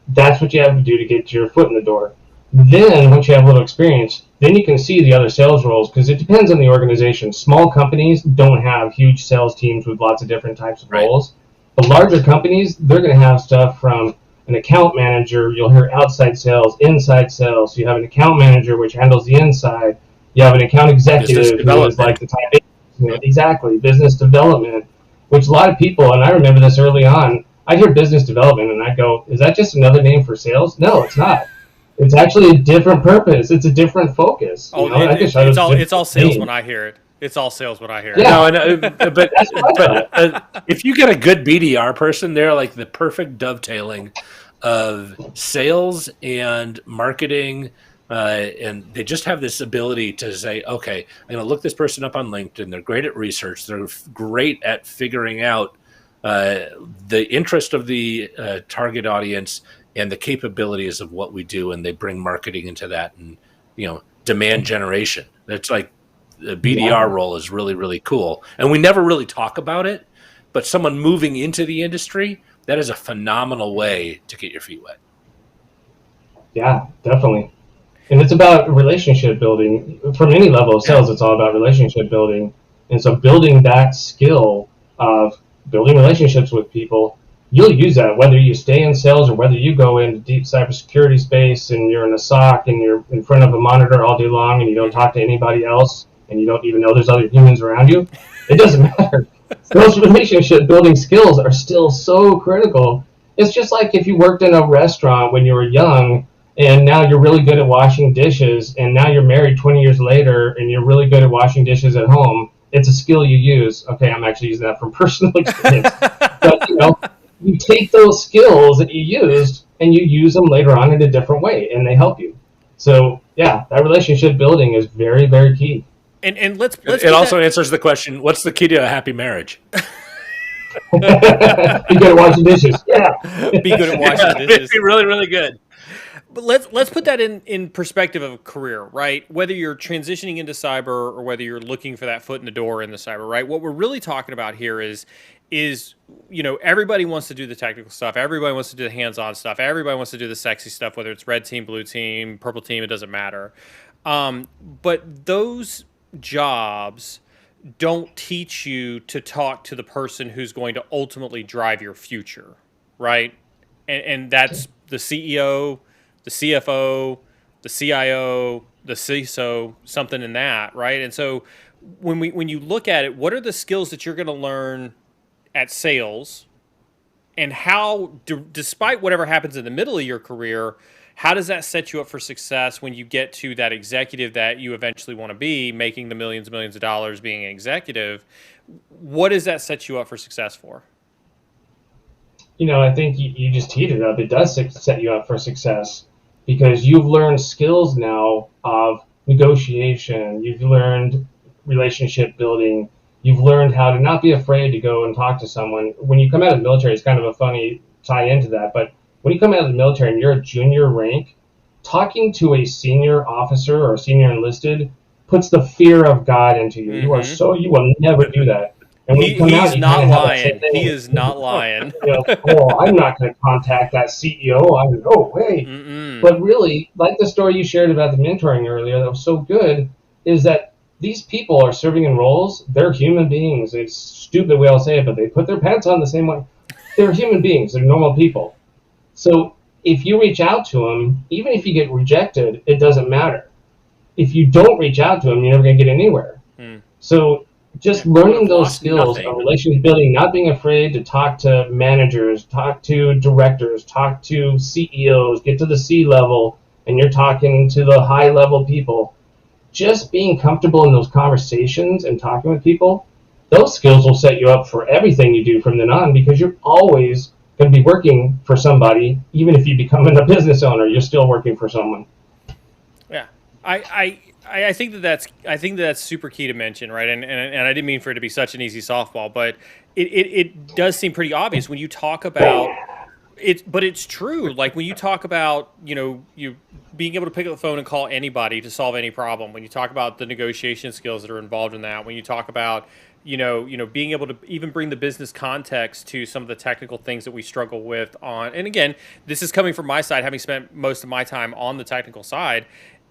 that's what you have to do to get your foot in the door. Then, once you have a little experience, then you can see the other sales roles because it depends on the organization. Small companies don't have huge sales teams with lots of different types of roles. But larger companies, they're going to have stuff from an account manager. You'll hear outside sales, inside sales. You have an account manager, which handles the inside. You have an account executive who is like the type A. Exactly, business development, which a lot of people, and I remember this early on, I'd hear business development and I'd go, is that just another name for sales? No, it's not. It's actually a different purpose. It's a different focus. It's all sales when I hear it. It's all sales when I hear it. Yeah. No, but if you get a good BDR person, they're like the perfect dovetailing of sales and marketing. And they just have this ability to say, okay, I'm going to look this person up on LinkedIn. They're great at research. They're great at figuring out the interest of the target audience and the capabilities of what we do. And they bring marketing into that and, demand generation. That's like the BDR role is really, really cool. And we never really talk about it, but someone moving into the industry, that is a phenomenal way to get your feet wet. Yeah, definitely. And it's about relationship building. From any level of sales, it's all about relationship building. And so building that skill of building relationships with people, you'll use that whether you stay in sales or whether you go into deep cybersecurity space and you're in a SOC and you're in front of a monitor all day long and you don't talk to anybody else and you don't even know there's other humans around you. It doesn't matter. Those relationship building skills are still so critical. It's just like if you worked in a restaurant when you were young and now you're really good at washing dishes, and now you're married 20 years later, and you're really good at washing dishes at home. It's a skill you use. Okay, I'm actually using that from personal experience. But, you take those skills that you used, and you use them later on in a different way, and they help you. So, yeah, that relationship building is very, very key. And let's it also answers the question, what's the key to a happy marriage? Be good at washing dishes. Yeah. Be good at washing dishes. Be really, really good. But let's put that in perspective of a career, right? Whether you're transitioning into cyber or whether you're looking for that foot in the door in the cyber, right? What we're really talking about here is everybody wants to do the technical stuff, everybody wants to do the hands-on stuff, everybody wants to do the sexy stuff, whether it's red team, blue team, purple team, it doesn't matter. But those jobs don't teach you to talk to the person who's going to ultimately drive your future, right? And that's the CEO, the CFO, the CIO, the CISO, something in that, right? And so when you look at it, what are the skills that you're going to learn at sales, and how, despite whatever happens in the middle of your career, how does that set you up for success when you get to that executive that you eventually want to be, making the millions and millions of dollars being an executive? What does that set you up for success for? I think you just teed it up. It does set you up for success because you've learned skills now of negotiation. You've learned relationship building. You've learned how to not be afraid to go and talk to someone. When you come out of the military, it's kind of a funny tie into that, but when you come out of the military and you're a junior rank, talking to a senior officer or a senior enlisted puts the fear of God into you. Mm-hmm. You will never do that. And when you come out, he's not lying. He is not lying. I'm not going to contact that CEO. No way. Mm-mm. But really, like the story you shared about the mentoring earlier, that was so good, is that these people are serving in roles. They're human beings. It's stupid the way I'll say it, but they put their pants on the same way. They're human beings. They're normal people. So if you reach out to them, even if you get rejected, it doesn't matter. If you don't reach out to them, you're never going to get anywhere. So just learning those skills of relationship building, not being afraid to talk to managers, talk to directors, talk to CEOs, get to the C level, and you're talking to the high level people. Just being comfortable in those conversations and talking with people, those skills will set you up for everything you do from then on, because you're always going to be working for somebody. Even if you become a business owner, you're still working for someone. Yeah, I think that's super key to mention, right? And I didn't mean for it to be such an easy softball, but it does seem pretty obvious when you talk about it. But it's true. Like when you talk about you being able to pick up the phone and call anybody to solve any problem. When you talk about the negotiation skills that are involved in that. When you talk about being able to even bring the business context to some of the technical things that we struggle with on. And again, this is coming from my side, having spent most of my time on the technical side.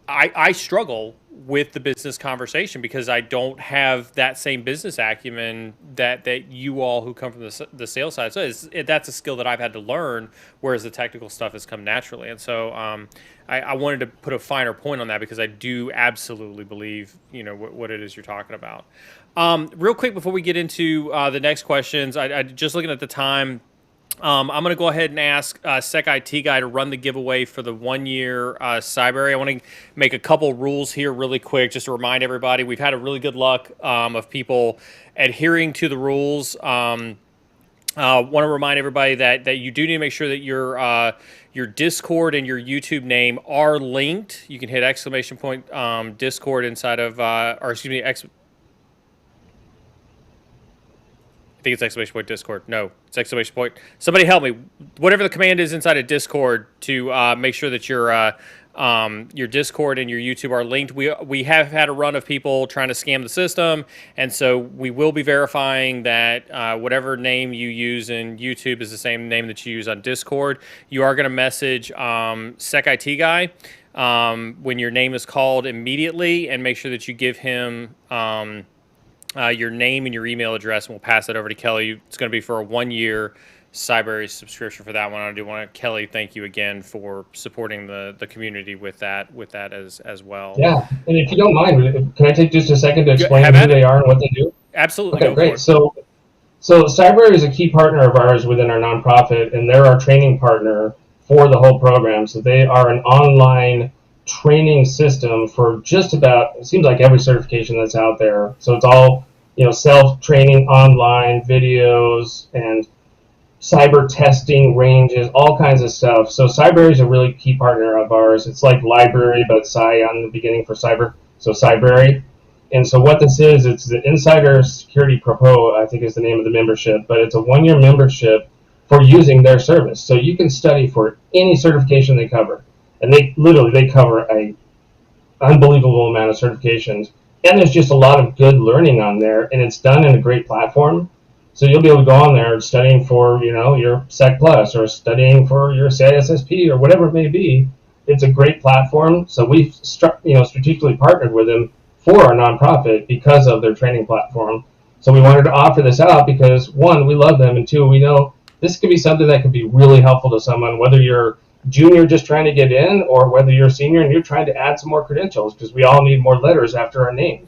I struggle with the business conversation because I don't have that same business acumen that you all who come from the sales side. So that's a skill that I've had to learn, whereas the technical stuff has come naturally. And so I wanted to put a finer point on that because I do absolutely believe what it is you're talking about. Real quick before we get into the next questions, I just looking at the time. I'm going to go ahead and ask Sec IT Guy to run the giveaway for the 1 year Cybrary. I want to make a couple rules here really quick just to remind everybody. We've had a really good luck of people adhering to the rules. Want to remind everybody that you do need to make sure that your Discord and your YouTube name are linked. You can hit ! Discord inside of, I think it's exclamation point Discord. No, it's exclamation point. Somebody help me. Whatever the command is inside of Discord to make sure that your Discord and your YouTube are linked. We have had a run of people trying to scam the system, and so we will be verifying that whatever name you use in YouTube is the same name that you use on Discord. You are going to message Sec IT guy when your name is called immediately, and make sure that you give him your name and your email address, and we'll pass that over to Kelly. It's going to be for a 1-year Cybrary subscription for that one. I do want to, Kelly, thank you again for supporting the community with that as well. Yeah, and if you don't mind, can I take just a second to explain who they are and what they do? Absolutely. Okay, great. So Cybrary is a key partner of ours within our nonprofit, and they're our training partner for the whole program. So they are an online training system for just about, it seems like every certification that's out there. So it's all, self-training online videos and cyber testing ranges, all kinds of stuff. So Cybrary is a really key partner of ours. It's like library, but Cy on the beginning for cyber. So Cybrary. And so what this is, it's the Insider Security Pro, I think is the name of the membership, but it's a 1-year membership for using their service. So you can study for any certification they cover. And they cover a unbelievable amount of certifications. And there's just a lot of good learning on there, and it's done in a great platform. So you'll be able to go on there studying for, your Sec Plus or studying for your CISSP or whatever it may be. It's a great platform. So we've strategically partnered with them for our nonprofit because of their training platform. So we wanted to offer this out because, one, we love them, and two, we know this could be something that could be really helpful to someone, whether you're junior just trying to get in or whether you're a senior and you're trying to add some more credentials, because we all need more letters after our name.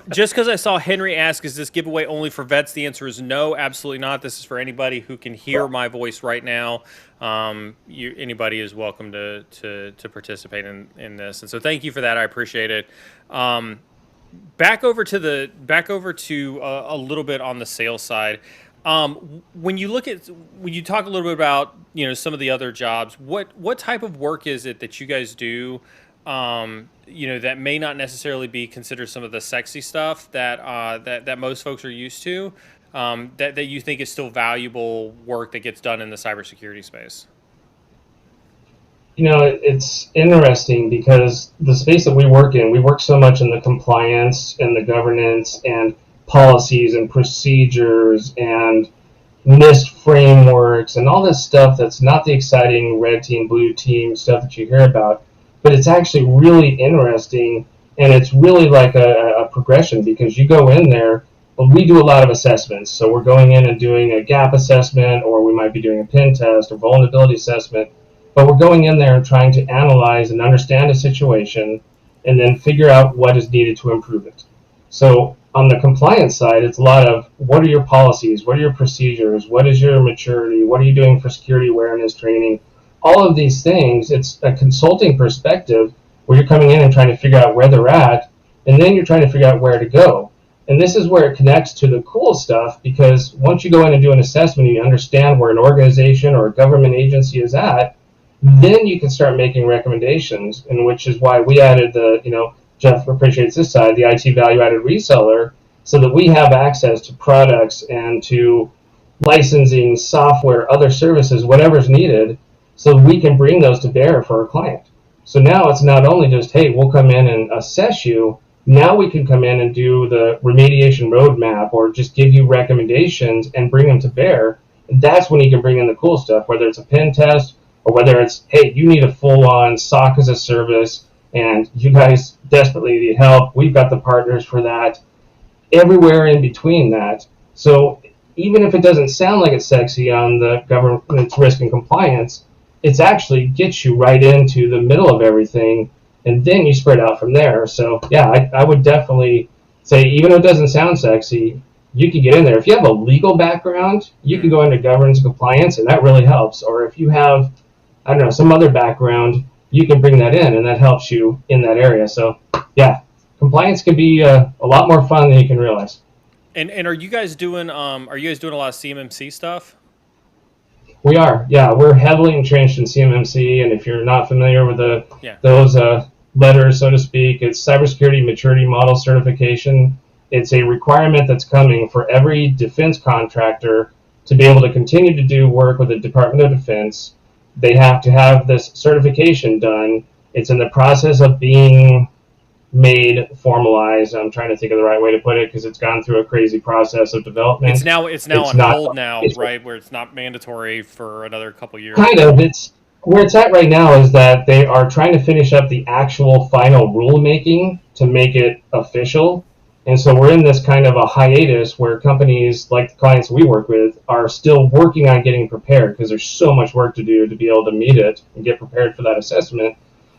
Just because I saw Henry ask, is this giveaway only for vets? The answer is no, absolutely not. This is for anybody who can hear my voice right now. Anybody is welcome to participate in this, and so thank you for that. I appreciate it. Back over to a little bit on the sales side. When you talk a little bit about some of the other jobs, what type of work is it that you guys do? That may not necessarily be considered some of the sexy stuff that most folks are used to, that you think is still valuable work that gets done in the cybersecurity space? It's interesting because the space that we work so much in the compliance and the governance and policies and procedures and NIST frameworks and all this stuff that's not the exciting red team, blue team stuff that you hear about. But it's actually really interesting, and it's really like a progression, because you go in there, but we do a lot of assessments. So we're going in and doing a gap assessment, or we might be doing a pen test or vulnerability assessment, but we're going in there and trying to analyze and understand a situation and then figure out what is needed to improve it. So on the compliance side, it's a lot of what are your policies, what are your procedures, what is your maturity, what are you doing for security awareness training? All of these things, it's a consulting perspective where you're coming in and trying to figure out where they're at, and then you're trying to figure out where to go. And this is where it connects to the cool stuff, because once you go in and do an assessment and you understand where an organization or a government agency is at, then you can start making recommendations, and which is why we added Jeff appreciates this side, the IT value-added reseller, so that we have access to products and to licensing, software, other services, whatever's needed, so we can bring those to bear for our client. So now it's not only just, hey, we'll come in and assess you. Now we can come in and do the remediation roadmap or just give you recommendations and bring them to bear. And that's when you can bring in the cool stuff, whether it's a pen test or whether it's, hey, you need a full-on SOC as a service and you guys desperately need help. We've got the partners for that. Everywhere in between that. So even if it doesn't sound like it's sexy on the government's risk and compliance, it's actually gets you right into the middle of everything, and then you spread out from there. So yeah, I would definitely say, even though it doesn't sound sexy, you can get in there. If you have a legal background, you can go into governance and compliance, and that really helps. Or if you have, some other background, you can bring that in, and that helps you in that area. So yeah, compliance can be a lot more fun than you can realize. And are you guys doing a lot of CMMC stuff? We are, yeah. We're heavily entrenched in CMMC, and if you're not familiar with those letters, so to speak, it's Cybersecurity Maturity Model Certification. It's a requirement that's coming for every defense contractor to be able to continue to do work with the Department of Defense. They have to have this certification done. It's in the process of being made formalized. I'm trying to think of the right way to put it because it's gone through a crazy process of development. It's now on hold now, right? Where it's not mandatory for another couple years. Kind of. It's where it's at right now is that they are trying to finish up the actual final rulemaking to make it official. And so we're in this kind of a hiatus where companies like the clients we work with are still working on getting prepared because there's so much work to do to be able to meet it and get prepared for that assessment.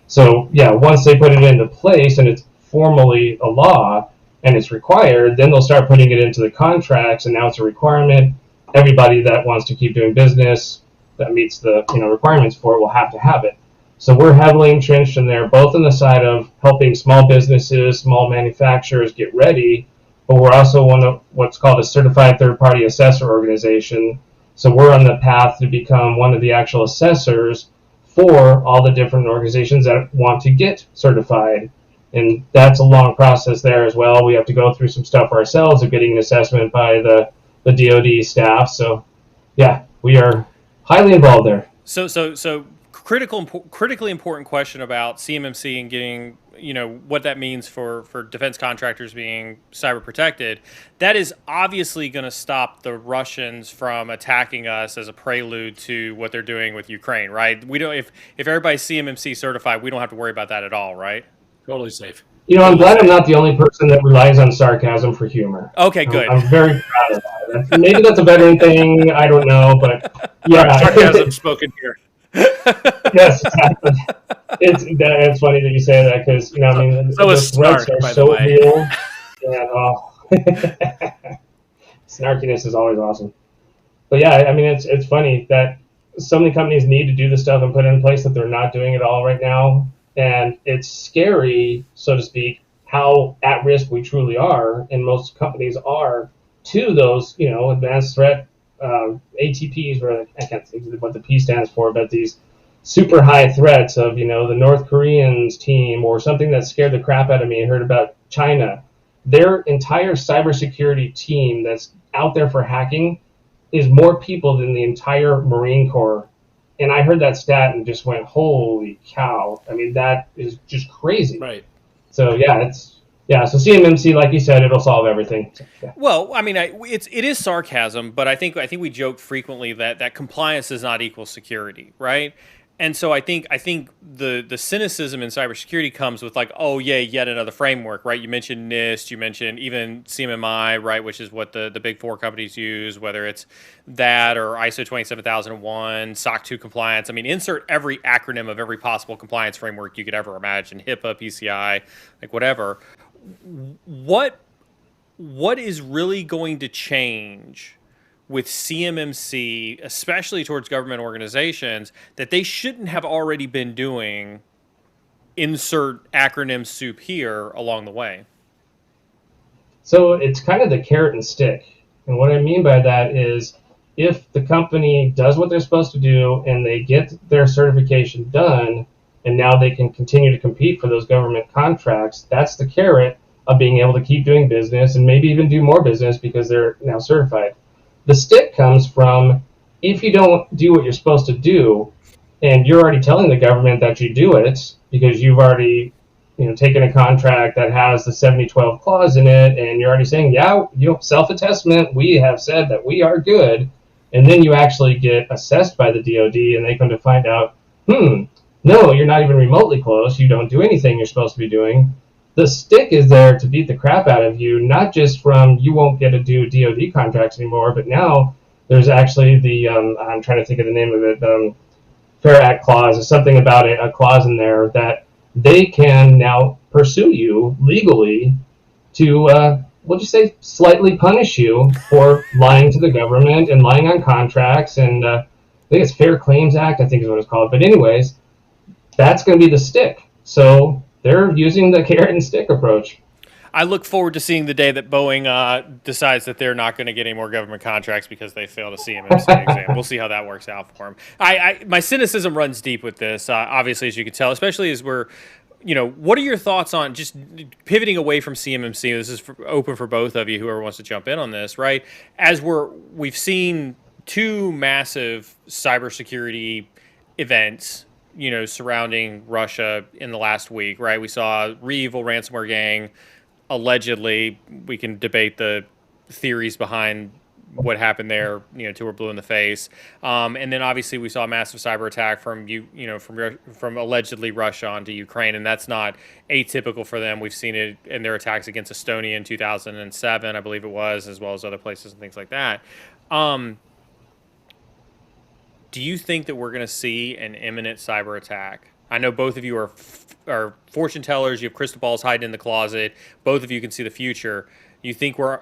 So yeah, once they put it into place and it's formally a law and it's required, then they'll start putting it into the contracts, and now it's a requirement. Everybody that wants to keep doing business that meets the requirements for it will have to have it. So we're heavily entrenched in there, both on the side of helping small businesses, small manufacturers get ready, but we're also one of what's called a certified third-party assessor organization. So we're on the path to become one of the actual assessors for all the different organizations that want to get certified. And that's a long process there as well. We have to go through some stuff ourselves of getting an assessment by the DoD staff. So yeah, we are highly involved there. So critically important question about CMMC and getting, what that means for defense contractors being cyber protected. That is obviously going to stop the Russians from attacking us as a prelude to what they're doing with Ukraine, right? We don't, if everybody's CMMC certified, we don't have to worry about that at all, right? Totally safe. I'm glad I'm not the only person that relies on sarcasm for humor. Okay, good. I'm very proud of that. Maybe that's a veteran thing. I don't know, but yeah. Sarcasm spoken here. Yes, exactly. It's funny that you say that because the threats are so real. And snarkiness is always awesome. But yeah, it's funny that so many companies need to do the stuff and put it in place that they're not doing it all right now. And it's scary, so to speak, how at risk we truly are, and most companies are, to those, advanced threat ATPs, or I can't think of what the P stands for, but these super high threats of, the North Koreans team or something that scared the crap out of me. I heard about China. Their entire cybersecurity team that's out there for hacking is more people than the entire Marine Corps. And I heard that stat and just went, holy cow. That is just crazy. Right. So, so CMMC, like you said, it'll solve everything. So, yeah. Well, it is sarcasm, but I think we joke frequently that compliance does not equal security, right? And so I think the cynicism in cybersecurity comes with like, oh yeah, yet another framework, right? You mentioned NIST, you mentioned even CMMI, right, which is what the big four companies use, whether it's that or ISO 27001, SOC 2 compliance. Insert every acronym of every possible compliance framework you could ever imagine, HIPAA, PCI, like whatever. What is really going to change with CMMC, especially towards government organizations, that they shouldn't have already been doing? Insert acronym soup here along the way. So it's kind of the carrot and stick. And what I mean by that is if the company does what they're supposed to do and they get their certification done, and now they can continue to compete for those government contracts, that's the carrot of being able to keep doing business and maybe even do more business because they're now certified. The stick comes from if you don't do what you're supposed to do, and you're already telling the government that you do it because you've already taken a contract that has the 7012 clause in it, and you're already saying, self-attestment, we have said that we are good, and then you actually get assessed by the DoD, and they come to find out, no, you're not even remotely close, you don't do anything you're supposed to be doing. The stick is there to beat the crap out of you, not just from you won't get to do DoD contracts anymore, but now there's actually the, I'm trying to think of the name of it, Fair Act clause, or something about it, a clause in there that they can now pursue you legally to, slightly punish you for lying to the government and lying on contracts. And I think it's Fair Claims Act, I think is what it's called. But anyways, that's going to be the stick. So they're using the carrot and stick approach. I look forward to seeing the day that Boeing decides that they're not going to get any more government contracts because they failed a CMMC exam. We'll see how that works out for them. My cynicism runs deep with this, obviously, as you can tell, especially as we're what are your thoughts on just pivoting away from CMMC? This is open for both of you, whoever wants to jump in on this, right? As we've seen two massive cybersecurity events, surrounding Russia in the last week, right? We saw ReEvil ransomware gang, allegedly. We can debate the theories behind what happened there, till we're blue in the face. And then obviously we saw a massive cyber attack from allegedly Russia onto Ukraine, and that's not atypical for them. We've seen it in their attacks against Estonia in 2007, I believe it was, as well as other places and things like that. Do you think that we're going to see an imminent cyber attack? I know both of you are fortune tellers. You have crystal balls hiding in the closet. Both of you can see the future.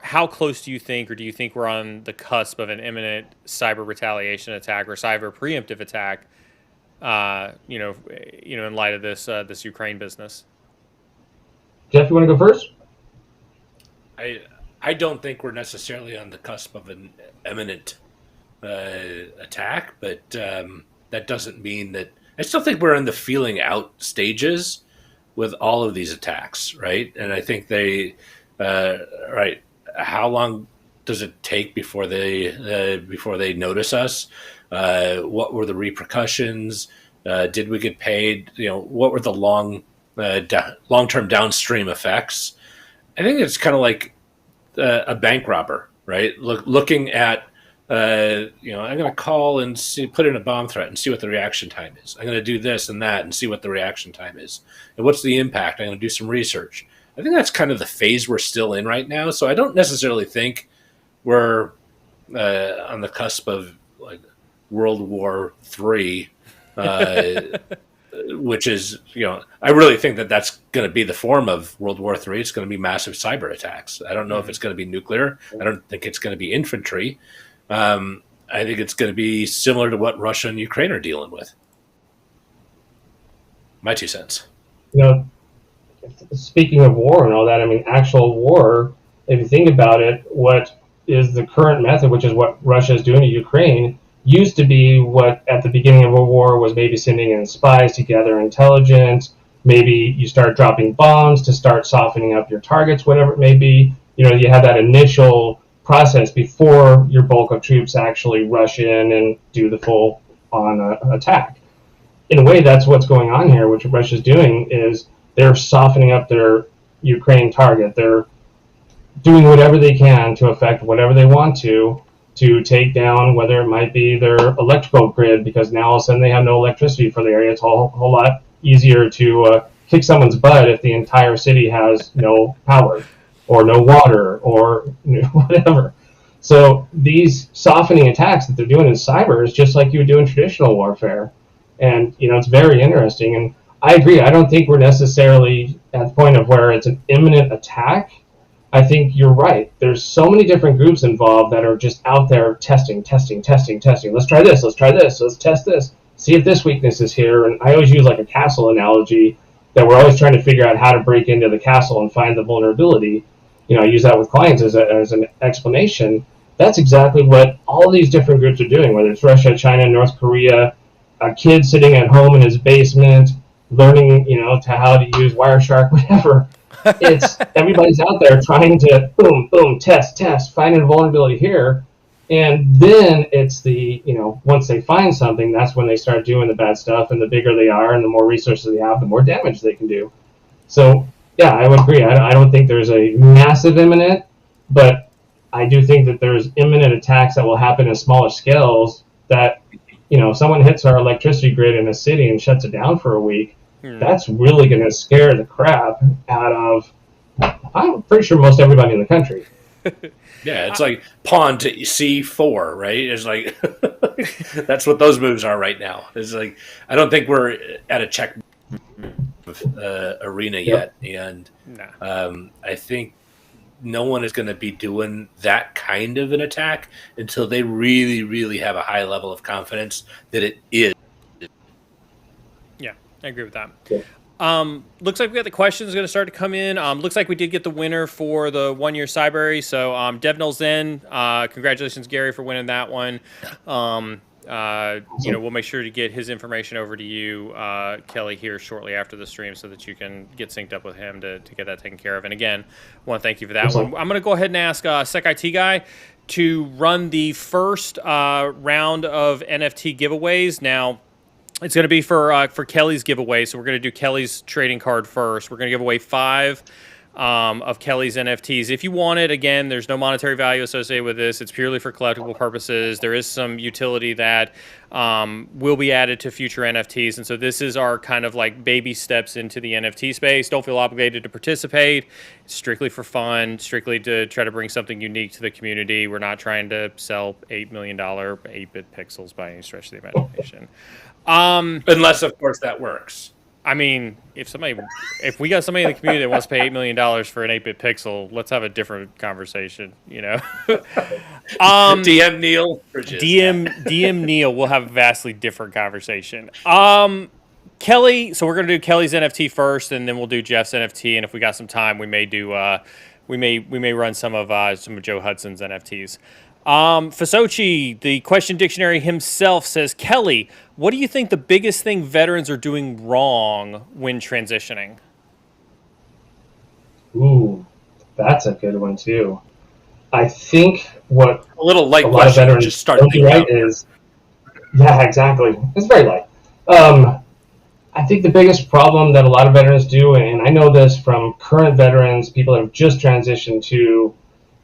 How close do you think, or do you think we're on the cusp of an imminent cyber retaliation attack or cyber preemptive attack? In light of this Ukraine business. Jeff, you want to go first? I don't think we're necessarily on the cusp of an imminent attack, but that doesn't mean that. I still think we're in the feeling out stages with all of these attacks, right? And I think right. How long does it take before they notice us? What were the repercussions? Did we get paid? What were the long-term downstream effects? I think it's kind of like a bank robber, right? Looking at, I'm going to call and put in a bomb threat and see what the reaction time is. I'm going to do this and that and see what the reaction time is. And what's the impact? I'm going to do some research. I think that's kind of the phase we're still in right now. So I don't necessarily think we're on the cusp of like World War III, which is, I really think that that's going to be the form of World War III. It's going to be massive cyber attacks. I don't know if it's going to be nuclear. I don't think it's going to be infantry. I think it's going to be similar to what Russia and Ukraine are dealing with. My 2 cents. Speaking of war and all that, actual war, if you think about it, what is the current method, which is what Russia is doing to Ukraine, used to be what at the beginning of a war was maybe sending in spies to gather intelligence. Maybe you start dropping bombs to start softening up your targets, whatever it may be. You have that initial process before your bulk of troops actually rush in and do the full-on attack. In a way, that's what's going on here, which Russia's doing is they're softening up their Ukraine target. They're doing whatever they can to affect whatever they want to take down, whether it might be their electrical grid, because now all of a sudden they have no electricity for the area. It's a whole lot easier to kick someone's butt if the entire city has no power or no water or whatever. So these softening attacks that they're doing in cyber is just like you would do in traditional warfare. And, it's very interesting. And I agree. I don't think we're necessarily at the point of where it's an imminent attack. I think you're right. There's so many different groups involved that are just out there testing. Let's try this. Let's test this. See if this weakness is here. And I always use like a castle analogy that we're always trying to figure out how to break into the castle and find the vulnerability. I use that with clients as an explanation. That's exactly what all these different groups are doing, whether it's Russia, China, North Korea, a kid sitting at home in his basement, learning, to how to use Wireshark, whatever. It's everybody's out there trying to boom, test, find a vulnerability here. And then it's the, once they find something, that's when they start doing the bad stuff. And the bigger they are and the more resources they have, the more damage they can do. So, yeah, I would agree. I don't think there's a massive imminent, but I do think that there's imminent attacks that will happen in smaller scales that, if someone hits our electricity grid in a city and shuts it down for a week, that's really going to scare the crap out of, I'm pretty sure, most everybody in the country. Yeah, it's like pawn to C4, right? It's like, that's what those moves are right now. It's like, I don't think we're at a check arena yet. And I think no one is going to be doing that kind of an attack until they really, really have a high level of confidence that it is. Yeah, I agree with that. Yeah. Looks like we got the questions going to start to come in. Looks like we did get the winner for the 1 year Cybrary. So DevNil Zen, congratulations, Gary, for winning that one. we'll make sure to get his information over to you, Kelly, here shortly after the stream so that you can get synced up with him to get that taken care of. And again, I want to thank you for that one. I'm going to go ahead and ask Sec IT Guy to run the first round of NFT giveaways. Now, it's going to be for Kelly's giveaway, so we're going to do Kelly's trading card first. We're going to give away 5 of Kelly's NFTs. If you want it, again, there's no monetary value associated with this. It's purely for collectible purposes. There is some utility that will be added to future NFTs, and so this is our kind of like baby steps into the NFT space. Don't feel obligated to participate. It's strictly for fun, strictly to try to bring something unique to the community. We're not trying to sell $8 million 8-bit pixels by any stretch of the imagination. Unless, of course, that works. I mean, if we got somebody in the community that wants to pay $8 million for an 8-bit pixel, let's have a different conversation, DM Neil. DM Neil, we'll have a vastly different conversation. Kelly, so we're going to do Kelly's NFT first, and then we'll do Jeff's NFT, and if we got some time, we may do we may run some of Joe Hudson's NFTs. Fasochi, the question dictionary himself, says, Kelly, what do you think the biggest thing veterans are doing wrong when transitioning? Ooh, that's a good one too. I think what a little light a lot of veterans just start don't do right is, yeah, exactly. It's very light. I think the biggest problem that a lot of veterans do, and I know this from current veterans, people that have just transitioned to,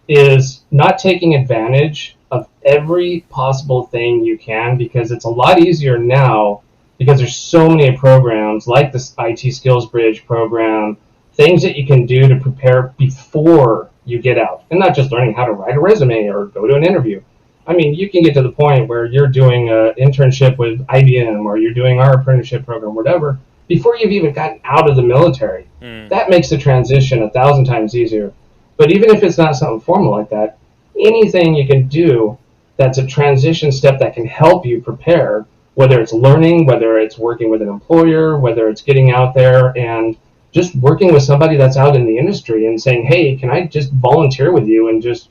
is not taking advantage of every possible thing you can, because it's a lot easier now because there's so many programs like this IT Skills Bridge program, things that you can do to prepare before you get out, and not just learning how to write a resume or go to an interview. I mean, you can get to the point where you're doing an internship with IBM or you're doing our apprenticeship program, whatever, before you've even gotten out of the military. That makes the transition 1,000 times easier. But even if it's not something formal like that, anything you can do that's a transition step that can help you prepare, whether it's learning, whether it's working with an employer, whether it's getting out there and just working with somebody that's out in the industry and saying, hey, can I just volunteer with you and just,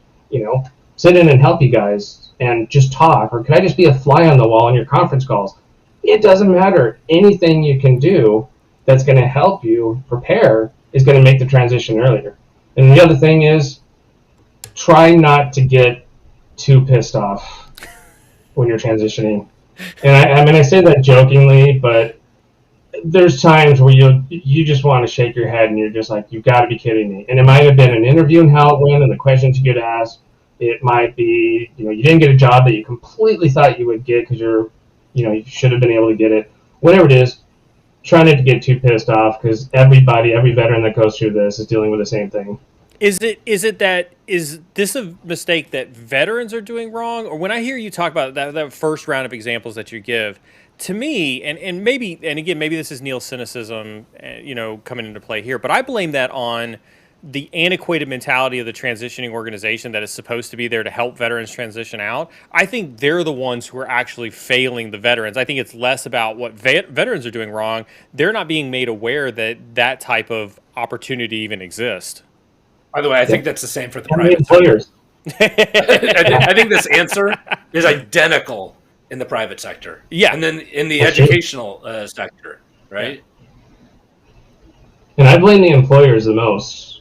sit in and help you guys and just talk? Or can I just be a fly on the wall on your conference calls? It doesn't matter. Anything you can do that's going to help you prepare is going to make the transition earlier. And the other thing is, try not to get too pissed off when you're transitioning. And I say that jokingly, but there's times where you just want to shake your head and you're just like, you've got to be kidding me. And it might have been an interview and how it went and the questions you get asked. It might be, you didn't get a job that you completely thought you would get because you should have been able to get it. Whatever it is, try not to get too pissed off, because every veteran that goes through this is dealing with the same thing. Is this a mistake that veterans are doing wrong? Or when I hear you talk about that first round of examples that you give, to me, and again, maybe this is Neil's cynicism, coming into play here, but I blame that on the antiquated mentality of the transitioning organization that is supposed to be there to help veterans transition out. I think they're the ones who are actually failing the veterans. I think it's less about what veterans are doing wrong. They're not being made aware that type of opportunity even exists. By the way, I think that's the same for the private employers. I think this answer is identical in the private sector. Yeah. And then in the educational sector, right? And I blame the employers the most.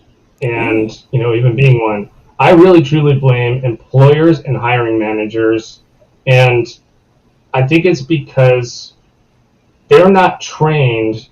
And, even being one, I really truly blame employers and hiring managers. And I think it's because they're not trained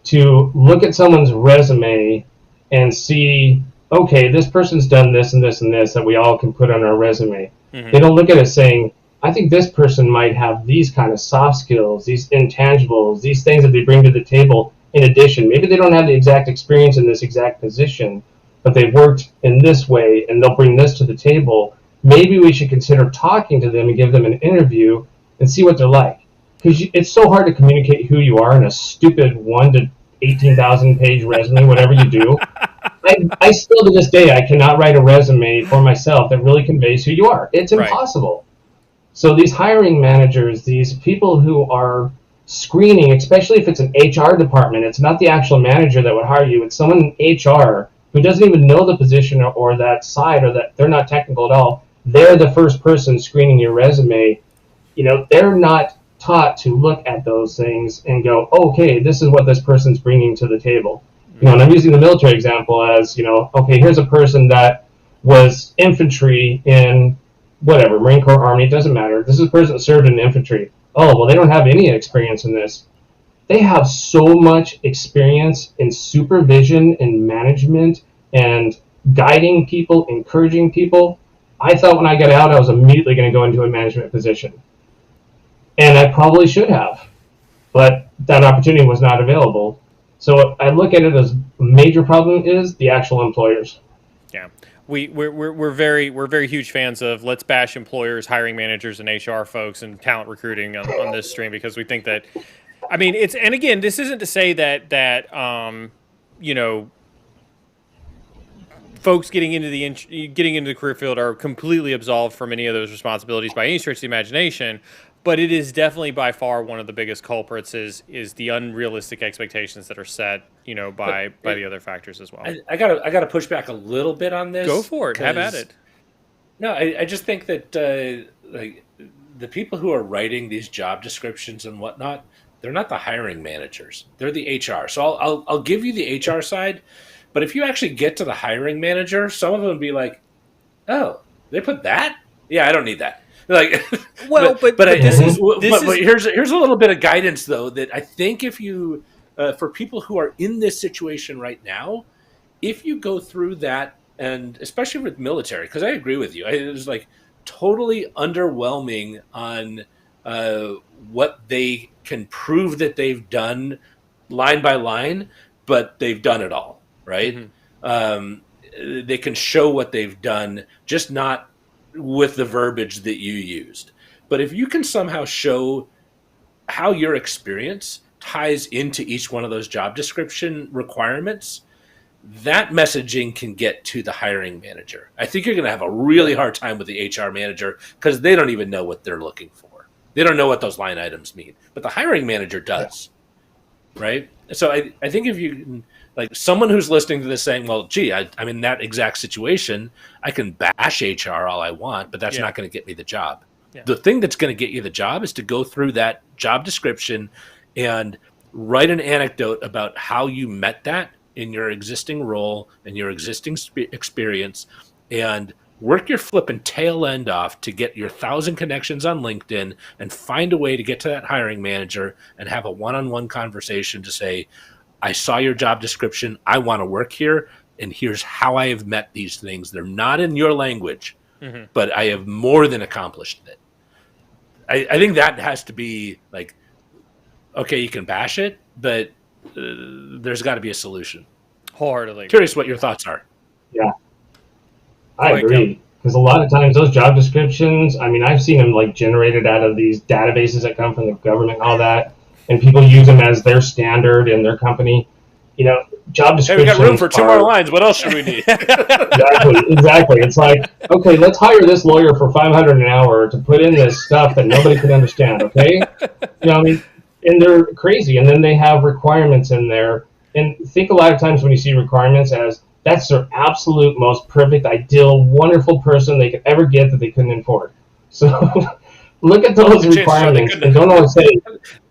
to look at someone's resume and see, okay, this person's done this and this and this that we all can put on our resume. Mm-hmm. They don't look at it saying, I think this person might have these kind of soft skills, these intangibles, these things that they bring to the table in addition. Maybe they don't have the exact experience in this exact position, but they've worked in this way and they'll bring this to the table. Maybe we should consider talking to them and give them an interview and see what they're like. Because it's so hard to communicate who you are in a stupid 1 to 18,000 page resume, whatever you do. I still, to this day, I cannot write a resume for myself that really conveys who you are. It's impossible. Right. So these hiring managers, these people who are screening, especially if it's an HR department, it's not the actual manager that would hire you, it's someone in HR who doesn't even know the position or that side, or that they're not technical at all. They're the first person screening your resume. they're not taught to look at those things and go, okay, this is what this person's bringing to the table. And I'm using the military example as, okay, here's a person that was infantry in whatever, Marine Corps, Army, it doesn't matter. This is a person that served in infantry. Oh, well, they don't have any experience in this. They have so much experience in supervision and management and guiding people, encouraging people. I thought when I got out, I was immediately going to go into a management position. And I probably should have, but that opportunity was not available. So I look at it as a major problem is the actual employers. Yeah. We're very huge fans of let's bash employers, hiring managers, and HR folks and talent recruiting on this stream, because we think that, I mean, and again, this isn't to say that folks getting into the career field are completely absolved from any of those responsibilities by any stretch of the imagination. But it is definitely by far one of the biggest culprits is the unrealistic expectations that are set, by the other factors as well. I gotta push back a little bit on this. Go for it. Have at it. No, I just think that the people who are writing these job descriptions and whatnot, they're not the hiring managers. They're the HR. So I'll give you the HR side, but if you actually get to the hiring manager, some of them will be like, "Oh, they put that? Yeah, I don't need that." Like, well, but here's a little bit of guidance though, that I think if you for people who are in this situation right now, if you go through that, and especially with military, because I agree with you, it was like totally underwhelming on what they can prove that they've done line by line, but they've done it all, right? Mm-hmm. They can show what they've done, just not with the verbiage that you used. But if you can somehow show how your experience ties into each one of those job description requirements, that messaging can get to the hiring manager. I think you're going to have a really hard time with the HR manager because they don't even know what they're looking for. They don't know what those line items mean. But the hiring manager does, right? So I think if you, like someone who's listening to this saying, well, gee, I'm in that exact situation, I can bash HR all I want, but that's not going to get me the job. Yeah. The thing that's going to get you the job is to go through that job description and write an anecdote about how you met that in your existing role and your existing experience, and work your flipping tail end off to get your 1,000 connections on LinkedIn and find a way to get to that hiring manager and have a one-on-one conversation to say, I saw your job description, I want to work here, and here's how I have met these things. They're not in your language, but I have more than accomplished it. I think that has to be like, okay, you can bash it, but there's got to be a solution. Wholeheartedly. Curious what your thoughts are. Yeah. I agree, because a lot of times those job descriptions, I mean, I've seen them like generated out of these databases that come from the government and all that, and people use them as their standard in their company. Job descriptions. Hey, we got room for 2 more lines. What else should we need? Exactly. It's like, okay, let's hire this lawyer for $500 an hour to put in this stuff that nobody can understand. Okay, and they're crazy, and then they have requirements in there. And think a lot of times when you see requirements as that's their absolute most perfect, ideal, wonderful person they could ever get that they couldn't afford. So look at those requirements and don't always say,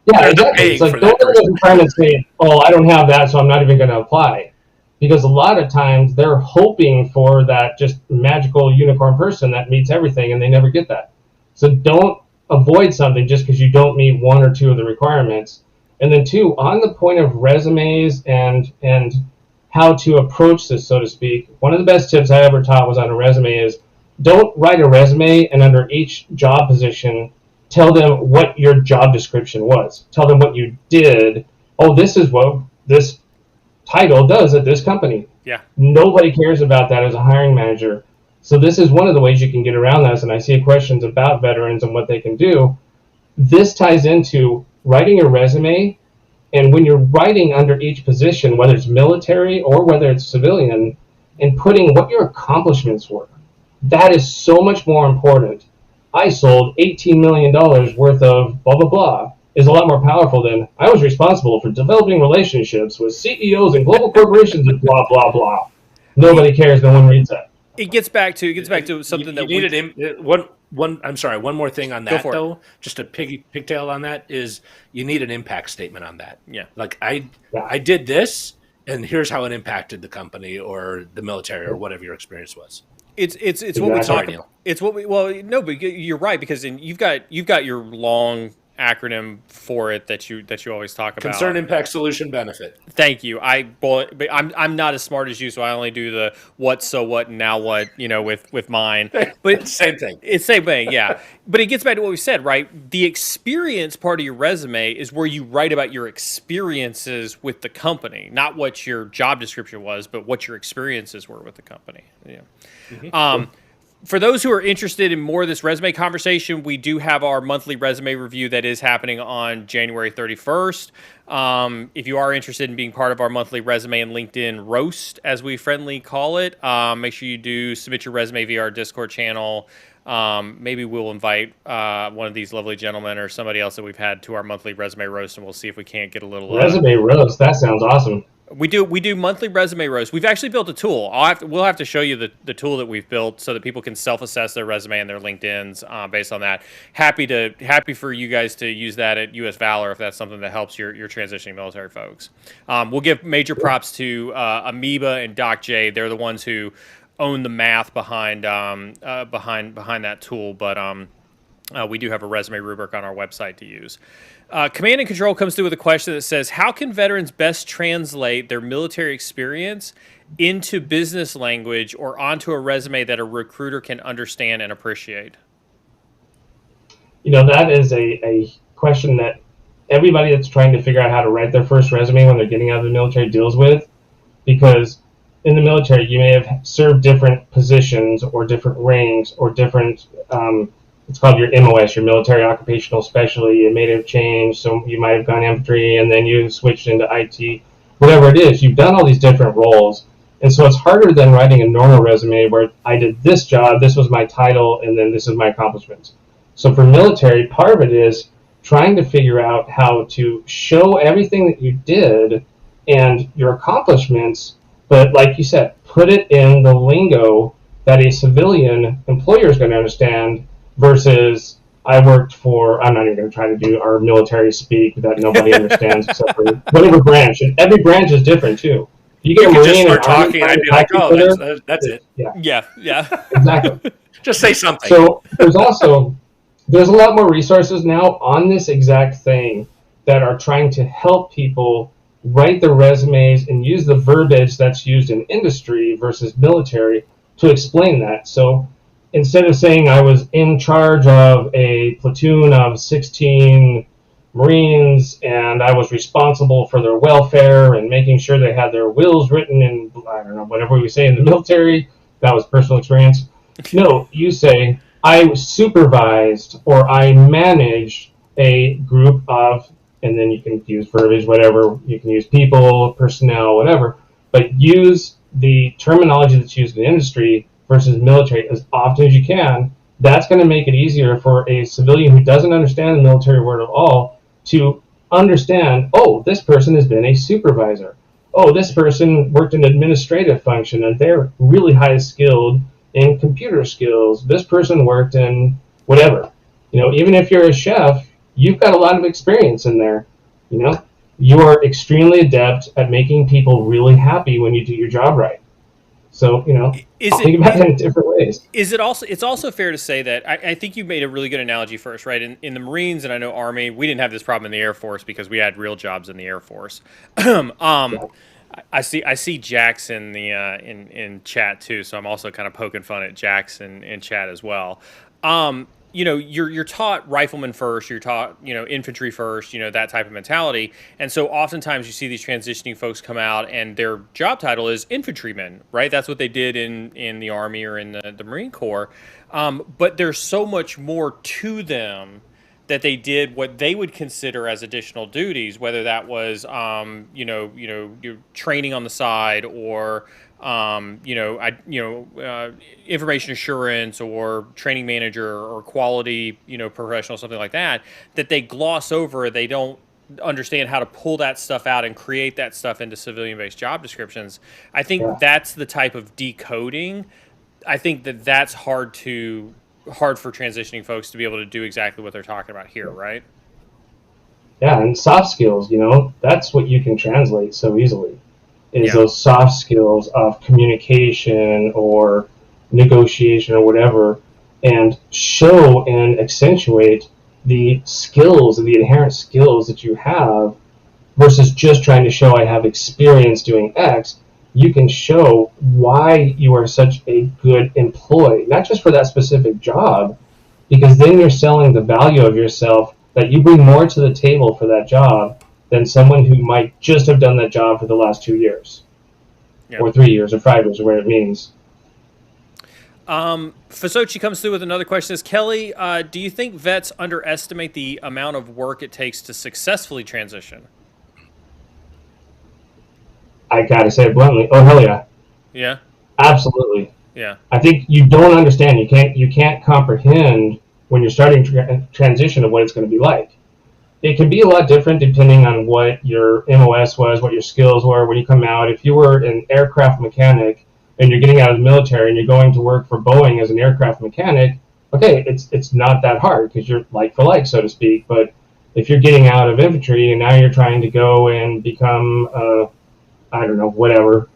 yeah, exactly. It's like, don't look at those requirements and say, oh, I don't have that, so I'm not even going to apply. Because a lot of times they're hoping for that just magical unicorn person that meets everything, and they never get that. So don't avoid something just because you don't meet 1 or 2 of the requirements. And then 2, on the point of resumes and how to approach this, so to speak, one of the best tips I ever taught was on a resume is don't write a resume and under each job position tell them what your job description was. Tell them what you did. Oh, this is what this title does at this company. Yeah. Nobody cares about that as a hiring manager. So this is one of the ways you can get around this, and I see questions about veterans and what they can do. This ties into writing a resume, and when you're writing under each position, whether it's military or whether it's civilian, and putting what your accomplishments were. That is so much more important. I sold $18 million worth of blah, blah, blah, is a lot more powerful than I was responsible for developing relationships with CEOs and global corporations and blah, blah, blah. Nobody cares. No one reads that. It gets back to something that you need one one more thing on Go that for it. though, just a pigtail on that is you need an impact statement on that. Yeah. Like I did this, and here's how it impacted the company or the military or whatever your experience was. It's what we talk Neil. about. It's what we no, but you're right, because you've got your long acronym for it that you always talk about. Concern, impact, solution, benefit. Thank you. But I'm not as smart as you, so I only do the what, so what, and now what, with mine. But Same thing. It's same thing, yeah. But it gets back to what we said, right? The experience part of your resume is where you write about your experiences with the company, not what your job description was, but what your experiences were with the company. Yeah. Mm-hmm. For those who are interested in more of this resume conversation, we do have our monthly resume review that is happening on January 31st. If you are interested in being part of our monthly resume and LinkedIn roast, as we friendly call it, make sure you do submit your resume via our Discord channel. Maybe we'll invite one of these lovely gentlemen or somebody else that we've had to our monthly resume roast, and we'll see if we can't get a little resume roast. That sounds awesome. We do monthly resume roast. We've actually built a tool. We'll have to show you the tool that we've built so that people can self-assess their resume and their LinkedIns based on that. Happy for you guys to use that at US Valor if that's something that helps your transitioning military folks. We'll give major props to Amoeba and Doc J. They're the ones who own the math behind that tool, but we do have a resume rubric on our website to use. Command and Control comes through with a question that says, how can veterans best translate their military experience into business language or onto a resume that a recruiter can understand and appreciate? That is a question that everybody that's trying to figure out how to write their first resume when they're getting out of the military deals with, because in the military, you may have served different positions or different ranks or different, it's called your MOS, your military occupational specialty. It may have changed, so you might have gone infantry and then you switched into IT. Whatever it is, you've done all these different roles. And so it's harder than writing a normal resume where I did this job, this was my title, and then this is my accomplishments. So for military, part of it is trying to figure out how to show everything that you did and your accomplishments, but like you said, put it in the lingo that a civilian employer is going to understand versus I worked for, I'm not even going to try to do our military speak that nobody understands except for whatever branch. And every branch is different too. You get a Marine just start and talking, I'd be like, oh, that's it. Yeah. Exactly. Just say something. So there's a lot more resources now on this exact thing that are trying to help people write their resumes and use the verbiage that's used in industry versus military to explain that. So instead of saying I was in charge of a platoon of 16 Marines and I was responsible for their welfare and making sure they had their wills written in, I don't know, whatever we say in the military, that was personal experience. No, you say I supervised or I managed a group of, and then you can use verbiage, whatever, you can use people, personnel, whatever, but use the terminology that's used in the industry versus military as often as you can. That's going to make it easier for a civilian who doesn't understand the military word at all to understand, oh, this person has been a supervisor. Oh, this person worked in administrative function and they're really high skilled in computer skills. This person worked in whatever. Even if you're a chef, you've got a lot of experience in there. You are extremely adept at making people really happy when you do your job right. So, think about it in different ways. It's also fair to say that I think you made a really good analogy first, right? In the Marines, and I know Army, we didn't have this problem in the Air Force because we had real jobs in the Air Force. I see Jax in the in chat too, so I'm also kind of poking fun at Jax in chat as well. You're taught rifleman first, you're taught, infantry first, that type of mentality. And so oftentimes you see these transitioning folks come out and their job title is infantryman, right? That's what they did in the Army or in the Marine Corps. But there's so much more to them that they did what they would consider as additional duties, whether that was, your training on the side or, information assurance or training manager or quality, professional, something like that they gloss over. They don't understand how to pull that stuff out and create that stuff into civilian-based job descriptions. I think that's the type of decoding. I think that's hard to hard for transitioning folks to be able to do exactly what they're talking about here, right? Yeah, and soft skills, that's what you can translate so easily, is Yeah. those soft skills of communication or negotiation or whatever, and show and accentuate the skills, the inherent skills that you have, versus just trying to show I have experience doing X. You can show why you are such a good employee, not just for that specific job, because then you're selling the value of yourself, that you bring more to the table for that job than someone who might just have done that job for the last 2 years, or 3 years, or 5 years, or whatever it means. Fasochi comes through with another question. Is Kelly, do you think vets underestimate the amount of work it takes to successfully transition? I gotta say it bluntly. Oh, hell yeah. Yeah? Absolutely. Yeah. I think you don't understand. You can't comprehend when you're starting transition of what it's going to be like. It can be a lot different depending on what your MOS was, what your skills were when you come out. If you were an aircraft mechanic and you're getting out of the military and you're going to work for Boeing as an aircraft mechanic, okay, it's not that hard because you're like for like, so to speak. But if you're getting out of infantry and now you're trying to go and become, I don't know, whatever,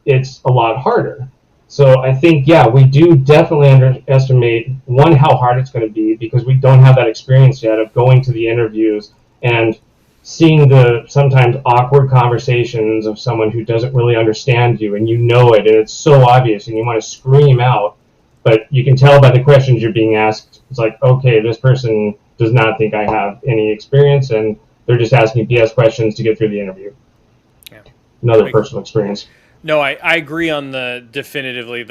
it's a lot harder. So I think, yeah, we do definitely underestimate, one, how hard it's going to be, because we don't have that experience yet of going to the interviews and seeing the sometimes awkward conversations of someone who doesn't really understand you, and you know it, and it's so obvious, and you want to scream out, but you can tell by the questions you're being asked, it's like, okay, this person does not think I have any experience, and they're just asking BS questions to get through the interview. Yeah. Another personal experience. No, I agree on definitively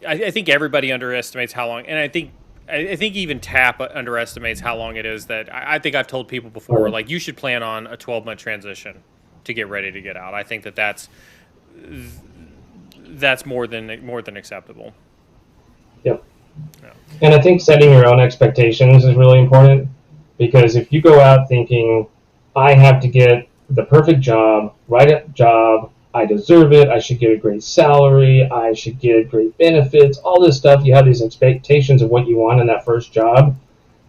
I think everybody underestimates how long, and I think even TAP underestimates how long it is that I think I've told people before, like, you should plan on a 12-month transition to get ready to get out. I think that's more than acceptable. Yep. Yeah. And I think setting your own expectations is really important, because if you go out thinking, I have to get the perfect job, I deserve it, I should get a great salary, I should get great benefits, all this stuff, you have these expectations of what you want in that first job,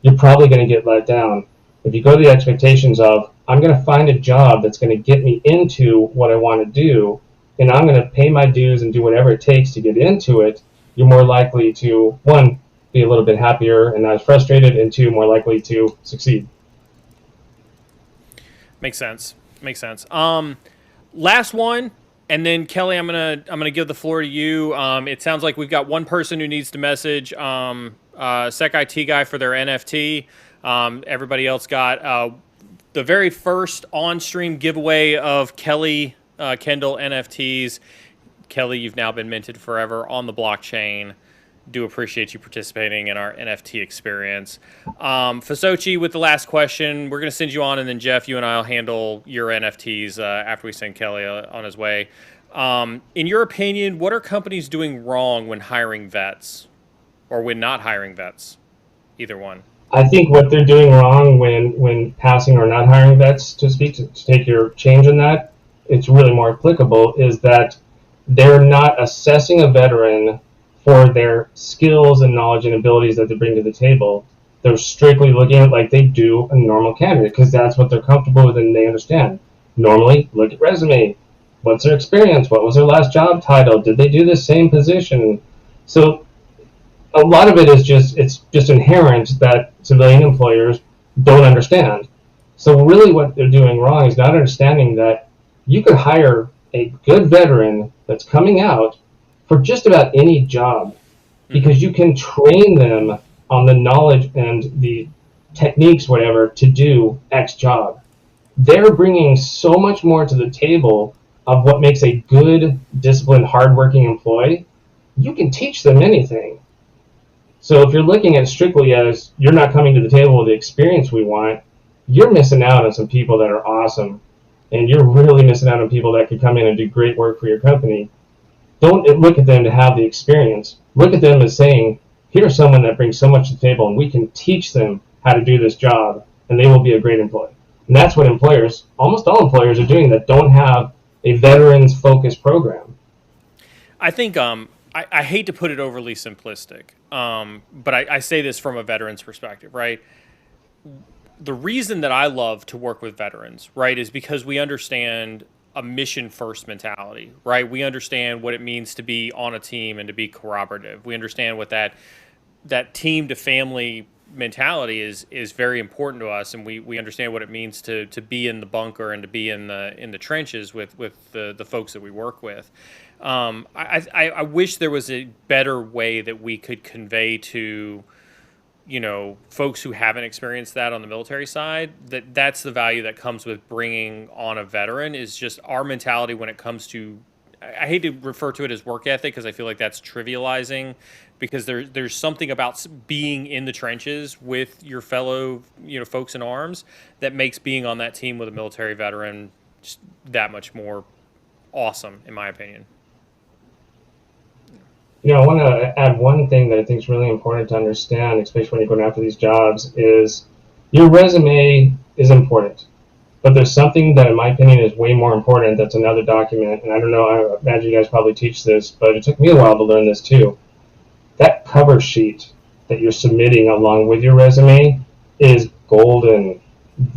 you're probably going to get let down. If you go to the expectations of, I'm going to find a job that's going to get me into what I want to do, and I'm going to pay my dues and do whatever it takes to get into it, you're more likely to, one, be a little bit happier and not as frustrated, and two, more likely to succeed. Makes sense. Last one, and then Kelly, I'm gonna give the floor to you. It sounds like we've got one person who needs to message Sec IT guy for their NFT. Everybody else got the very first on-stream giveaway of Kelly Kendall NFTs. Kelly, you've now been minted forever on the blockchain. Do appreciate you participating in our NFT experience. Fasochi, with the last question, we're going to send you on, and then Jeff, you and I will handle your NFTs after we send Kelly on his way. In your opinion, what are companies doing wrong when hiring vets, or when not hiring vets? Either one. I think what they're doing wrong when passing or not hiring vets, to speak to take your change in that, it's really more applicable, is that they're not assessing a veteran for their skills and knowledge and abilities that they bring to the table. They're strictly looking at like they do a normal candidate, because that's what they're comfortable with and they understand. Normally, look at resume. What's their experience? What was their last job title? Did they do the same position? So a lot of it is it's just inherent that civilian employers don't understand. So really what they're doing wrong is not understanding that you could hire a good veteran that's coming out for just about any job, because you can train them on the knowledge and the techniques, whatever, to do X job. They're bringing so much more to the table of what makes a good, disciplined, hardworking employee. You can teach them anything. So if you're looking at it strictly as you're not coming to the table with the experience we want, you're missing out on some people that are awesome, and you're really missing out on people that could come in and do great work for your company. Don't look at them to have the experience. Look at them as saying, here's someone that brings so much to the table, and we can teach them how to do this job, and they will be a great employee. And that's what employers, almost all employers, are doing that don't have a veterans-focused program. I think I hate to put it overly simplistic, but I say this from a veteran's perspective, right? The reason that I love to work with veterans, right, is because we understand a mission first mentality, right? We understand what it means to be on a team and to be collaborative. We understand what that team to family mentality is very important to us, and we understand what it means to be in the bunker and to be in the trenches with the folks that we work with. I wish there was a better way that we could convey to folks who haven't experienced that on the military side, that's the value that comes with bringing on a veteran, is just our mentality when it comes to, I hate to refer to it as work ethic because I feel like that's trivializing, because there's something about being in the trenches with your fellow folks in arms that makes being on that team with a military veteran just that much more awesome, in my opinion. I want to add one thing that I think is really important to understand, especially when you're going after these jobs, is your resume is important. But there's something that, in my opinion, is way more important. That's another document. And I don't know, I imagine you guys probably teach this, but it took me a while to learn this too. That cover sheet that you're submitting along with your resume is golden.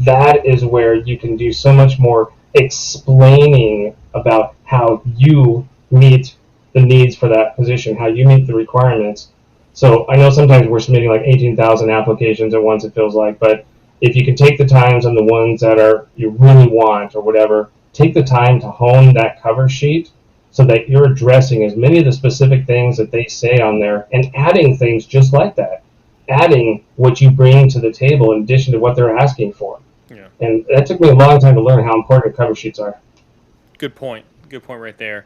That is where you can do so much more explaining about how you meet the needs for that position, how you meet the requirements. So I know sometimes we're submitting like 18,000 applications at once, it feels like, but if you can take the times on the ones that are you really want or whatever, take the time to hone that cover sheet so that you're addressing as many of the specific things that they say on there and adding things just like that, adding what you bring to the table in addition to what they're asking for. Yeah. And that took me a long time to learn how important cover sheets are. Good point right there.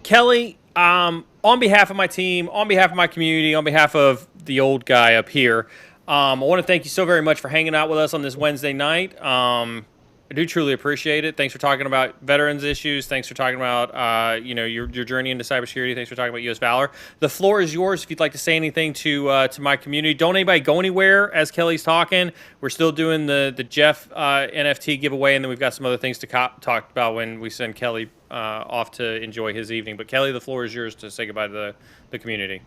Kelly, on behalf of my team, on behalf of my community, on behalf of the old guy up here, I want to thank you so very much for hanging out with us on this Wednesday night. I do truly appreciate it. Thanks for talking about veterans issues. Thanks for talking about your journey into cybersecurity. Thanks for talking about US Valor. The floor is yours if you'd like to say anything to my community. Don't anybody go anywhere as Kelly's talking. We're still doing the Jeff NFT giveaway, and then we've got some other things to talk about when we send Kelly off to enjoy his evening. But Kelly, the floor is yours to say goodbye to the community.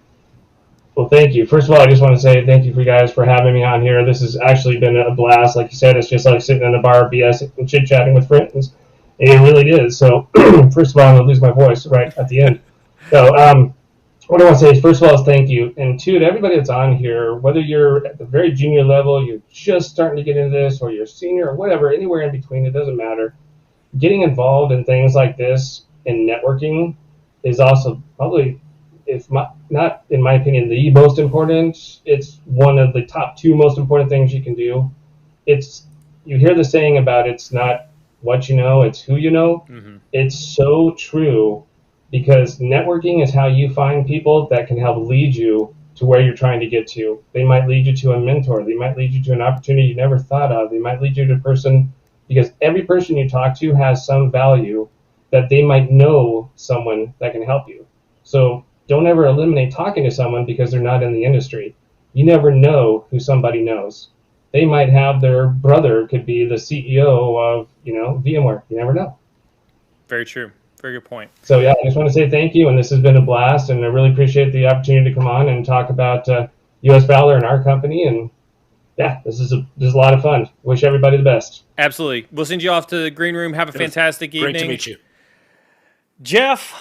Well, thank you. First of all, I just want to say thank you for you guys for having me on here. This has actually been a blast. Like you said, it's just like sitting in a bar, BS, and chit-chatting with friends. It really is. So, first of all, I'm going to lose my voice right at the end. So, what I want to say is, first of all, is thank you. And two, to everybody that's on here, whether you're at the very junior level, you're just starting to get into this, or you're senior, or whatever, anywhere in between, it doesn't matter. Getting involved in things like this and networking is also probably, not in my opinion, the most important. It's one of the top two most important things you can do. You hear the saying about it's not what you know, it's who you know. Mm-hmm. It's so true, because networking is how you find people that can help lead you to where you're trying to get to. They might lead you to a mentor. They might lead you to an opportunity you never thought of. They might lead you to a person, because every person you talk to has some value that they might know someone that can help you. So don't ever eliminate talking to someone because they're not in the industry. You never know who somebody knows. They might have their brother could be the CEO of, VMware. You never know. Very true. Very good point. So yeah, I just want to say thank you, and this has been a blast, and I really appreciate the opportunity to come on and talk about US Valor and our company. And yeah, this is a lot of fun. Wish everybody the best. Absolutely. We'll send you off to the green room. Have a fantastic evening. Great to meet you. Jeff.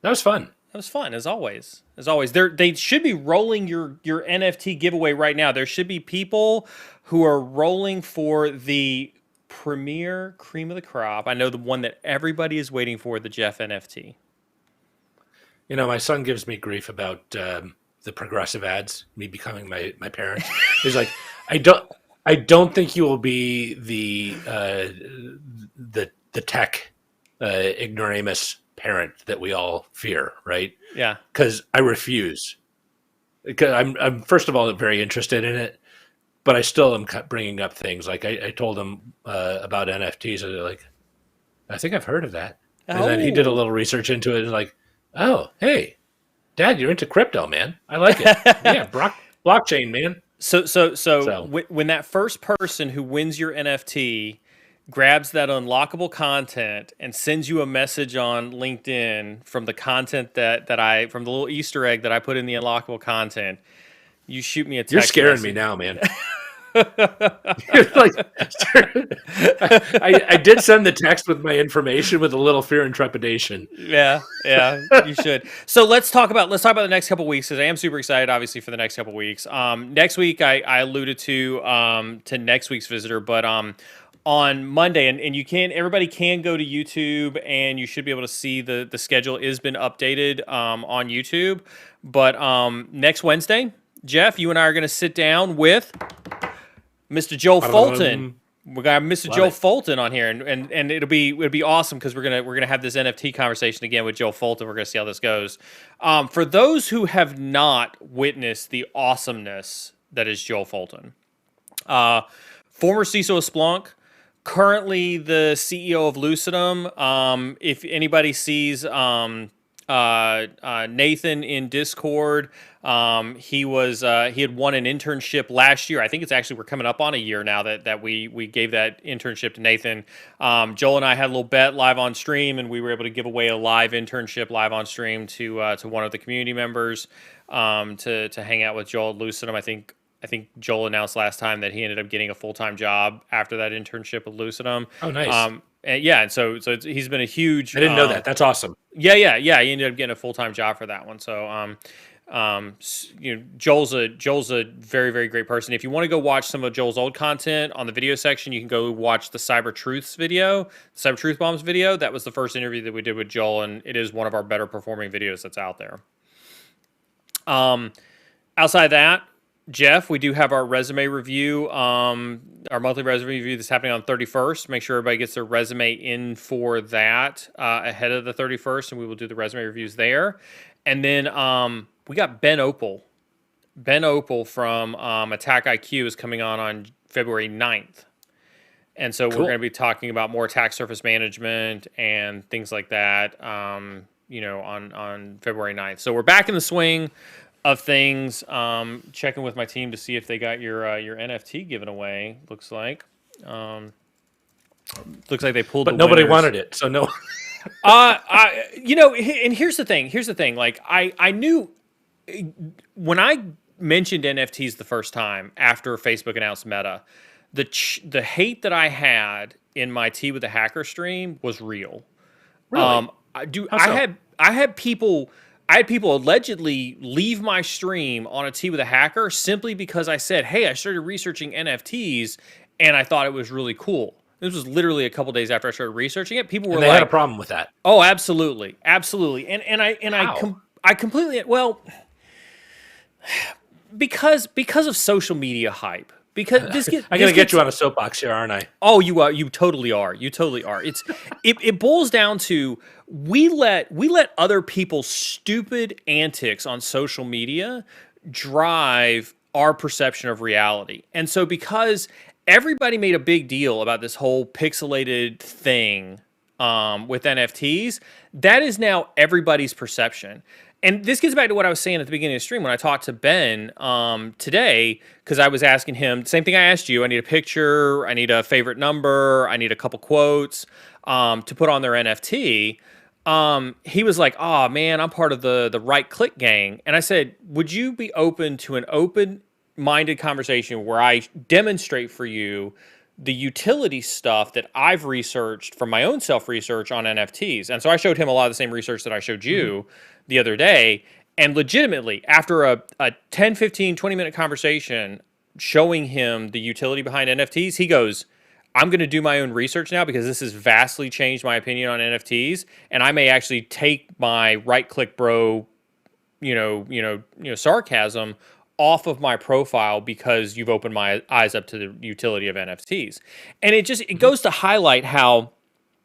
That was fun. That was fun, as always. They should be rolling your NFT giveaway right now. There should be people who are rolling for the premier cream of the crop. I know the one that everybody is waiting for, the Jeff NFT. My son gives me grief about the progressive ads, me becoming my parents. He's like, I don't think you will be the tech ignoramus parent that we all fear, right? Yeah. Because I refuse. Because I'm first of all very interested in it, but I still am bringing up things like I told him about NFTs, and they're like, I think I've heard of that. And then he did a little research into it, and like, oh, hey, Dad, you're into crypto, man. I like it. Yeah, blockchain, man. So when that first person who wins your NFT grabs that unlockable content and sends you a message on LinkedIn from the content from the little Easter egg that I put in the unlockable content, you shoot me a text. You're scaring me now, man. Like, I did send the text with my information with a little fear and trepidation. Yeah, you should. So let's talk about the next couple of weeks, because I am super excited, obviously, for the next couple of weeks. Next week, I alluded to next week's visitor, but on Monday, and everybody can go to YouTube, and you should be able to see the schedule has been updated on YouTube. But next Wednesday, Jeff, you and I are going to sit down with Mr. Joe Fulton. We got Mr. Joe Fulton on here, and it'll be awesome, because we're gonna have this NFT conversation again with Joe Fulton. We're gonna see how this goes. For those who have not witnessed the awesomeness that is Joe Fulton, former CISO of Splunk, currently the CEO of Lucidum. If anybody sees Nathan in Discord, he had won an internship last year. I think we're coming up on a year now that we gave that internship to Nathan. Joel and I had a little bet live on stream, and we were able to give away a live internship live on stream to one of the community members to hang out with Joel at Lucidum. I think Joel announced last time that he ended up getting a full-time job after that internship with Lucidum. Oh, nice. And so he's been a huge. I didn't know that. That's awesome. Yeah. He ended up getting a full-time job for that one. So, Joel's a very, very great person. If you want to go watch some of Joel's old content on the video section, you can go watch the Cyber Truths video, Cyber Truth Bombs video. That was the first interview that we did with Joel, and it is one of our better performing videos that's out there. Outside of that, Jeff, we do have our resume review, our monthly resume review that's happening on 31st. Make sure everybody gets their resume in for that ahead of the 31st, and we will do the resume reviews there. And then we got Ben Opal. Ben Opal from Attack IQ is coming on February 9th. And so We're going to be talking about more attack surface management and things like that, on February 9th. So we're back in the swing of things, checking with my team to see if they got your NFT given away. Looks like they pulled. But nobody winners. wanted it, so no. And here's the thing. Like I knew when I mentioned NFTs the first time after Facebook announced Meta, the hate that I had in my Tea with the Hacker stream was real. Really? I had people allegedly leave my stream on a Tea with a Hacker simply because I said, hey, I started researching NFTs and I thought it was really cool. This was literally a couple days after I started researching it. People were they had a problem with that. Oh, absolutely. I completely, because of social media hype. Because I'm gonna get you on a soapbox here, aren't I? Oh, you are. You totally are. It boils down to we let other people's stupid antics on social media drive our perception of reality. And so because everybody made a big deal about this whole pixelated thing with NFTs, that is now everybody's perception. And this gets back to what I was saying at the beginning of the stream when I talked to Ben today, because I was asking him, same thing I asked you. I need a picture. I need a favorite number. I need a couple quotes to put on their NFT. He was like, oh, man, I'm part of the right-click gang. And I said, would you be open to an open-minded conversation where I demonstrate for you the utility stuff that I've researched from my own self-research on NFTs? And so I showed him a lot of the same research that I showed you the other day. And legitimately, after a 10, 15, 20-minute conversation showing him the utility behind NFTs, he goes, I'm going to do my own research now because this has vastly changed my opinion on NFTs. And I may actually take my right-click bro, sarcasm off of my profile because you've opened my eyes up to the utility of NFTs. And it goes to highlight how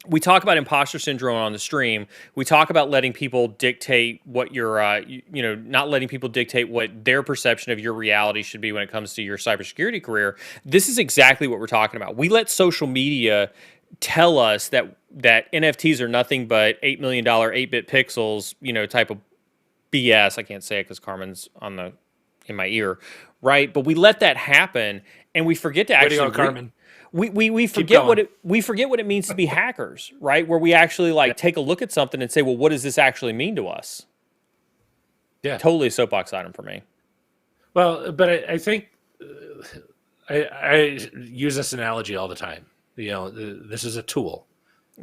we talk about imposter syndrome on the stream. We talk about letting people dictate what your, not letting people dictate what their perception of your reality should be when it comes to your cybersecurity career. This is exactly what we're talking about. We let social media tell us that NFTs are nothing but $8 million 8-bit pixels, type of BS. I can't say it because Carmen's in my ear, right? But we let that happen, and we forget to actually. Carmen. we forget we forget what it means to be hackers, right? Where we actually like take a look at something and say, well, what does this actually mean to us? Yeah. Totally a soapbox item for me. Well, but I think I use this analogy all the time. This is a tool.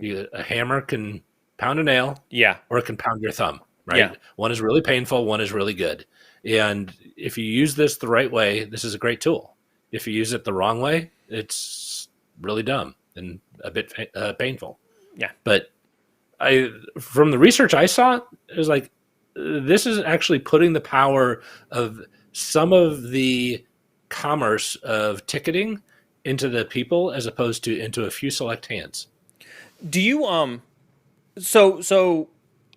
A hammer can pound a nail, or it can pound your thumb, right? Yeah. One is really painful, one is really good. And if you use this the right way, this is a great tool. If you use it the wrong way, it's really dumb and a bit painful. Yeah. But from the research I saw, it was like, this is actually putting the power of some of the commerce of ticketing into the people as opposed to into a few select hands. Do you so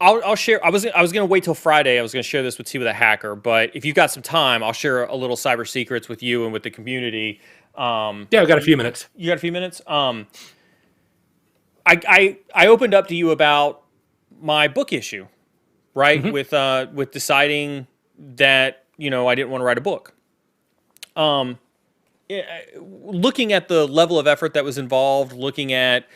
I'll share. I was going to wait till Friday. I was going to share this with Tea with a Hacker, but if you've got some time, I'll share a little cyber secrets with you and with the community. Yeah, I've got a few minutes. You got a few minutes? I opened up to you about my book issue, right? Mm-hmm. With deciding that I didn't want to write a book. Looking at the level of effort that was involved, looking at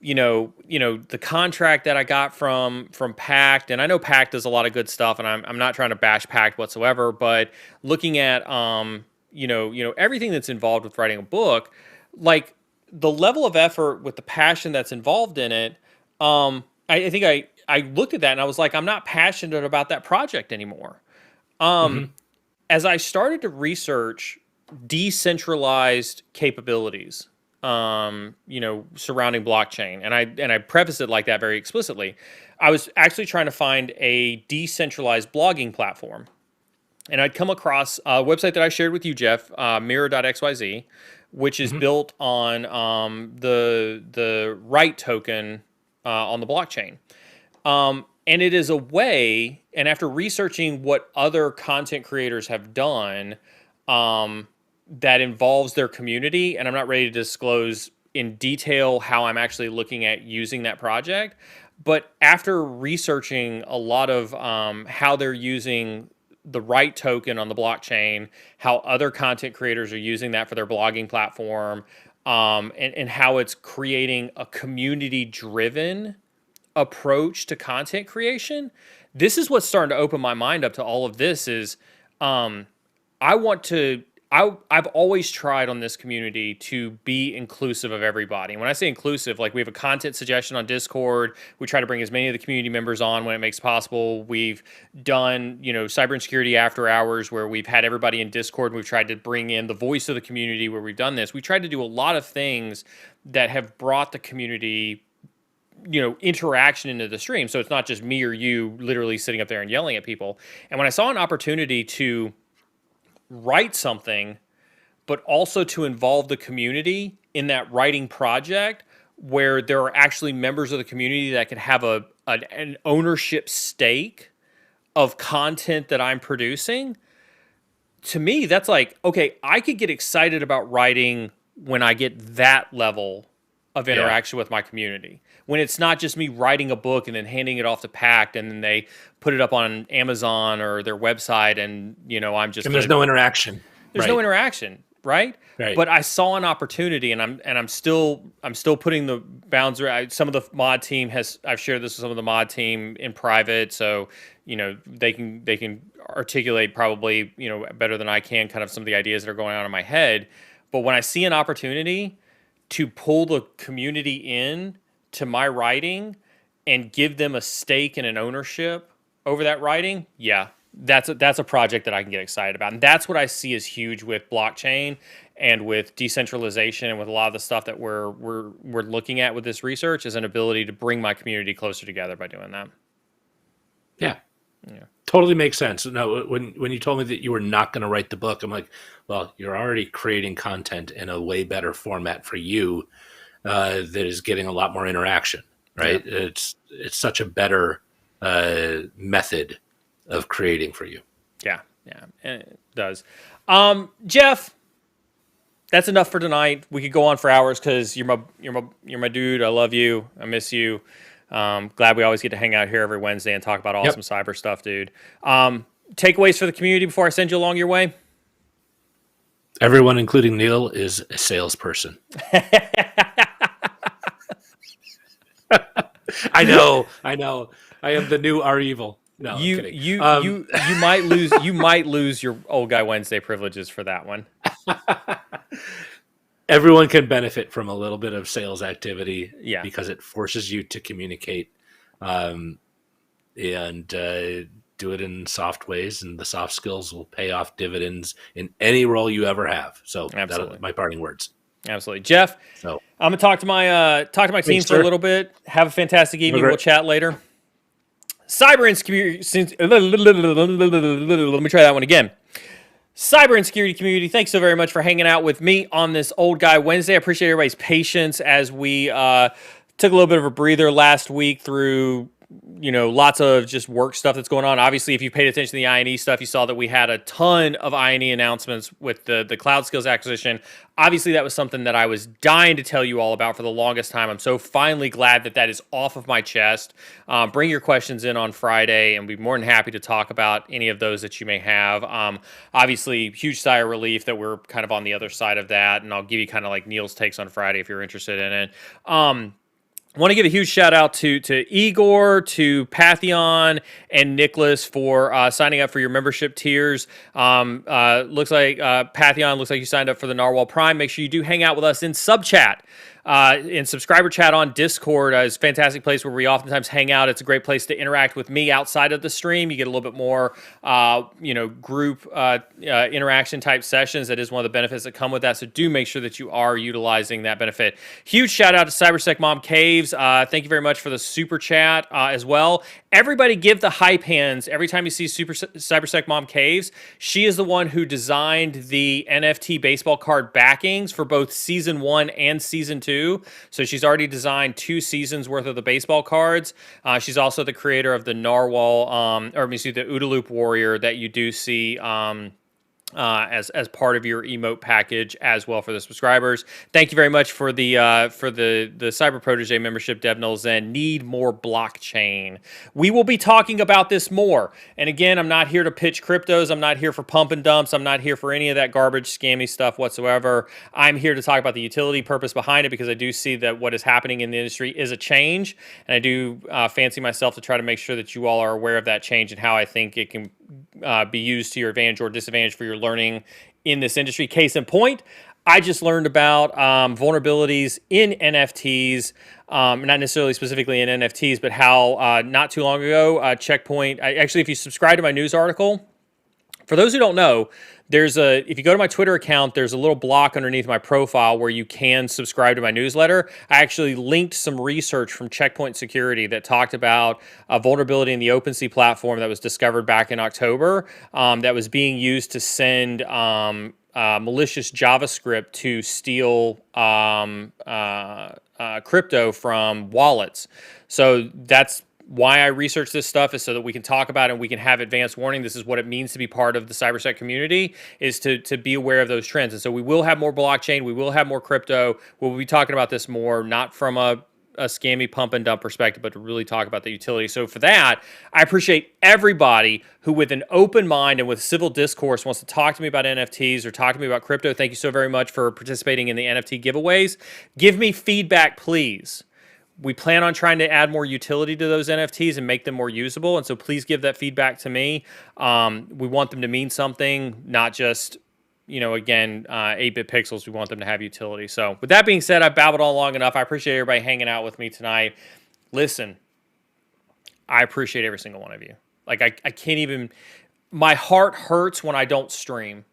the contract that I got from Pact, and I know Pact does a lot of good stuff, and I'm not trying to bash Pact whatsoever, but looking at everything that's involved with writing a book, like the level of effort with the passion that's involved in it, I think I looked at that and I was like, I'm not passionate about that project anymore. As I started to research decentralized capabilities, surrounding blockchain, and I preface it like that very explicitly. I was actually trying to find a decentralized blogging platform, and I'd come across a website that I shared with you, Jeff, mirror.xyz, which is built on the right token on the blockchain. And it is a way, and after researching what other content creators have done, that involves their community, and I'm not ready to disclose in detail how I'm actually looking at using that project, but after researching a lot of how they're using the right token on the blockchain, how other content creators are using that for their blogging platform, and how it's creating a community-driven approach to content creation, this is what's starting to open my mind up to all of this is I've always tried on this community to be inclusive of everybody. And when I say inclusive, like we have a content suggestion on Discord. We try to bring as many of the community members on when it makes possible. We've done, cyber and security after hours where we've had everybody in Discord. We've tried to bring in the voice of the community where we've done this. We tried to do a lot of things that have brought the community interaction into the stream. So it's not just me or you literally sitting up there and yelling at people. And when I saw an opportunity to write something, but also to involve the community in that writing project where there are actually members of the community that can have an ownership stake of content that I'm producing, to me, that's like, okay, I could get excited about writing when I get that level of interaction with my community. When it's not just me writing a book and then handing it off to Pact and then they put it up on Amazon or their website and, I'm just... And there's no interaction. There's no interaction, right? But I saw an opportunity and I'm still putting the bounds around. Some of the mod team I've shared this with some of the mod team in private, so, they can articulate probably, better than I can kind of some of the ideas that are going on in my head. But when I see an opportunity to pull the community in to my writing and give them a stake and an ownership over that writing, that's a project that I can get excited about. And that's what I see as huge with blockchain and with decentralization and with a lot of the stuff that we're looking at with this research is an ability to bring my community closer together by doing that. Yeah. Totally makes sense. No, when you told me that you were not going to write the book, I'm like, well, you're already creating content in a way better format for you that is getting a lot more interaction, right? Yeah. It's such a better method of creating for you. Yeah, and it does. Jeff, that's enough for tonight. We could go on for hours because you're my dude. I love you. I miss you. Glad we always get to hang out here every Wednesday and talk about awesome cyber stuff, dude. Takeaways for the community before I send you along your way? Everyone, including Neil, is a salesperson. I know. I am the new R Evil. No, I'm kidding. You might lose your old guy Wednesday privileges for that one. Everyone can benefit from a little bit of sales activity, because it forces you to communicate, and do it in soft ways, and the soft skills will pay off dividends in any role you ever have. So that's my parting words. Absolutely, Jeff. So I'm gonna talk to my team for a little bit. Have a fantastic evening. We'll chat later. Cybersecurity. Let me try that one again. Cyber and security community, thanks so very much for hanging out with me on this Old Guy Wednesday. I appreciate everybody's patience as we took a little bit of a breather last week through, lots of just work stuff that's going on. Obviously, if you paid attention to the I&E stuff, you saw that we had a ton of I&E announcements with the Cloud Skills acquisition. Obviously, that was something that I was dying to tell you all about for the longest time. I'm so finally glad that is off of my chest. Bring your questions in on Friday, and we'll be more than happy to talk about any of those that you may have. Obviously, huge sigh of relief that we're kind of on the other side of that, and I'll give you kind of like Neil's takes on Friday if you're interested in it. I want to give a huge shout out to Igor, to Pantheon, and Nicholas for signing up for your membership tiers. Looks like Pantheon looks like you signed up for the Narwhal Prime. Make sure you do hang out with us in sub chat. In subscriber chat on Discord is a fantastic place where we oftentimes hang out. It's a great place to interact with me outside of the stream. You get a little bit more, group interaction type sessions. That is one of the benefits that come with that. So do make sure that you are utilizing that benefit. Huge shout out to Cybersec Mom Caves. Thank you very much for the super chat as well. Everybody give the hype hands every time you see Cybersec Mom Caves. She is the one who designed the NFT baseball card backings for both Season 1 and Season 2. So she's already designed 2 seasons worth of the baseball cards. She's also the creator of the Narwhal, the OODA Loop Warrior that you do see as part of your emote package as well for the subscribers. Thank you very much for the Cyber Protege membership, Devnils, and need more blockchain. We will be talking about this more. And again, I'm not here to pitch cryptos. I'm not here for pump and dumps. I'm not here for any of that garbage, scammy stuff whatsoever. I'm here to talk about the utility purpose behind it because I do see that what is happening in the industry is a change. And I do fancy myself to try to make sure that you all are aware of that change and how I think it can be used to your advantage or disadvantage for your learning in this industry. Case in point, I just learned about vulnerabilities in NFTs, not necessarily specifically in NFTs, but how not too long ago, Checkpoint, actually, if you subscribe to my news article, for those who don't know, if you go to my Twitter account, there's a little block underneath my profile where you can subscribe to my newsletter. I actually linked some research from Checkpoint Security that talked about a vulnerability in the OpenSea platform that was discovered back in October that was being used to send malicious JavaScript to steal crypto from wallets. So that's why I research this stuff, is so that we can talk about it and we can have advanced warning. This is what it means to be part of the CyberSec community, is to be aware of those trends. And so we will have more blockchain. We will have more crypto. We'll be talking about this more, not from a scammy pump and dump perspective, but to really talk about the utility. So for that, I appreciate everybody who with an open mind and with civil discourse wants to talk to me about NFTs or talk to me about crypto. Thank you so very much for participating in the NFT giveaways. Give me feedback, please. We plan on trying to add more utility to those NFTs and make them more usable. And so please give that feedback to me. We want them to mean something, not just, 8-bit pixels. We want them to have utility. So with that being said, I've babbled on long enough. I appreciate everybody hanging out with me tonight. Listen, I appreciate every single one of you. Like I can't even, my heart hurts when I don't stream.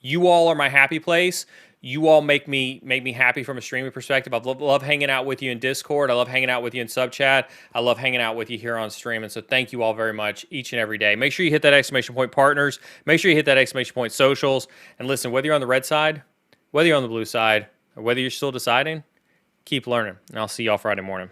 You all are my happy place. You all make me happy from a streaming perspective. I love hanging out with you in Discord. I love hanging out with you in sub chat. I love hanging out with you here on stream. And so thank you all very much each and every day. Make sure you hit that exclamation point partners. Make sure you hit that exclamation point socials. And listen, whether you're on the red side, whether you're on the blue side, or whether you're still deciding, keep learning. And I'll see y'all Friday morning.